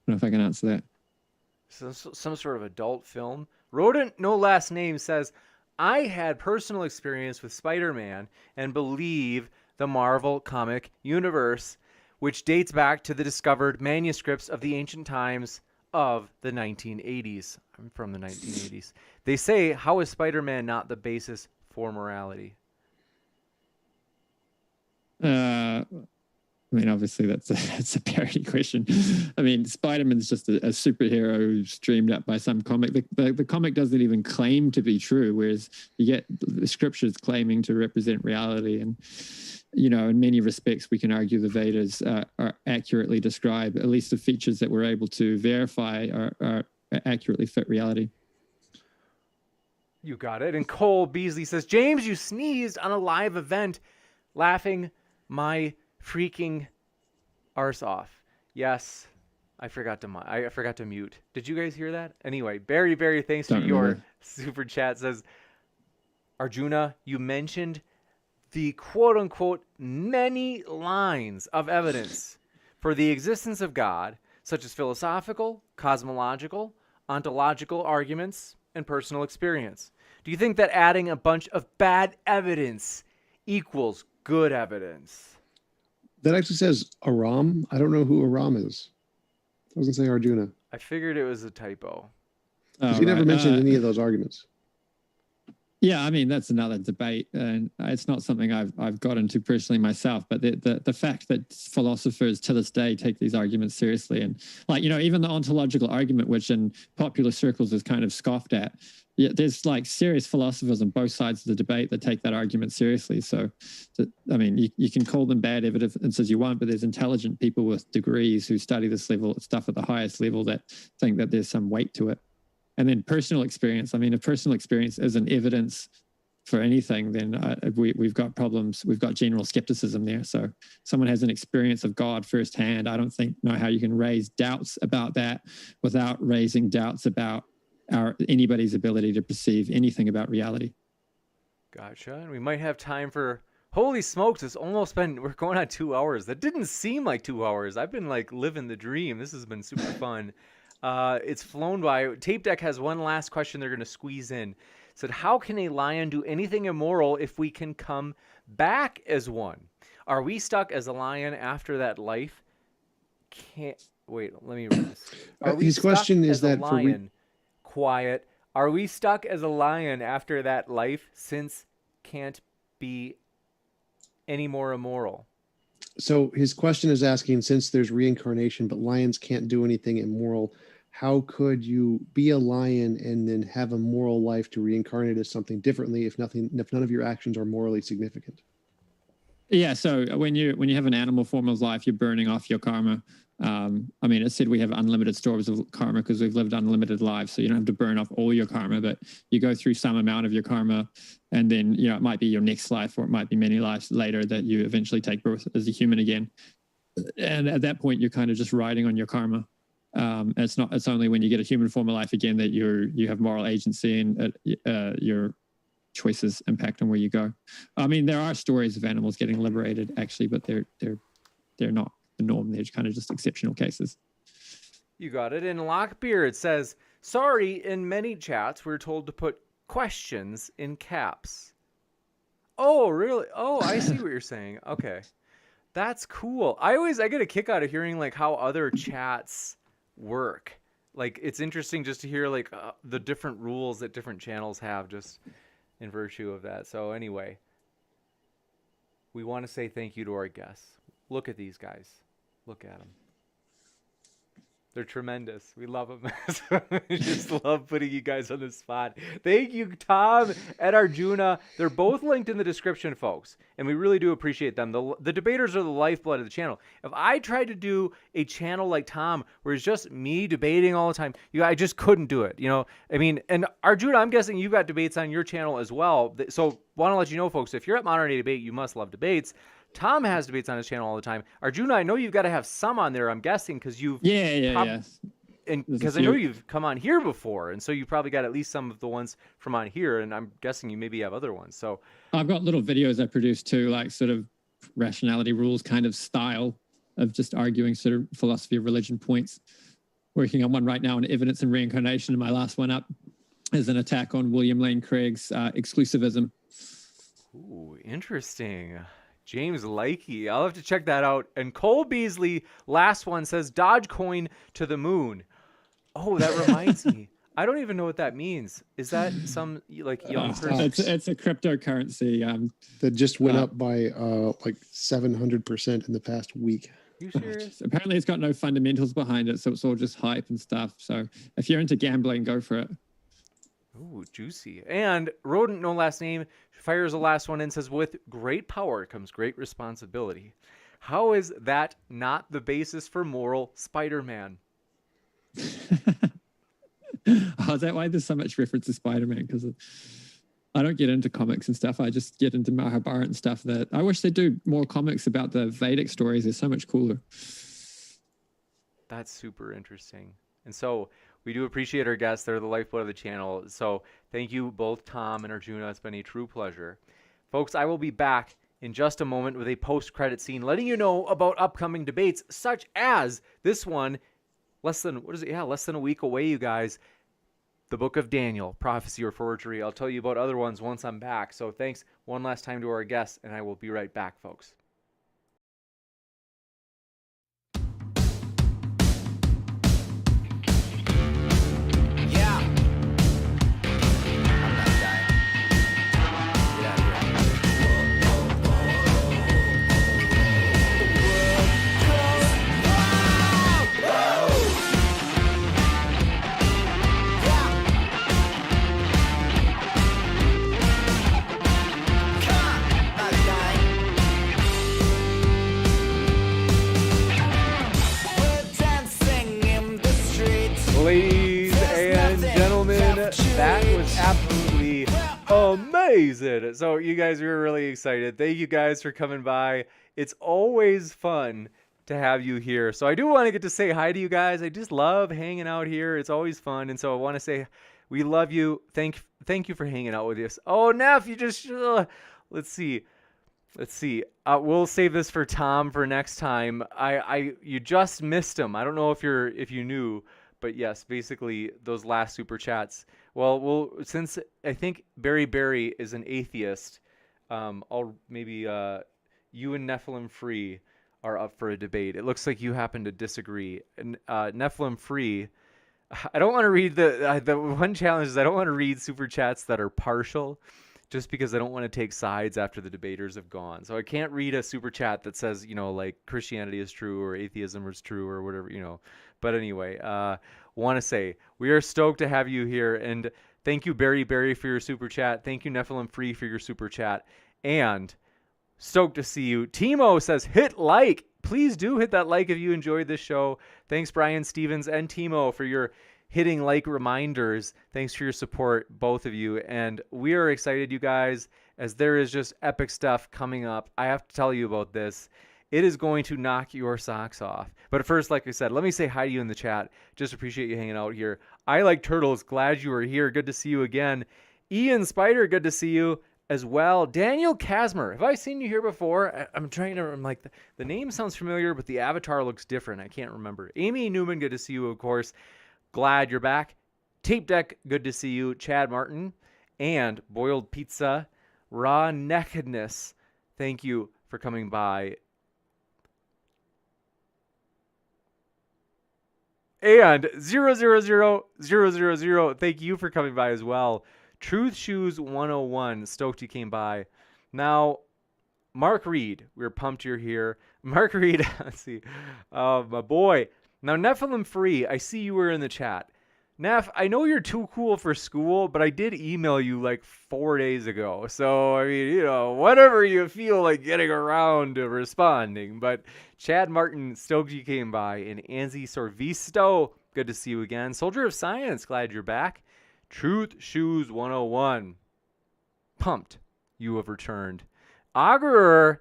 know if I can answer that. Some sort of adult film. Rodent No Last Name says, I had personal experience with Spider-Man and believe the Marvel comic universe, which dates back to the discovered manuscripts of the ancient times of the 1980s. I'm from the 1980s. They say, how is Spider-Man not the basis for morality? I mean, obviously that's a parody question. I mean, Spider-Man's just a superhero who's dreamed up by some comic. The comic doesn't even claim to be true, whereas you get the scriptures claiming to represent reality. And, you know, in many respects, we can argue the Vedas are accurately describe, at least the features that we're able to verify are accurately fit reality. You got it. And Cole Beasley says, James, you sneezed on a live event, laughing my freaking arse off. Yes, I forgot to mute. Did you guys hear that? Anyway, Barry, thanks for your super chat. Says, Arjuna, you mentioned the quote unquote many lines of evidence for the existence of God, such as philosophical, cosmological, ontological arguments, and personal experience. Do you think that adding a bunch of bad evidence equals good evidence? That actually says Aram. I don't know who Aram is. It doesn't say Arjuna. I figured it was a typo. He never mentioned any of those arguments. Yeah, I mean, that's another debate, and it's not something I've got into personally myself, but the fact that philosophers to this day take these arguments seriously, and like, you know, even the ontological argument, which in popular circles is kind of scoffed at, yeah, there's like serious philosophers on both sides of the debate that take that argument seriously. So I mean, you can call them bad evidence as you want, but there's intelligent people with degrees who study this level stuff at the highest level that think that there's some weight to it. And then personal experience. I mean, if personal experience isn't evidence for anything, then we've got problems. We've got general skepticism there. So someone has an experience of God firsthand. I don't know how you can raise doubts about that without raising doubts about anybody's ability to perceive anything about reality. Gotcha. And we might have time for, holy smokes, we're going on 2 hours. That didn't seem like 2 hours. I've been like living the dream. This has been super fun. It's flown by. Tape Deck has one last question they're going to squeeze in. It said, how can a lion do anything immoral if we can come back as one? Are we stuck as a lion after that life? Wait, let me read this. His question is that quiet. Are we stuck as a lion after that life since can't be any more immoral? So his question is asking, since there's reincarnation, but lions can't do anything immoral, how could you be a lion and then have a moral life to reincarnate as something differently if none of your actions are morally significant? Yeah, so when you have an animal form of life, you're burning off your karma. I mean, it said we have unlimited stores of karma because we've lived unlimited lives, so you don't have to burn off all your karma, but you go through some amount of your karma, and then, you know, it might be your next life, or it might be many lives later that you eventually take birth as a human again. And at that point, you're kind of just riding on your karma. It's only when you get a human form of life again that you have moral agency, and your choices impact on where you go. I mean, there are stories of animals getting liberated actually, but they're not the norm. They're kind of just exceptional cases. You got it. In Lockbeard says, sorry, in many chats we're told to put questions in caps. Oh, really? Oh, I see what you're saying. Okay. That's cool. I get a kick out of hearing like how other chats work. Like, it's interesting just to hear like the different rules that different channels have just in virtue of that. So anyway, we want to say thank you to our guests. Look at these guys. Look at them. They're tremendous. We love them. I just love putting you guys on the spot. Thank you, Tom and Arjuna. They're both linked in the description, folks, and we really do appreciate them. The debaters are the lifeblood of the channel. If I tried to do a channel like Tom, where it's just me debating all the time, I just couldn't do it. You know, I mean, and Arjuna, I'm guessing you've got debates on your channel as well. So want to let you know, folks, if you're at Modern Day Debate, you must love debates. Tom has debates on his channel all the time. Arjuna, I know you've got to have some on there, I'm guessing, because you've... Yeah. And because I know you've come on here before, and so you probably got at least some of the ones from on here, and I'm guessing you maybe have other ones. So I've got little videos I produce too, like sort of rationality rules kind of style of just arguing sort of philosophy of religion points. Working on one right now on evidence and reincarnation, and my last one up is an attack on William Lane Craig's exclusivism. Ooh, interesting. James Likey. I'll have to check that out. And Cole Beasley, last one, says Dogecoin to the moon. Oh, that reminds me. I don't even know what that means. Is that some like young person? It's a cryptocurrency. That just went up by like 700% in the past week. You serious? Apparently, it's got no fundamentals behind it, so it's all just hype and stuff. So if you're into gambling, go for it. Ooh, juicy. And Rodent, no last name, fires the last one and says, with great power comes great responsibility. How is that not the basis for moral Spider-Man? Oh, is that why there's so much reference to Spider-Man? Because I don't get into comics and stuff. I just get into Mahabharata and stuff. That I wish they do more comics about the Vedic stories. They're so much cooler. That's super interesting. And so we do appreciate our guests. They're the lifeblood of the channel. So thank you both, Tom and Arjuna. It's been a true pleasure. Folks, I will be back in just a moment with a post-credit scene letting you know about upcoming debates such as this one. Less than a week away, you guys. The Book of Daniel, Prophecy or Forgery. I'll tell you about other ones once I'm back. So thanks one last time to our guests, and I will be right back, folks. Ladies and gentlemen, that was absolutely amazing. So you guys were really excited. Thank you guys for coming by. It's always fun to have you here. So I do want to get to say hi to you guys. I just love hanging out here. It's always fun. And so I want to say we love you. Thank you for hanging out with us. Oh, Neff, you just let's see. We'll save this for Tom for next time. You just missed him. I don't know if you knew. But yes, basically those last super chats. Well, since I think Barry is an atheist, I'll maybe you and Nephilim Free are up for a debate. It looks like you happen to disagree. And Nephilim Free, I don't want to read the one challenge is I don't want to read super chats that are partial, just because I don't want to take sides after the debaters have gone. So I can't read a super chat that says, like Christianity is true or atheism is true or whatever, But anyway, want to say we are stoked to have you here. And thank you, Barry, for your super chat. Thank you, Nephilim Free, for your super chat. And stoked to see you. Timo says, hit like. Please do hit that like if you enjoyed this show. Thanks, Brian Stevens and Timo, for your hitting like reminders. Thanks for your support, both of you. And we are excited, you guys, as there is just epic stuff coming up. I have to tell you about this. It is going to knock your socks off. But first, like I said, let me say hi to you in the chat. Just appreciate you hanging out here. I like turtles. Glad you are here. Good to see you again. Ian Spider, good to see you as well. Daniel Kasmer, have I seen you here before? I'm like, the name sounds familiar, but the avatar looks different. I can't remember. Amy Newman, good to see you, of course. Glad you're back. Tape Deck, good to see you. Chad Martin and Boiled Pizza. Raw Nakedness, thank you for coming by. And 000, thank you for coming by as well. Truth Shoes 101, stoked you came by. Now, Mark Reed, we're pumped you're here. Mark Reed, let's see. My boy. Now, Nephilim Free, I see you were in the chat. Neph, I know you're too cool for school, but I did email you like 4 days ago. So, I mean, whatever you feel like getting around to responding. But Chad Martin, stoked you came by. And Anzi Sorvisto, good to see you again. Soldier of Science, glad you're back. Truth Shoes 101, pumped you have returned. Augurer,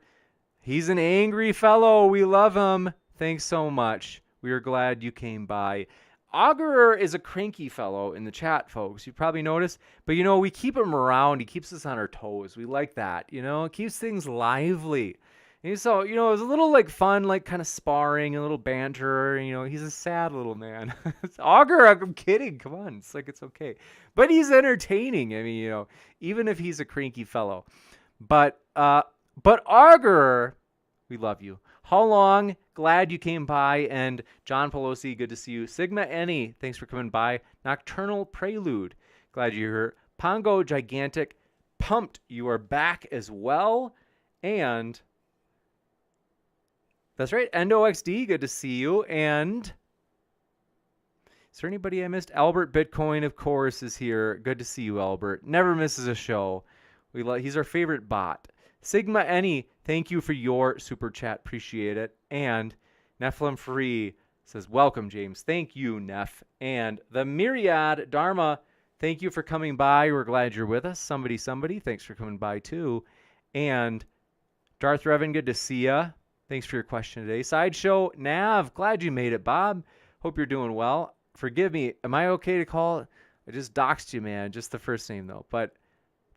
he's an angry fellow. We love him. Thanks so much. We are glad you came by. Augurer is a cranky fellow in the chat, folks. You probably noticed. But, we keep him around. He keeps us on our toes. We like that, It keeps things lively. And so, it was a little, fun, kind of sparring, a little banter. He's a sad little man. Augurer, I'm kidding. Come on. It's okay. But he's entertaining. I mean, even if he's a cranky fellow. But But Augur, we love you. How long? Glad you came by. And John Pelosi, good to see you. Sigma Any, thanks for coming by. Nocturnal Prelude, glad you're here. Pongo Gigantic, pumped you are back as well. And that's right, EndoXD, good to see you. And is there anybody I missed? Albert Bitcoin, of course, is here. Good to see you, Albert. Never misses a show. He's our favorite bot. Sigma Any, thank you for your super chat. Appreciate it. And Nephilim Free says, welcome, James. Thank you, Neph. And the Myriad Dharma, thank you for coming by. We're glad you're with us. Somebody, thanks for coming by too. And Darth Revan, good to see ya. Thanks for your question today. Sideshow Nav, glad you made it, Bob. Hope you're doing well. Forgive me. Am I okay to call? I just doxed you, man. Just the first name though. But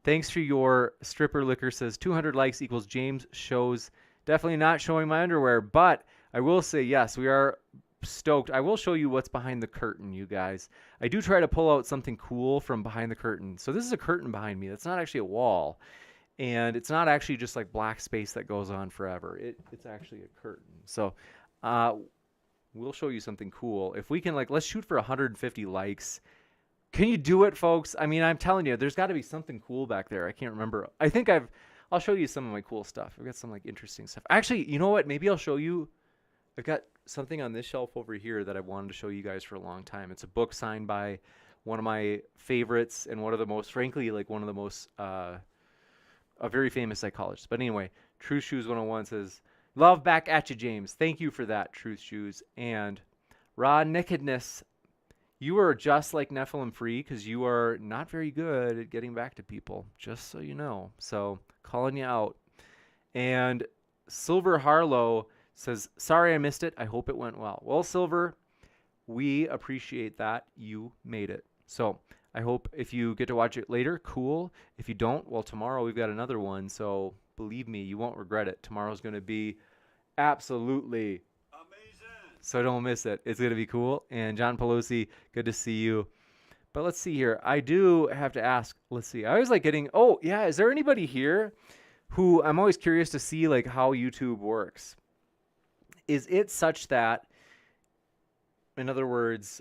thanks for your stripper liquor. Says 200 likes equals James shows. Definitely not showing my underwear, but I will say yes, we are stoked. I will show you what's behind the curtain, you guys. I do try to pull out something cool from behind the curtain. So this is a curtain behind me. That's not actually a wall. And it's not actually just like black space that goes on forever. It's actually a curtain. So we'll show you something cool. If we can, let's shoot for 150 likes. Can you do it, folks? I mean, I'm telling you, there's got to be something cool back there. I can't remember. I think I'll show you some of my cool stuff. I've got some interesting stuff. Actually, you know what? Maybe I'll show you. I've got something on this shelf over here that I wanted to show you guys for a long time. It's a book signed by one of my favorites and one of the most, frankly, one of the most, a very famous psychologist. But anyway, Truth Shoes 101 says, love back at you, James. Thank you for that, Truth Shoes. And Raw Nakedness, you are just like Nephilim Free because you are not very good at getting back to people, just so you know. So calling you out. And Silver Harlow says, sorry I missed it. I hope it went well. Well, Silver, we appreciate that. You made it. So I hope if you get to watch it later, cool. If you don't, well, tomorrow we've got another one. So believe me, you won't regret it. Tomorrow's going to be absolutely amazing. So don't miss it. It's going to be cool. And John Pelosi, good to see you. But let's see here. I do have to ask. Let's see. I always like getting, oh, yeah. Is there anybody here who I'm always curious to see how YouTube works? Is it such that, in other words,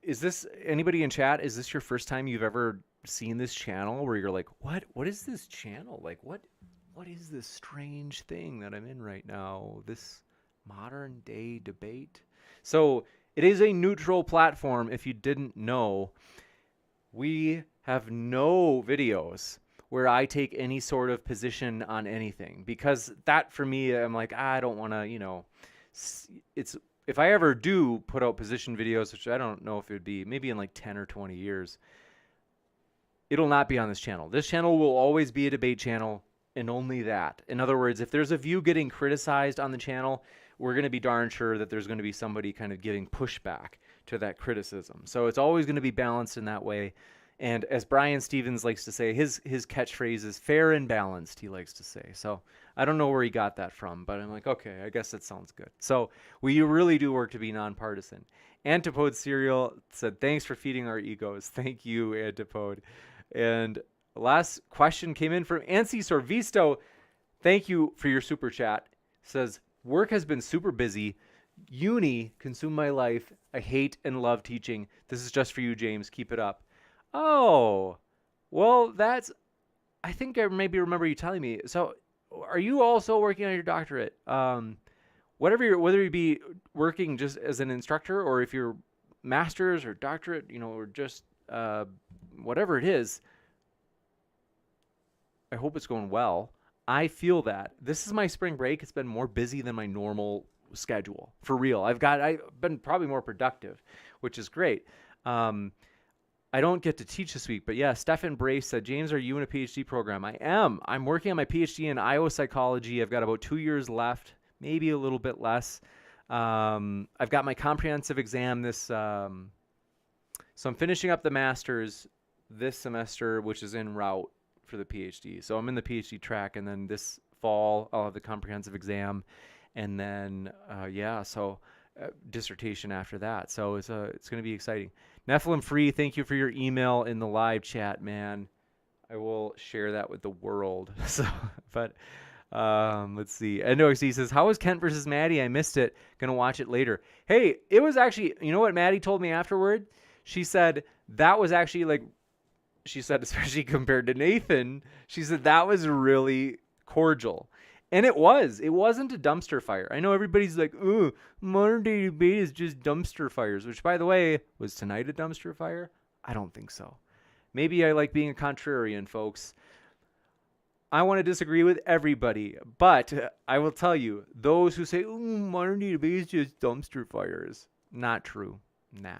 is this anybody in chat? Is this your first time you've ever seen this channel where you're like, what is this channel? What is this strange thing that I'm in right now? This modern day debate. So it is a neutral platform. If you didn't know, we have no videos where I take any sort of position on anything because that for me, I'm like, I don't want to, it's, if I ever do put out position videos, which I don't know if it would be, maybe in 10 or 20 years, it'll not be on this channel. This channel will always be a debate channel and only that. In other words, if there's a view getting criticized on the channel, we're going to be darn sure that there's going to be somebody kind of giving pushback to that criticism. So it's always going to be balanced in that way. And as Brian Stevens likes to say, his catchphrase is fair and balanced, he likes to say. So I don't know where he got that from, but I'm like, okay, I guess that sounds good. So we really do work to be nonpartisan. Antipode Cereal said, thanks for feeding our egos. Thank you, Antipode. And last question came in from Ansi Sorvisto. Thank you for your super chat. Says, work has been super busy. Uni consumed my life. I hate and love teaching. This is just for you, James. Keep it up. Oh, well, I think I maybe remember you telling me. So are you also working on your doctorate? Whether you be working just as an instructor or if you're master's or doctorate, or just whatever it is, I hope it's going well. I feel that this is my spring break. It's been more busy than my normal schedule, for real. I've been probably more productive, which is great. I don't get to teach this week, but yeah, Stefan Brace said, James, are you in a PhD program? I am. I'm working on my PhD in Iowa psychology. I've got about 2 years left, maybe a little bit less. I've got my comprehensive exam so I'm finishing up the master's this semester, which is en route for the PhD. So I'm in the PhD track, and then this fall I'll have the comprehensive exam, and then dissertation after that. So it's going to be exciting. Nephilim Free, thank you for your email in the live chat, man. I will share that with the world. So, but Let's see. NOXD says, how was Kent versus Maddie? I missed it. Gonna watch it later. Hey, it was actually, you know what Maddie told me afterward? She said that was actually like, she said, especially compared to Nathan, she said that was really cordial. And it was. It wasn't a dumpster fire. I know everybody's like, ooh, modern day debate is just dumpster fires, which, by the way, was tonight a dumpster fire? I don't think so. Maybe I like being a contrarian, folks. I want to disagree with everybody, but I will tell you, those who say, ooh, modern day debate is just dumpster fires, not true. Nah.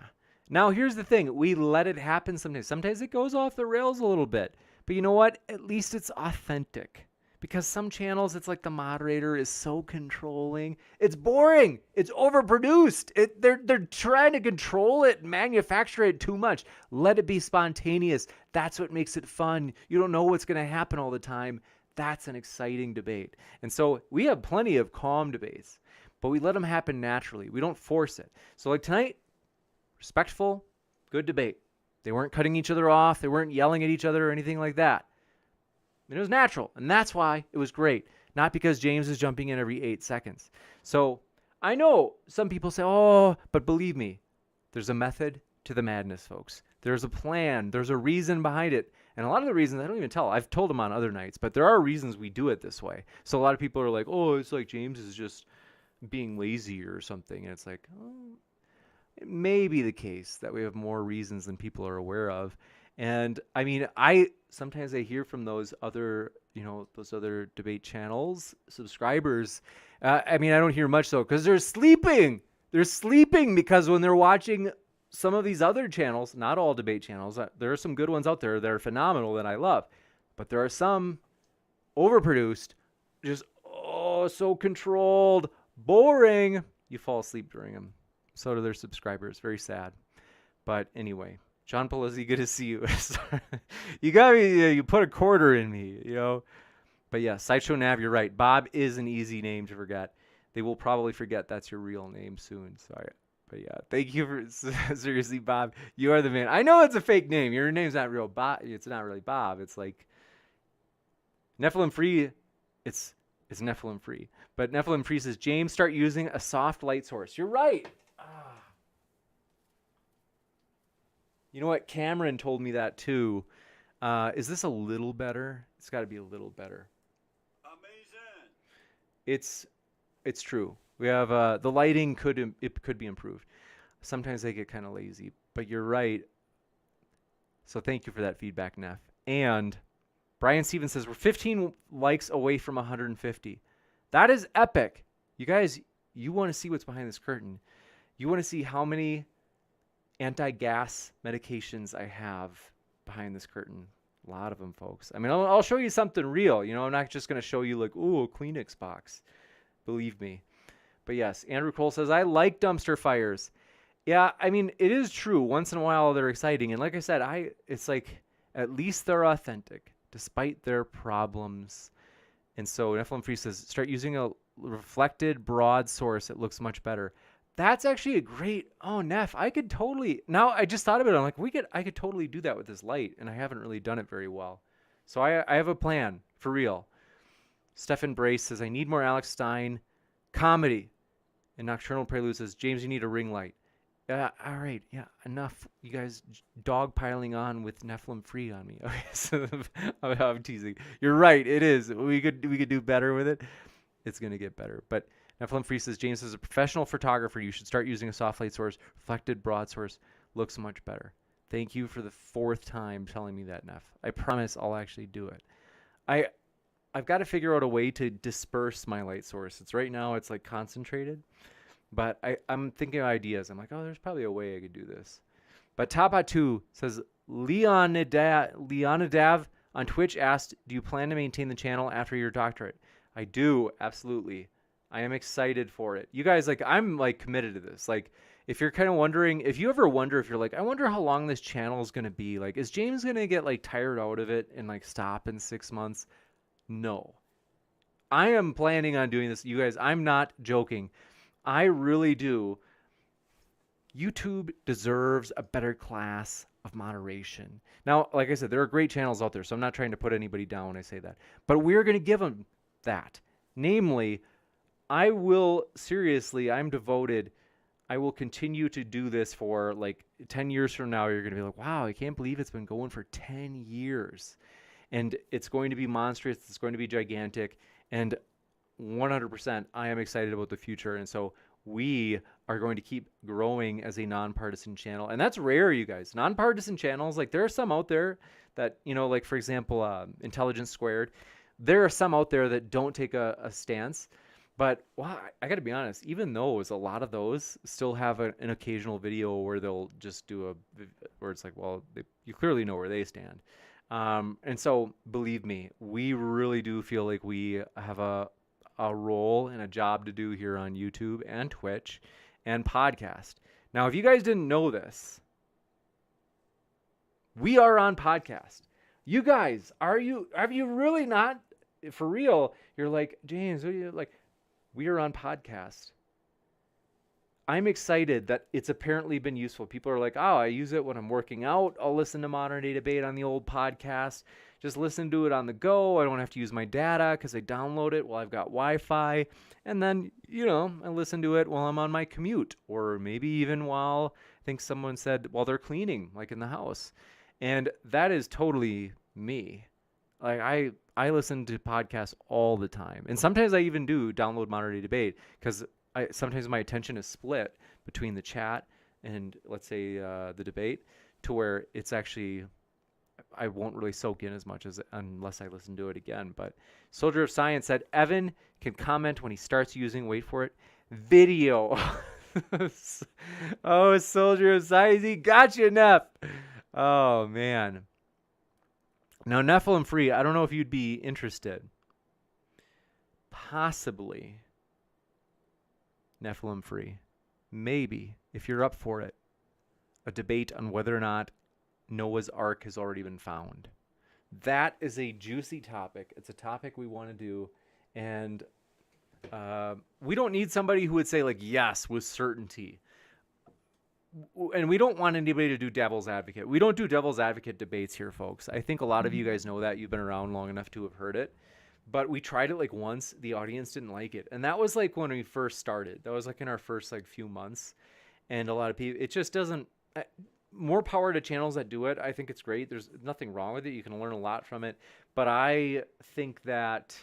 Now, here's the thing. We let it happen sometimes. Sometimes it goes off the rails a little bit. But you know what? At least it's authentic. Because some channels, it's like the moderator is so controlling. It's boring. It's overproduced. They're trying to control it, manufacture it too much. Let it be spontaneous. That's what makes it fun. You don't know what's going to happen all the time. That's an exciting debate. And so we have plenty of calm debates, but we let them happen naturally. We don't force it. So like tonight, respectful, good debate. They weren't cutting each other off. They weren't yelling at each other or anything like that. And it was natural, and that's why it was great. Not because James is jumping in every 8 seconds. So I know some people say, oh, but believe me, there's a method to the madness, folks. There's a plan. There's a reason behind it. And a lot of the reasons I don't even tell. I've told them on other nights, but there are reasons we do it this way. So a lot of people are like, oh, it's like James is just being lazy or something. And it's like, oh, it may be the case that we have more reasons than people are aware of. And I mean, sometimes I hear from those other, those other debate channels, subscribers. I mean, I don't hear much though, because they're sleeping. They're sleeping because when they're watching some of these other channels, not all debate channels, there are some good ones out there that are phenomenal that I love. But there are some overproduced, just, so controlled, boring. You fall asleep during them. So do their subscribers. Very sad. But anyway. John Pelosi, good to see you. You got me. You put a quarter in me, But yeah, Sideshow Nav, you're right. Bob is an easy name to forget. They will probably forget that's your real name soon. Sorry. But yeah, thank you for seriously, Bob. You are the man. I know it's a fake name. Your name's not real. Bob. It's not really Bob. It's like Nephilim Free. It's Nephilim Free. But Nephilim Free says, James, start using a soft light source. You're right. You know what? Cameron told me that too. Is this a little better? It's got to be a little better. Amazing. It's true. We have the lighting could be improved. Sometimes they get kind of lazy, but you're right. So thank you for that feedback, Neff. And Brian Stevens says we're 15 likes away from 150. That is epic. You guys, you want to see what's behind this curtain. You want to see how many anti-gas medications I have behind this curtain. A lot of them, folks. I mean, I'll show you something real. I'm not just going to show you like, ooh, a Kleenex box. Believe me. But yes, Andrew Cole says, I like dumpster fires. Yeah, I mean, it is true. Once in a while, they're exciting. And like I said, it's like, at least they're authentic, despite their problems. And so Nephilim Free says, start using a reflected broad source. It looks much better. That's actually a great, Neff, I could totally, now I just thought of it. I'm like, I could totally do that with this light. And I haven't really done it very well. So I have a plan for real. Stefan Brace says, I need more Alex Stein comedy. And Nocturnal Prelude says, James, you need a ring light. All right. Yeah. Enough. You guys dogpiling on with Nephilim Free on me. Okay. So I'm teasing. You're right. It is. We could do better with it. It's going to get better. But Nephilim Free says, James, as a professional photographer, you should start using a soft light source. Reflected broad source looks much better. Thank you for the 4th time telling me that, Neff. I promise I'll actually do it. I've got to figure out a way to disperse my light source. Right now it's like concentrated, but I'm thinking of ideas. I'm like, there's probably a way I could do this. But Tapa2 says, Leonidav on Twitch asked, do you plan to maintain the channel after your doctorate? I do, absolutely. I am excited for it. You guys, I'm committed to this. If you're kind of wondering, if you ever wonder if you're like, I wonder how long this channel is going to be. Is James going to get tired out of it and stop in 6 months? No. I am planning on doing this. You guys, I'm not joking. I really do. YouTube deserves a better class of moderation. Now, like I said, there are great channels out there, so I'm not trying to put anybody down when I say that. But we're going to give them that. Namely, I'm devoted. I will continue to do this for like 10 years from now. You're going to be like, wow, I can't believe it's been going for 10 years. And it's going to be monstrous. It's going to be gigantic. And 100%, I am excited about the future. And so we are going to keep growing as a nonpartisan channel. And that's rare, you guys. Nonpartisan channels, like there are some out there that, like for example, Intelligence Squared, there are some out there that don't take a stance. But wow, I got to be honest, even those, a lot of those still have an occasional video where they'll just do where it's like, well, you clearly know where they stand. And so believe me, we really do feel like we have a role and a job to do here on YouTube and Twitch and podcast. Now, if you guys didn't know this, we are on podcast. You guys, have you really not, for real? You're like, James, what are you like? We are on podcast. I'm excited that it's apparently been useful. People are like, oh, I use it when I'm working out. I'll listen to Modern Day Debate on the old podcast. Just listen to it on the go. I don't have to use my data because I download it while I've got Wi-Fi. And then, I listen to it while I'm on my commute, or maybe even while, I think someone said, while they're cleaning, like in the house. And that is totally me. Like I listen to podcasts all the time. And sometimes I even do download Modern Day Debate because sometimes my attention is split between the chat and, let's say, the debate, to where it's actually, I won't really soak in as much unless I listen to it again. But Soldier of Science said Evan can comment when he starts using, wait for it, video. Oh, Soldier of Science, he got you, Neff. Oh, man. Now, Nephilim Free, I don't know if you'd be interested. Possibly. Nephilim Free. Maybe, if you're up for it, a debate on whether or not Noah's Ark has already been found. That is a juicy topic. It's a topic we want to do. And we don't need somebody who would say, like, yes, with certainty. And we don't want anybody to do devil's advocate. We don't do devil's advocate debates here, folks. I think a lot of you guys know that. You've been around long enough to have heard it. But we tried it like once. The audience didn't like it. And that was like when we first started. That was like in our first like few months. And a lot of people, it just doesn't, more power to channels that do it. I think it's great. There's nothing wrong with it. You can learn a lot from it. But I think that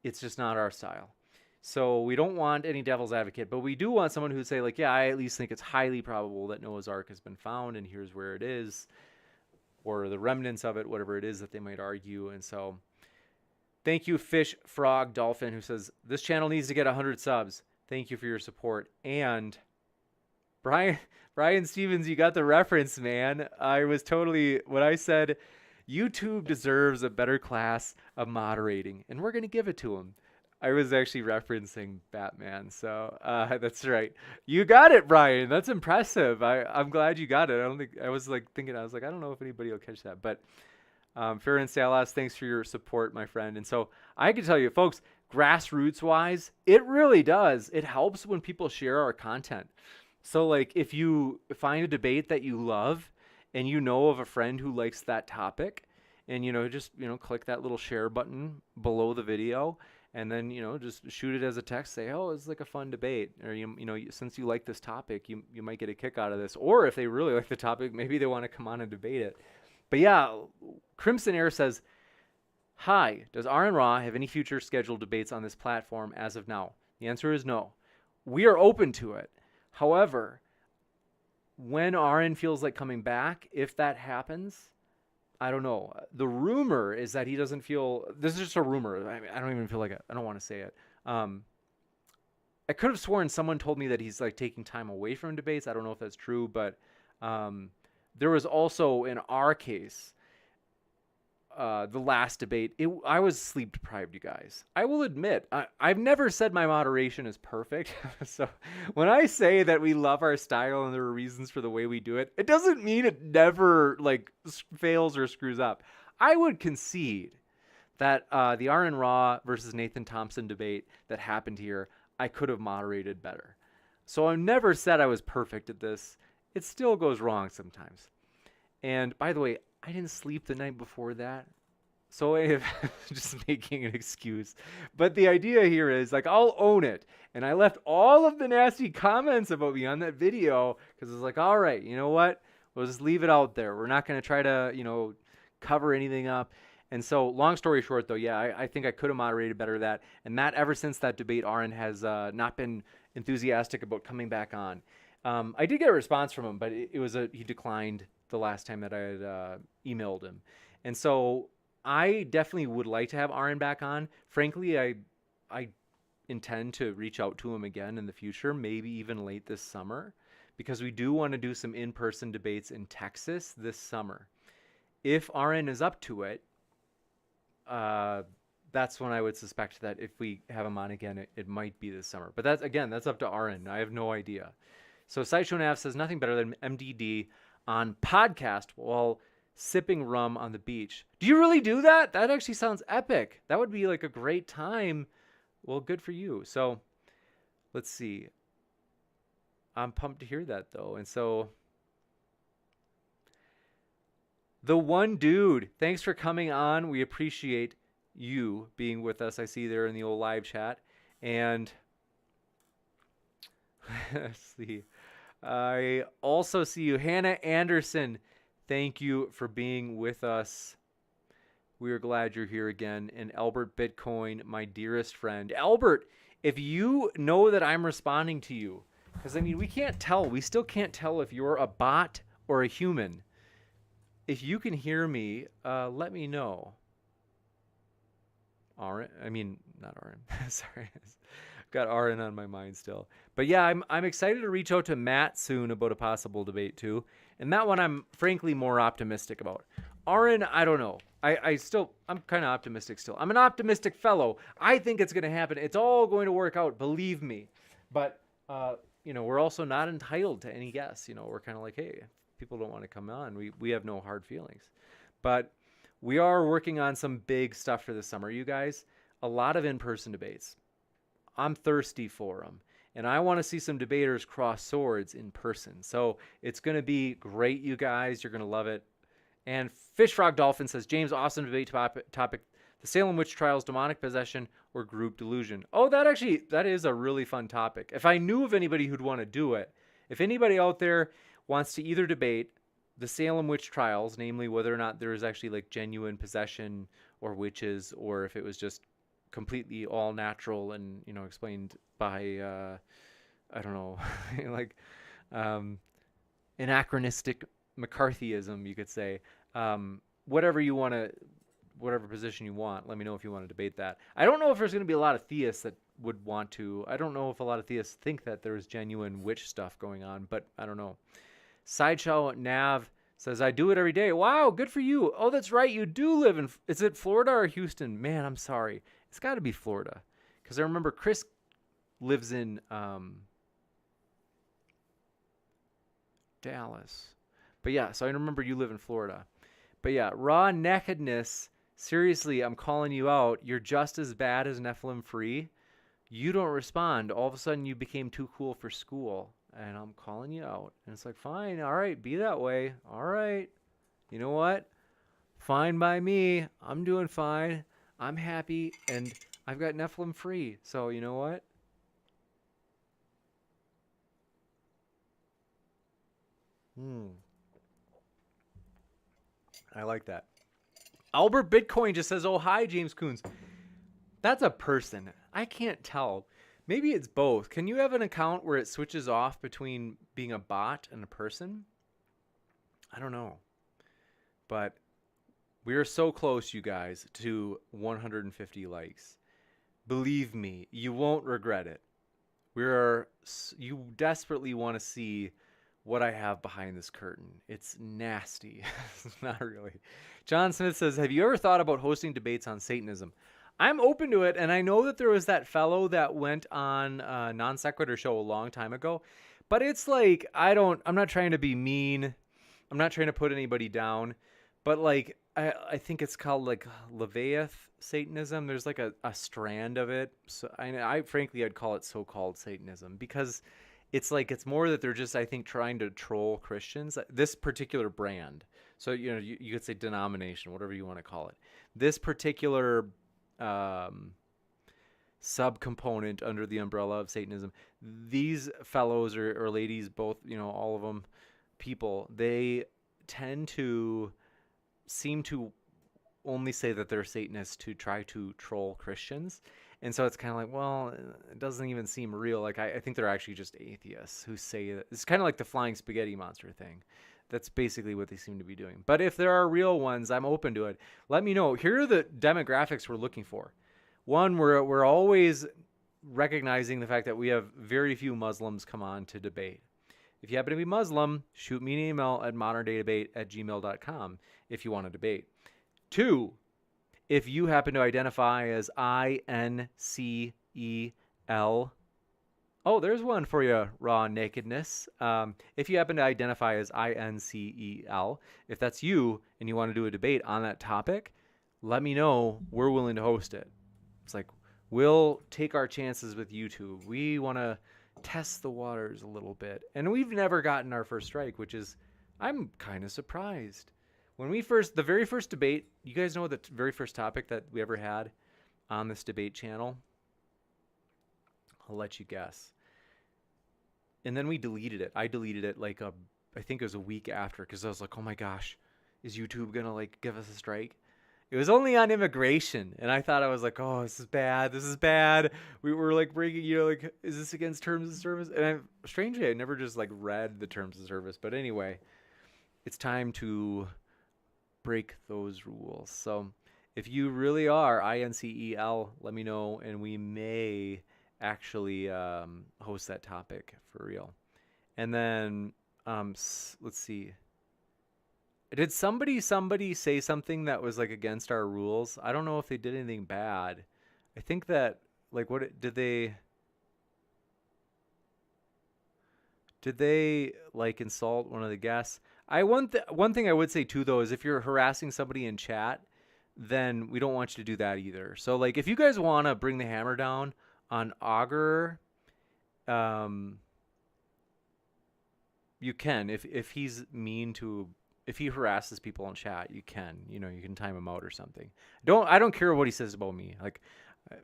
it's just not our style. So we don't want any devil's advocate, but we do want someone who would say, like, yeah, I at least think it's highly probable that Noah's Ark has been found, and here's where it is, or the remnants of it, whatever it is that they might argue. And so thank you, Fish, Frog, Dolphin, who says, this channel needs to get 100 subs. Thank you for your support. And Brian Stevens, you got the reference, man. I was totally, when I said YouTube deserves a better class of moderating, and we're going to give it to him. I was actually referencing Batman, so that's right. You got it, Brian. That's impressive. I'm glad you got it. I was thinking, I don't know if anybody will catch that. But Farron Salas, thanks for your support, my friend. And so I can tell you, folks, grassroots-wise, it really does. It helps when people share our content. So, like, if you find a debate that you love and you know of a friend who likes that topic, and, just, click that little share button below the video, and then, just shoot it as a text, say, oh, it's like a fun debate. Or, since you like this topic, you might get a kick out of this. Or if they really like the topic, maybe they want to come on and debate it. But yeah, Crimson Air says, hi, does RN Raw have any future scheduled debates on this platform as of now? The answer is no. We are open to it. However, when RN feels like coming back, if that happens, I don't know. The rumor is that he doesn't feel, this is just a rumor. I don't even feel like it. I don't want to say it. I could have sworn someone told me that he's like taking time away from debates. I don't know if that's true, but there was also in our case, the last debate, I was sleep deprived, you guys. I will admit, I've never said my moderation is perfect. So when I say that we love our style and there are reasons for the way we do it, it doesn't mean it never like fails or screws up. I would concede that the RN Raw versus Nathan Thompson debate that happened here, I could have moderated better. So I've never said I was perfect at this. It still goes wrong sometimes. And by the way, I didn't sleep the night before that. So if just making an excuse, but the idea here is like I'll own it, and I left all of the nasty comments about me on that video because it's like, all right, you know what? We'll just leave it out there. We're not going to try to, cover anything up. And so, long story short, though, yeah, I think I could have moderated better that. And that ever since that debate, Aaron has not been enthusiastic about coming back on. I did get a response from him, but he declined the last time that I had emailed him. And so I definitely would like to have Aaron back on. Frankly, I intend to reach out to him again in the future, maybe even late this summer, because we do want to do some in-person debates in Texas this summer. If Aaron is up to it, that's when I would suspect that if we have him on again, it might be this summer. But that's up to Aaron. I have no idea. So Sideshow Nav says nothing better than MDD on podcast while sipping rum on the beach. Do you really do that? That actually sounds epic. That would be like a great time. Well, good for you. So let's see. I'm pumped to hear that though. And so the one dude, thanks for coming on. We appreciate you being with us. I see there in the old live chat. And let's see. I also see you, Hannah Anderson. Thank you for being with us. We are glad you're here again. And Albert Bitcoin, my dearest friend. Albert, if you know that I'm responding to you, because we can't tell. We still can't tell if you're a bot or a human. If you can hear me, let me know. Not Aaron. Sorry. Got Aaron on my mind still. But yeah, I'm excited to reach out to Matt soon about a possible debate too. And that one I'm frankly more optimistic about. Aaron, I don't know. I'm kind of optimistic still. I'm an optimistic fellow. I think it's going to happen. It's all going to work out, believe me. But, we're also not entitled to any guess. We're kind of like, hey, if people don't want to come on, we have no hard feelings. But we are working on some big stuff for this summer, you guys. A lot of in-person debates. I'm thirsty for them. And I want to see some debaters cross swords in person. So it's going to be great, you guys. You're going to love it. And Fish Frog Dolphin says, James, awesome debate topic. The Salem witch trials, demonic possession, or group delusion. Oh, that is a really fun topic. If I knew of anybody who'd want to do it, if anybody out there wants to either debate the Salem witch trials, namely whether or not there is actually like genuine possession or witches, or if it was just completely all natural and explained by I don't know like anachronistic McCarthyism, you could say. Whatever position you want, let me know if you want to debate that. I don't know if there's going to be a lot of theists that would want to. I don't know if a lot of theists think that there's genuine witch stuff going on, but I don't know. Sideshow Nav says, I do it every day. Wow, good for you. Oh, that's right. You do live in, is it Florida or Houston? Man, I'm sorry. It's got to be Florida. Because I remember Chris lives in Dallas. But yeah, so I remember you live in Florida. But yeah, raw nakedness. Seriously, I'm calling you out. You're just as bad as Nephilim Free. You don't respond. All of a sudden, you became too cool for school. And I'm calling you out. And it's like, fine, all right, be that way. All right. You know what? Fine by me. I'm doing fine. I'm happy. And I've got Nephilim Free. So, you know what? I like that. Albert Bitcoin just says, oh, hi, James Coons. That's a person. I can't tell. Maybe it's both. Can you have an account where it switches off between being a bot and a person? I don't know. But we are so close, you guys, to 150 likes. Believe me, you won't regret it. You desperately want to see what I have behind this curtain. It's nasty. Not really. John Smith says, have you ever thought about hosting debates on Satanism? I'm open to it, and I know that there was that fellow that went on a Non Sequitur show a long time ago, but it's like, I'm not trying to be mean. I'm not trying to put anybody down, but like, I think it's called like Leviath Satanism. There's like a strand of it. So I frankly, I'd call it so-called Satanism because it's like it's more that they're just, I think, trying to troll Christians. This particular brand, so you could say denomination, whatever you want to call it. This particular subcomponent under the umbrella of Satanism. These fellows or ladies, both, all of them, people, they tend to seem to only say that they're Satanists to try to troll Christians. And so it's kind of like, well, it doesn't even seem real. Like, I think they're actually just atheists who say that. It's kind of like the flying spaghetti monster thing. That's basically what they seem to be doing. But if there are real ones, I'm open to it. Let me know. Here are the demographics we're looking for. One, we're always recognizing the fact that we have very few Muslims come on to debate. If you happen to be Muslim, shoot me an email at moderndaydebate@gmail.com if you want to debate. 2, if you happen to identify as INCEL, oh, there's one for you, Raw Nakedness. If you happen to identify as INCEL, if that's you and you want to do a debate on that topic, let me know. We're willing to host it. It's like, we'll take our chances with YouTube. We want to test the waters a little bit. And we've never gotten our first strike, which is, I'm kind of surprised. When the very first debate, you guys know the very first topic that we ever had on this debate channel? I'll let you guess. And then we deleted it. I deleted it I think it was a week after, because I was like, oh my gosh, is YouTube going to give us a strike? It was only on immigration, and I thought, I was like, oh, this is bad. This is bad. We were breaking, is this against terms of service? And strangely, I never just read the terms of service. But anyway, it's time to break those rules. So if you really are INCEL, let me know, and we may actually host that topic for real. And then let's see. Did somebody say something that was against our rules? I don't know if they did anything bad. I think that did they insult one of the guests? One thing I would say too, though, is if you're harassing somebody in chat, then we don't want you to do that either. So if you guys want to bring the hammer down on Augur, you can. If he's mean to, if he harasses people in chat, you can. You can time him out or something. I don't care what he says about me.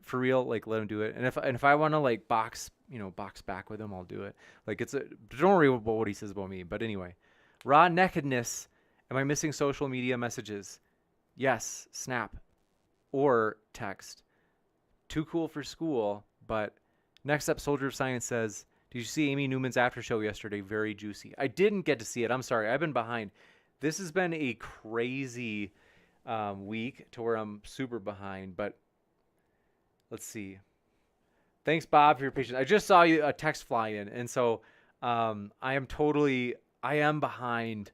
For real, let him do it. And if I want to box back with him, I'll do it. Don't worry about what he says about me. But anyway, raw nakedness. Am I missing social media messages? Yes, snap or text. Too cool for school. But next up, Soldier of Science says, did you see Amy Newman's after show yesterday? Very juicy. I didn't get to see it. I'm sorry. I've been behind. This has been a crazy week to where I'm super behind. But let's see. Thanks, Bob, for your patience. I just saw a text fly in. And so I am behind.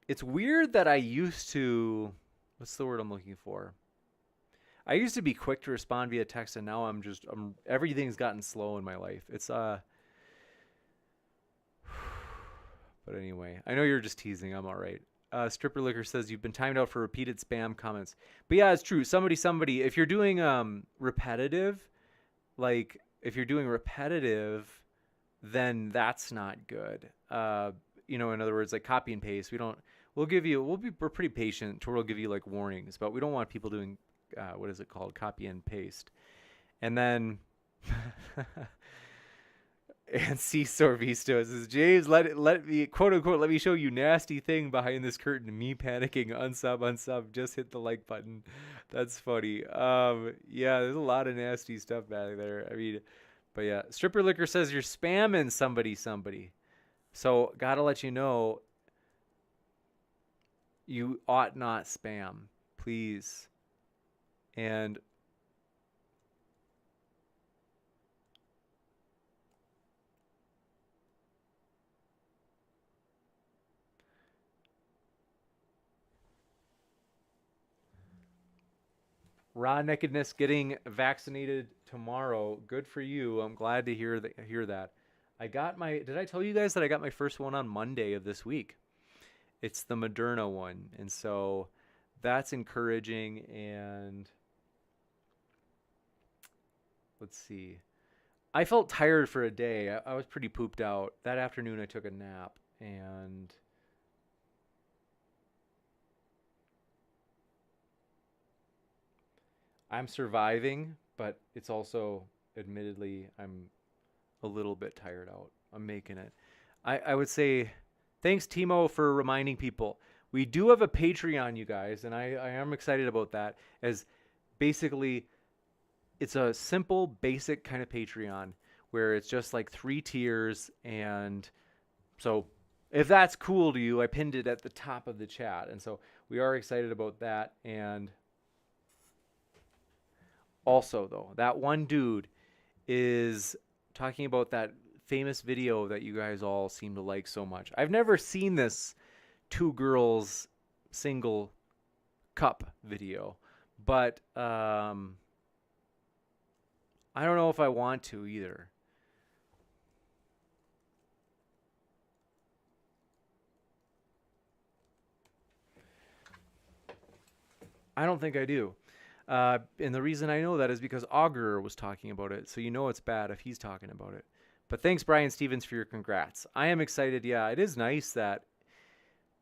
It's weird that I used to, what's the word I'm looking for? I used to be quick to respond via text, and now everything's gotten slow in my life. It's but anyway, I know you're just teasing. I'm all right. Stripper Liquor says you've been timed out for repeated spam comments. But yeah, it's true. Somebody, if you're doing repetitive, then that's not good. In other words, copy and paste. We're pretty patient to where we'll give you warnings, but we don't want people doing what is it called? Copy and paste. And then and C-Store Visto says, James, let me, quote unquote, let me show you nasty thing behind this curtain. Me panicking, unsub, just hit the like button. That's funny. Yeah, there's a lot of nasty stuff back there. I mean, but yeah, Stripper Liquor says you're spamming somebody. So gotta let you know, you ought not spam, please. And raw nakedness getting vaccinated tomorrow. Good for you. I'm glad to hear that. Did I tell you guys that I got my first one on Monday of this week? It's the Moderna one. And so that's encouraging. And let's see. I felt tired for a day. I was pretty pooped out. That afternoon I took a nap, and I'm surviving, but it's also, admittedly, I'm a little bit tired out. I'm making it. I would say thanks, Timo, for reminding people. We do have a Patreon, you guys, and I am excited about that, as basically it's a simple, basic kind of Patreon where it's just like 3 tiers. And so if that's cool to you, I pinned it at the top of the chat. And so we are excited about that. And also, though, that one dude is talking about that famous video that you guys all seem to like so much. I've never seen this 2 girls single cup video, but I don't know if I want to either. I don't think I do. And the reason I know that is because Augurer was talking about it, so you know it's bad if he's talking about it. But thanks, Brian Stevens, for your congrats. I am excited. Yeah, it is nice that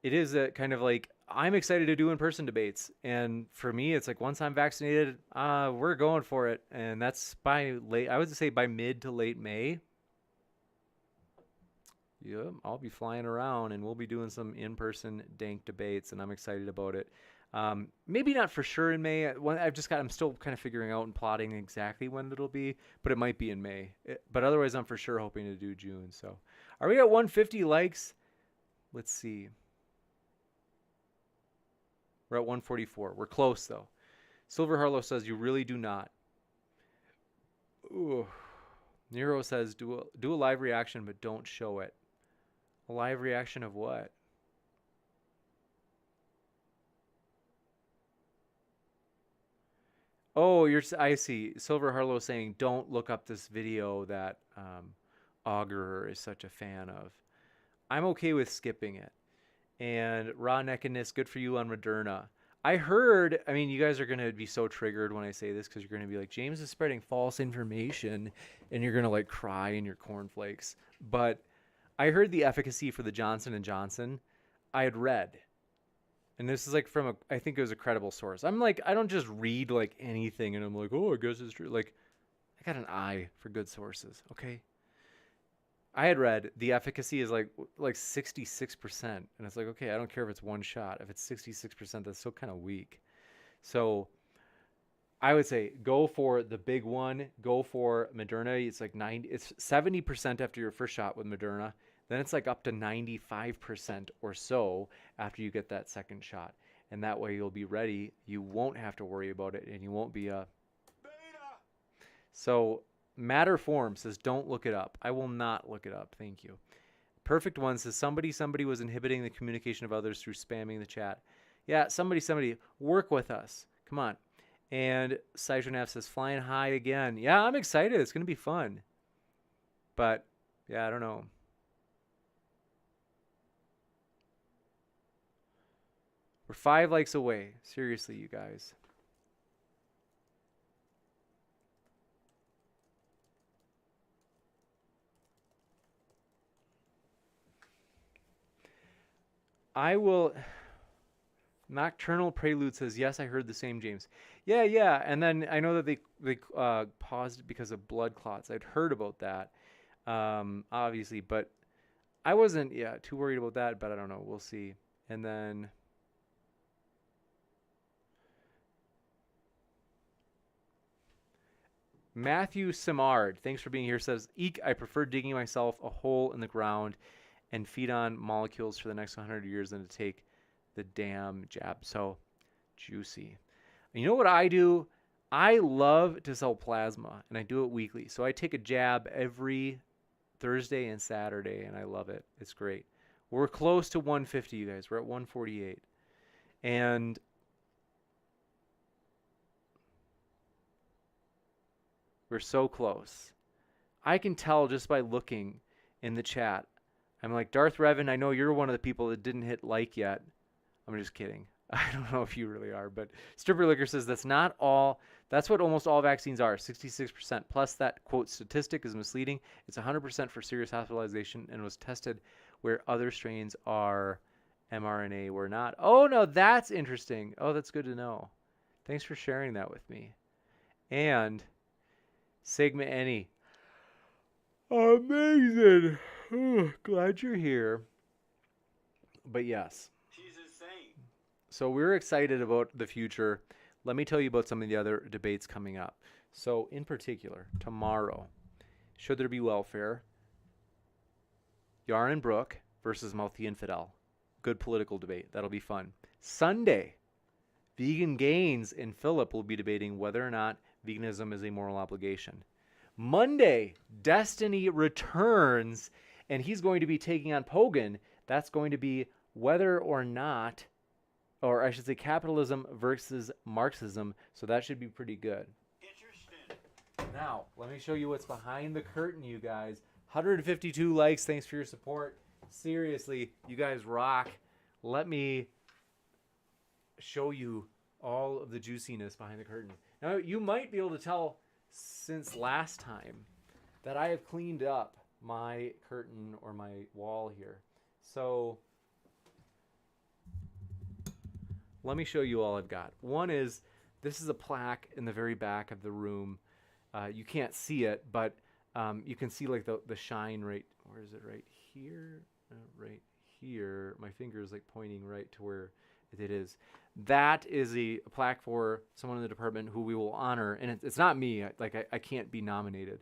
it is a kind of like, I'm excited to do in-person debates. And for me, it's like once I'm vaccinated, we're going for it. And that's by late, I would say by mid to late May. Yeah, I'll be flying around and we'll be doing some in-person dank debates, and I'm excited about it. Maybe not for sure in May. I'm still kind of figuring out and plotting exactly when it'll be, but it might be in May. But otherwise, I'm for sure hoping to do June. So, are we at 150 likes? Let's see. We're at 144. We're close though. Silver Harlow says you really do not. Ooh. Nero says do a live reaction, but don't show it. A live reaction of what? Oh, I see. Silver Harlow saying, don't look up this video that Augurer is such a fan of. I'm okay with skipping it. And Raw Neckedness, good for you on Moderna. I heard, I mean, you guys are going to be so triggered when I say this because you're going to be like, James is spreading false information, and you're going to like cry in your cornflakes. But I heard the efficacy for the Johnson & Johnson. I had read. And this is like from I think it was a credible source. I'm like, I don't just read like anything and I'm like, oh, I guess it's true. Like, I got an eye for good sources, okay? I had read the efficacy is like 66%. And it's like, okay, I don't care if it's one shot. If it's 66%, that's still kind of weak. So I would say go for the big one. Go for Moderna. It's like 70% after your first shot with Moderna. Then it's like up to 95% or so after you get that second shot. And that way you'll be ready. You won't have to worry about it, and you won't be a beta. So Matter Form says don't look it up. I will not look it up. Thank you. Perfect One says somebody was inhibiting the communication of others through spamming the chat. Yeah, somebody, work with us. Come on. And Saijonaf says flying high again. Yeah, I'm excited. It's going to be fun. But yeah, I don't know. We're 5 likes away. Seriously, you guys. I will. Nocturnal Prelude says, yes, I heard the same, James. Yeah. And then I know that they paused because of blood clots. I'd heard about that, obviously, but I wasn't too worried about that, but I don't know. We'll see. And then Matthew Simard, thanks for being here, says, eek, I prefer digging myself a hole in the ground and feed on molecules for the next 100 years than to take the damn jab. So juicy. You know what I do? I love to sell plasma, and I do it weekly. So I take a jab every Thursday and Saturday, and I love it. It's great. We're close to 150, you guys. We're at 148. And we're so close. I can tell just by looking in the chat. I'm like, Darth Revan, I know you're one of the people that didn't hit like yet. I'm just kidding. I don't know if you really are, but Stripper Liquor says that's not all. That's what almost all vaccines are, 66%. Plus that, quote, statistic is misleading. It's 100% for serious hospitalization and was tested where other strains are mRNA were not. Oh, no, that's interesting. Oh, that's good to know. Thanks for sharing that with me. And Sigma Any. Amazing. Glad you're here. But yes. She's insane. So we're excited about the future. Let me tell you about some of the other debates coming up. So in particular, tomorrow, should there be welfare? Yarn and Brooke versus Mouthy Infidel. Good political debate. That'll be fun. Sunday, Vegan Gains and Philip will be debating whether or not veganism is a moral obligation. Monday, Destiny returns, and he's going to be taking on Pogan. That's going to be whether or not, or I should say capitalism versus Marxism, so that should be pretty good. Interesting. Now, let me show you what's behind the curtain, you guys. 152 likes, thanks for your support. Seriously, you guys rock. Let me show you all of the juiciness behind the curtain. Now, you might be able to tell since last time that I have cleaned up my curtain or my wall here. So let me show you all I've got. One is, this is a plaque in the very back of the room. You can't see it, but you can see like the shine right, where is it, right here? Right here. My finger is like pointing right to where it is. That is a plaque for someone in the department who we will honor, and it's not me. I can't be nominated.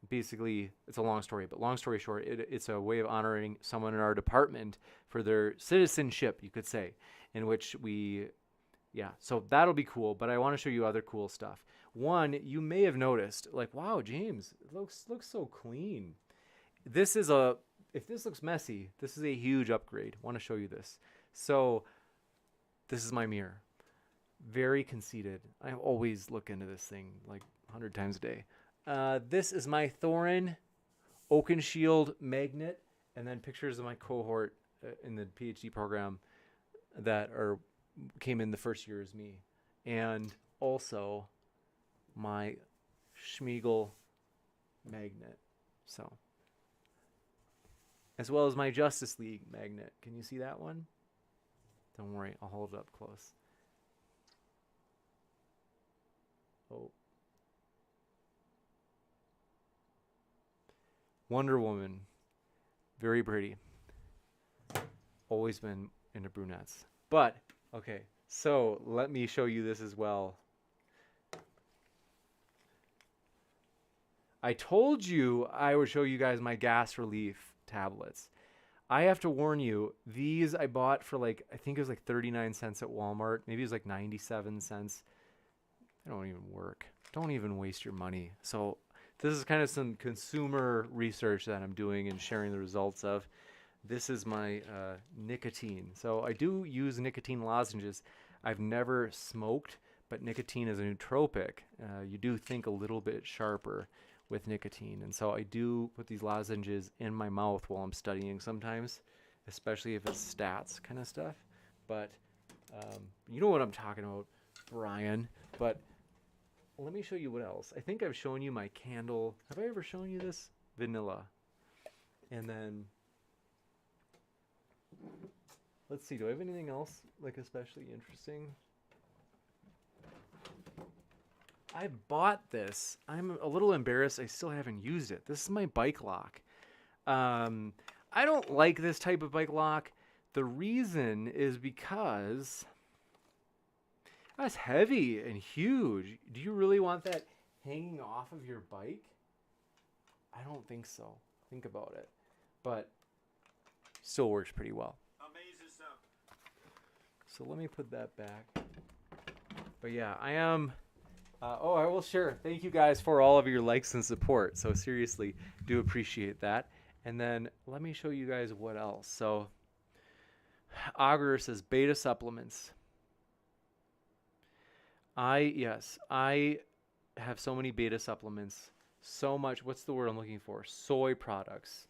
Basically, it's a long story, but long story short, it's a way of honoring someone in our department for their citizenship, you could say, in which we, yeah, so that'll be cool, but I want to show you other cool stuff. One, you may have noticed, like, wow, James, it looks so clean. This is if this looks messy, this is a huge upgrade. I want to show you this. So this is my mirror. Very conceited. I always look into this thing like 100 times a day. This is my Thorin Oakenshield magnet, and then pictures of my cohort in the PhD program that came in the first year as me, and also my Schmiegel magnet. So, as well as my Justice League magnet. Can you see that one? Don't worry, I'll hold it up close. Oh. Wonder Woman. Very pretty. Always been into brunettes. But, okay, so let me show you this as well. I told you I would show you guys my gas relief tablets. I have to warn you, these I bought for like, I think it was like 39 cents at Walmart. Maybe it was like 97 cents. They don't even work. Don't even waste your money. So this is kind of some consumer research that I'm doing and sharing the results of. This is my nicotine. So I do use nicotine lozenges. I've never smoked, but nicotine is a nootropic. You do think a little bit sharper with nicotine. And so I do put these lozenges in my mouth while I'm studying sometimes, especially if it's stats kind of stuff. But you know what I'm talking about, Brian. But let me show you what else. I think I've shown you my candle. Have I ever shown you this? Vanilla. And then, let's see, do I have anything else like especially interesting? I bought this. I'm a little embarrassed I still haven't used it. This is my bike lock. I don't like this type of bike lock. The reason is because that's heavy and huge. Do you really want that hanging off of your bike? I don't think so. Think about it. But still works pretty well. Amazing stuff. So let me put that back. But yeah, I am... I will share. Thank you guys for all of your likes and support. So seriously, do appreciate that. And then let me show you guys what else. So Augur says beta supplements. I have so many beta supplements. So much. What's the word I'm looking for? Soy products,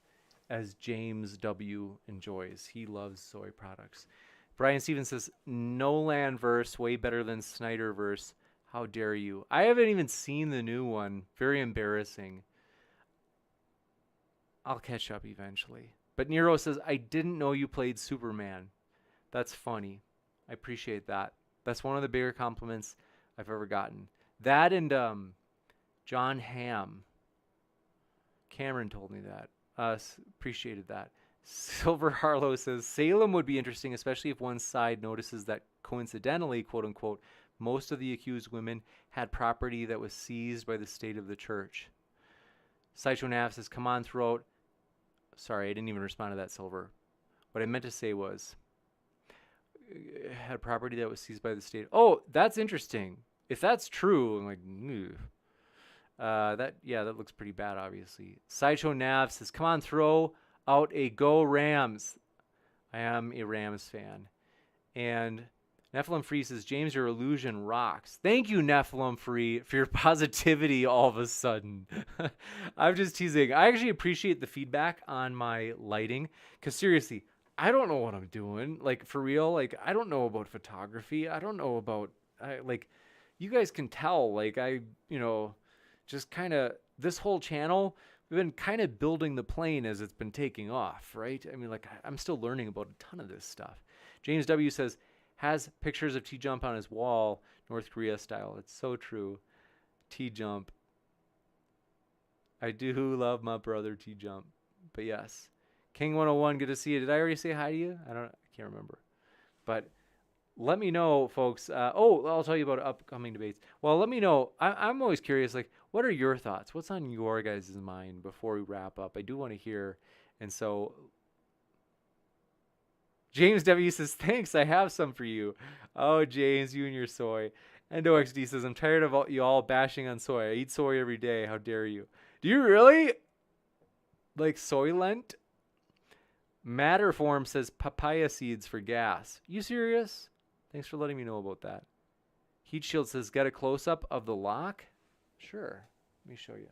as James W. enjoys. He loves soy products. Brian Stevens says, Nolan verse way better than Snyder verse. How dare you? I haven't even seen the new one. Very embarrassing. I'll catch up eventually. But Nero says, I didn't know you played Superman. That's funny. I appreciate that. That's one of the bigger compliments I've ever gotten. That and John Hamm. Cameron told me that. Appreciated that. Silver Harlow says, Salem would be interesting, especially if one side notices that coincidentally, quote unquote, most of the accused women had property that was seized by the state of the church. Sideshow Nav says, come on, throat. Sorry, I didn't even respond to that, Silver. What I meant to say was, had property that was seized by the state. Oh, that's interesting. If that's true, I'm like, that looks pretty bad, obviously. Sideshow Nav says, come on, throw out a go Rams. I am a Rams fan. And Nephilim Free says, James, your illusion rocks. Thank you, Nephilim Free, for your positivity all of a sudden. I'm just teasing. I actually appreciate the feedback on my lighting, because seriously, I don't know what I'm doing. Like, for real, like, I don't know about photography. I don't know about, you guys can tell, like, just kind of, this whole channel, we've been kind of building the plane as it's been taking off, right? I mean, like, I'm still learning about a ton of this stuff. James W. says, has pictures of TJump on his wall, North Korea style. It's so true. TJump. I do love my brother TJump. But yes. King 101, good to see you. Did I already say hi to you? I can't remember. But let me know, folks. I'll tell you about upcoming debates. Well, let me know. I'm always curious, like, what are your thoughts? What's on your guys' mind before we wrap up? I do want to hear. And so James W. says, thanks, I have some for you. Oh, James, you and your soy. And OXD says, I'm tired of you all bashing on soy. I eat soy every day. How dare you? Do you really? Like Soylent? Matterform says, papaya seeds for gas. You serious? Thanks for letting me know about that. Heat Shield says, get a close-up of the lock? Sure. Let me show you.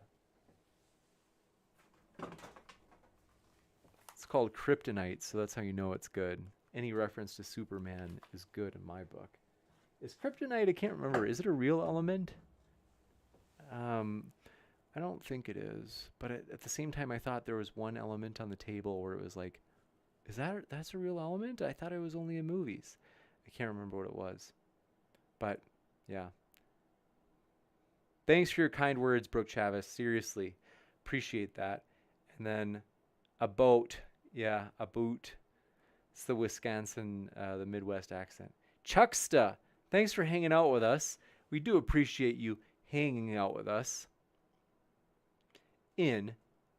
It's called kryptonite, so that's how you know it's good. Any reference to Superman is good in my book. Is kryptonite, I can't remember, is it a real element? I don't think it is. But at the same time, I thought there was one element on the table where it was like, that's a real element? I thought it was only in movies. I can't remember what it was. But, yeah. Thanks for your kind words, Brooke Chavez. Seriously. Appreciate that. And then a boat. Yeah, a boot. It's the Wisconsin, the Midwest accent. Chucksta, thanks for hanging out with us. We do appreciate you hanging out with us in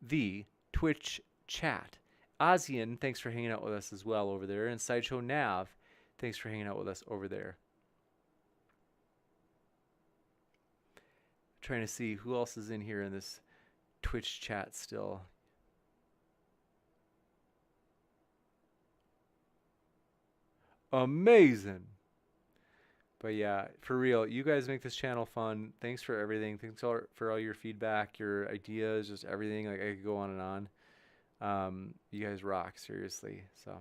the Twitch chat. Ozian, thanks for hanging out with us as well over there. And Sideshow Nav, thanks for hanging out with us over there. Trying to see who else is in here in this Twitch chat still. Amazing. But yeah, for real, you guys make this channel fun. Thanks for everything. Thanks for all your feedback, your ideas, just everything. Like, I could go on and on. You guys rock, seriously. So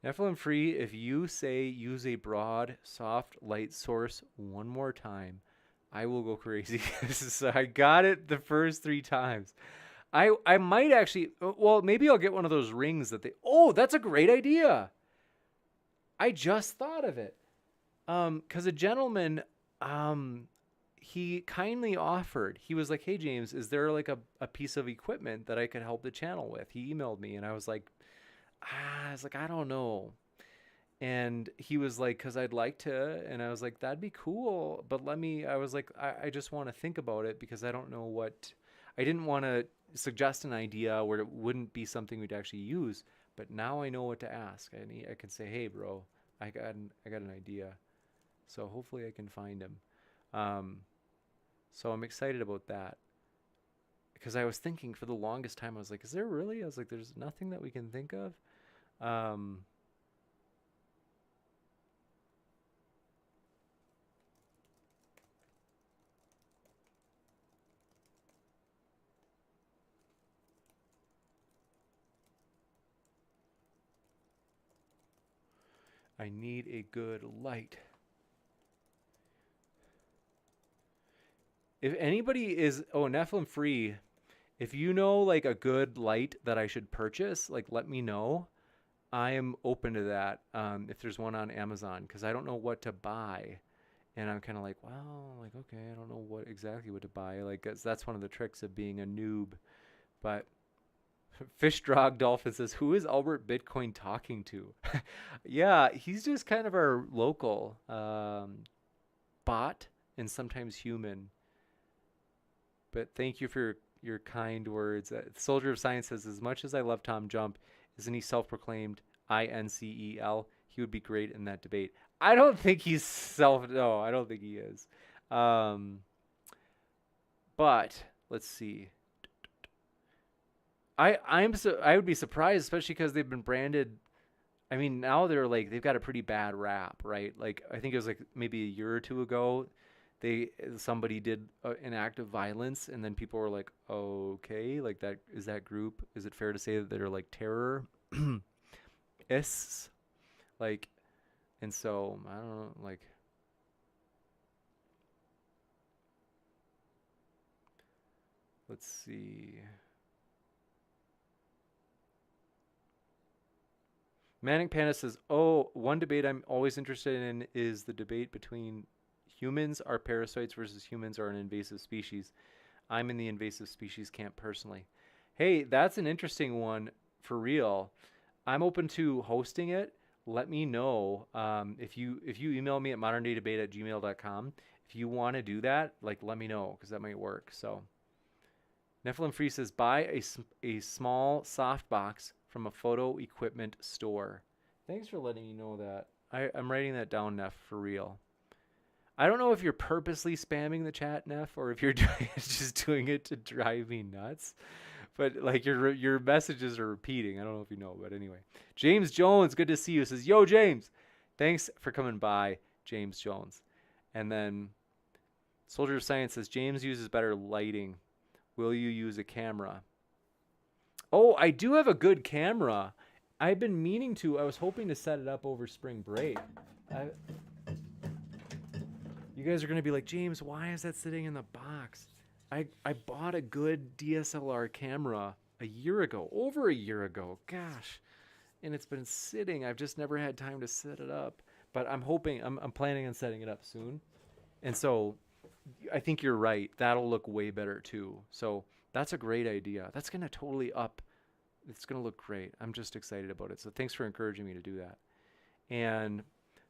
Nephilim Free, if you say use a broad, soft light source one more time, I will go crazy. So I got it the first 3 times. I might actually, well, maybe I'll get one of those rings that that's a great idea. I just thought of it. Because a gentleman, he kindly offered, he was like, hey, James, is there like a piece of equipment that I could help the channel with? He emailed me and I was like, I don't know. And he was like, because I'd like to. And I was like, that'd be cool. But I was like, I just want to think about it because I don't know I didn't want to suggest an idea where it wouldn't be something we'd actually use. But now I know what to ask. I can say, hey, bro, I got an idea. So hopefully I can find him. So I'm excited about that. Because I was thinking for the longest time, I was like, is there really? I was like, there's nothing that we can think of. I need a good light. If anybody is, Nephilim free, if you know like a good light that I should purchase, like let me know. I am open to that. If there's one on Amazon, because I don't know what to buy. And I'm kind of like, well, like, okay, I don't know what to buy. Like, that's one of the tricks of being a noob. But Fish Drog Dolphin says, who is Albert Bitcoin talking to? Yeah, he's just kind of our local bot and sometimes human. But thank you for your kind words. Soldier of Science says, as much as I love TJump, isn't he self-proclaimed INCEL? He would be great in that debate. I don't think he's no, I don't think he is. But let's see. I would be surprised, especially because they've been branded. I mean, now they've got a pretty bad rap, right? Like I think it was like maybe a year or two ago, somebody did an act of violence, and then people were like, okay, like that group. Is it fair to say that they're like terrorists? Like, and so I don't know, like. Let's see. Manic Panda says, one debate I'm always interested in is the debate between humans are parasites versus humans are an invasive species. I'm in the invasive species camp personally. Hey, that's an interesting one for real. I'm open to hosting it. Let me know if you email me at moderndaydebate@gmail.com. If you want to do that, like let me know because that might work. So Nephilim Free says, buy a small soft box from a photo equipment store. Thanks for letting me know that. I'm writing that down, Neff, for real. I don't know if you're purposely spamming the chat, Neff, or if you're just doing it to drive me nuts. But like your messages are repeating. I don't know if you know, but anyway. James Jones, good to see you. Says, yo, James. Thanks for coming by, James Jones. And then Soldier of Science says, James uses better lighting. Will you use a camera? Oh, I do have a good camera. I've been meaning to. I was hoping to set it up over spring break. You guys are going to be like, James, why is that sitting in the box? I bought a good DSLR camera over a year ago. Gosh. And it's been sitting. I've just never had time to set it up. But I'm planning on setting it up soon. And so I think you're right. That'll look way better too. So that's a great idea. That's going to totally up. It's going to look great. I'm just excited about it. So thanks for encouraging me to do that. And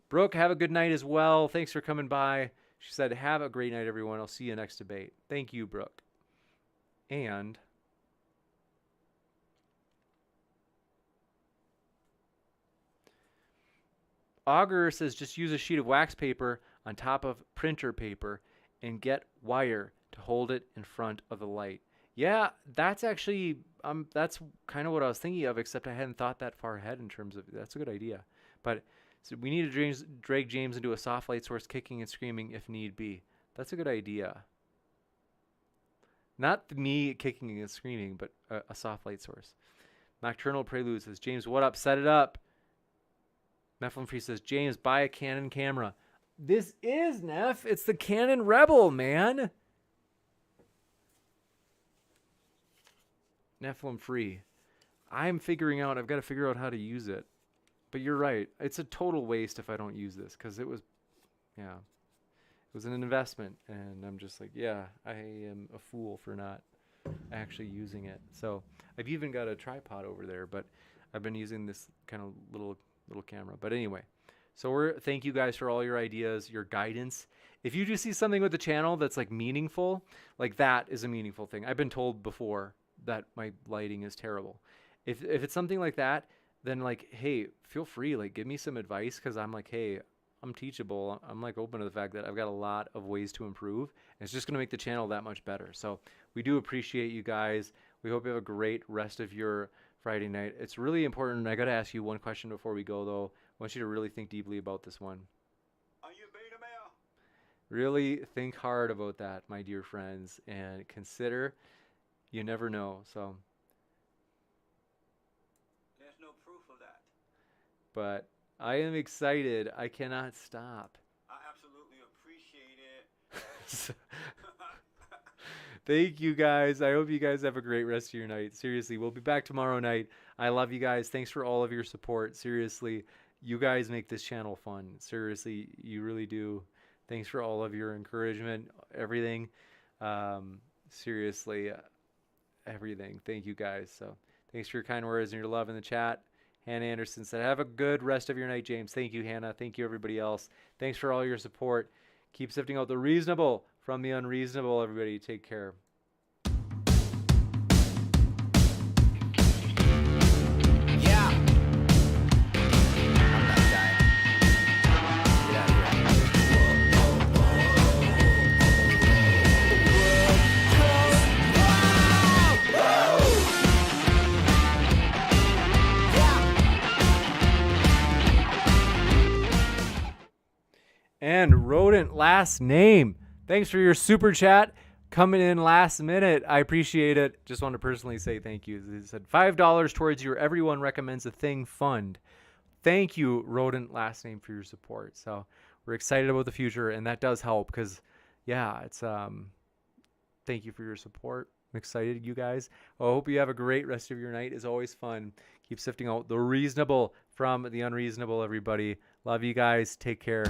Brooke, have a good night as well. Thanks for coming by. She said, have a great night, everyone. I'll see you next debate. Thank you, Brooke. And Augur says, just use a sheet of wax paper on top of printer paper and get wire to hold it in front of the light. Yeah, that's actually, that's kind of what I was thinking of, except I hadn't thought that far ahead in terms of, that's a good idea. But so we need to drag James into a soft light source, kicking and screaming if need be. That's a good idea. Not me kicking and screaming, but a soft light source. Nocturnal Prelude says, James, what up? Set it up. Nephilim Free says, James, buy a Canon camera. This is, Neff. It's the Canon Rebel, man. Nephilim Free. I've got to figure out how to use it. But you're right. It's a total waste if I don't use this because it was an investment. And I'm just like, yeah, I am a fool for not actually using it. So I've even got a tripod over there, but I've been using this kind of little camera. But anyway, so thank you guys for all your ideas, your guidance. If you do see something with the channel that's like meaningful, like that is a meaningful thing. I've been told before that my lighting is terrible. If it's something like that, then like, hey, feel free, like give me some advice because I'm like, hey, I'm teachable. I'm like open to the fact that I've got a lot of ways to improve. And it's just going to make the channel that much better. So we do appreciate you guys. We hope you have a great rest of your Friday night. It's really important. I got to ask you one question before we go though. I want you to really think deeply about this one. Are you beta male? Really think hard about that, my dear friends, and consider. You never know. So. There's no proof of that. But I am excited. I cannot stop. I absolutely appreciate it. Thank you guys. I hope you guys have a great rest of your night. Seriously, we'll be back tomorrow night. I love you guys. Thanks for all of your support. Seriously, you guys make this channel fun. Seriously, you really do. Thanks for all of your encouragement, everything. Seriously, everything. Thank you guys. So thanks for your kind words and your love in the chat. Hannah Anderson said, have a good rest of your night, James. Thank you, Hannah. Thank you, everybody else. Thanks for all your support. Keep sifting out the reasonable from the unreasonable, everybody. Take care. Yeah. I'm that guy. Get out And Rodent last name. Thanks for your super chat coming in last minute. I appreciate it. Just want to personally say thank you. He said $5 towards your Everyone Recommends a Thing fund. Thank you, Rodent last name, for your support. So we're excited about the future, and that does help because, yeah, it's thank you for your support. I'm excited, you guys. I hope you have a great rest of your night. It's always fun. Keep sifting out the reasonable from the unreasonable, everybody. Love you guys. Take care.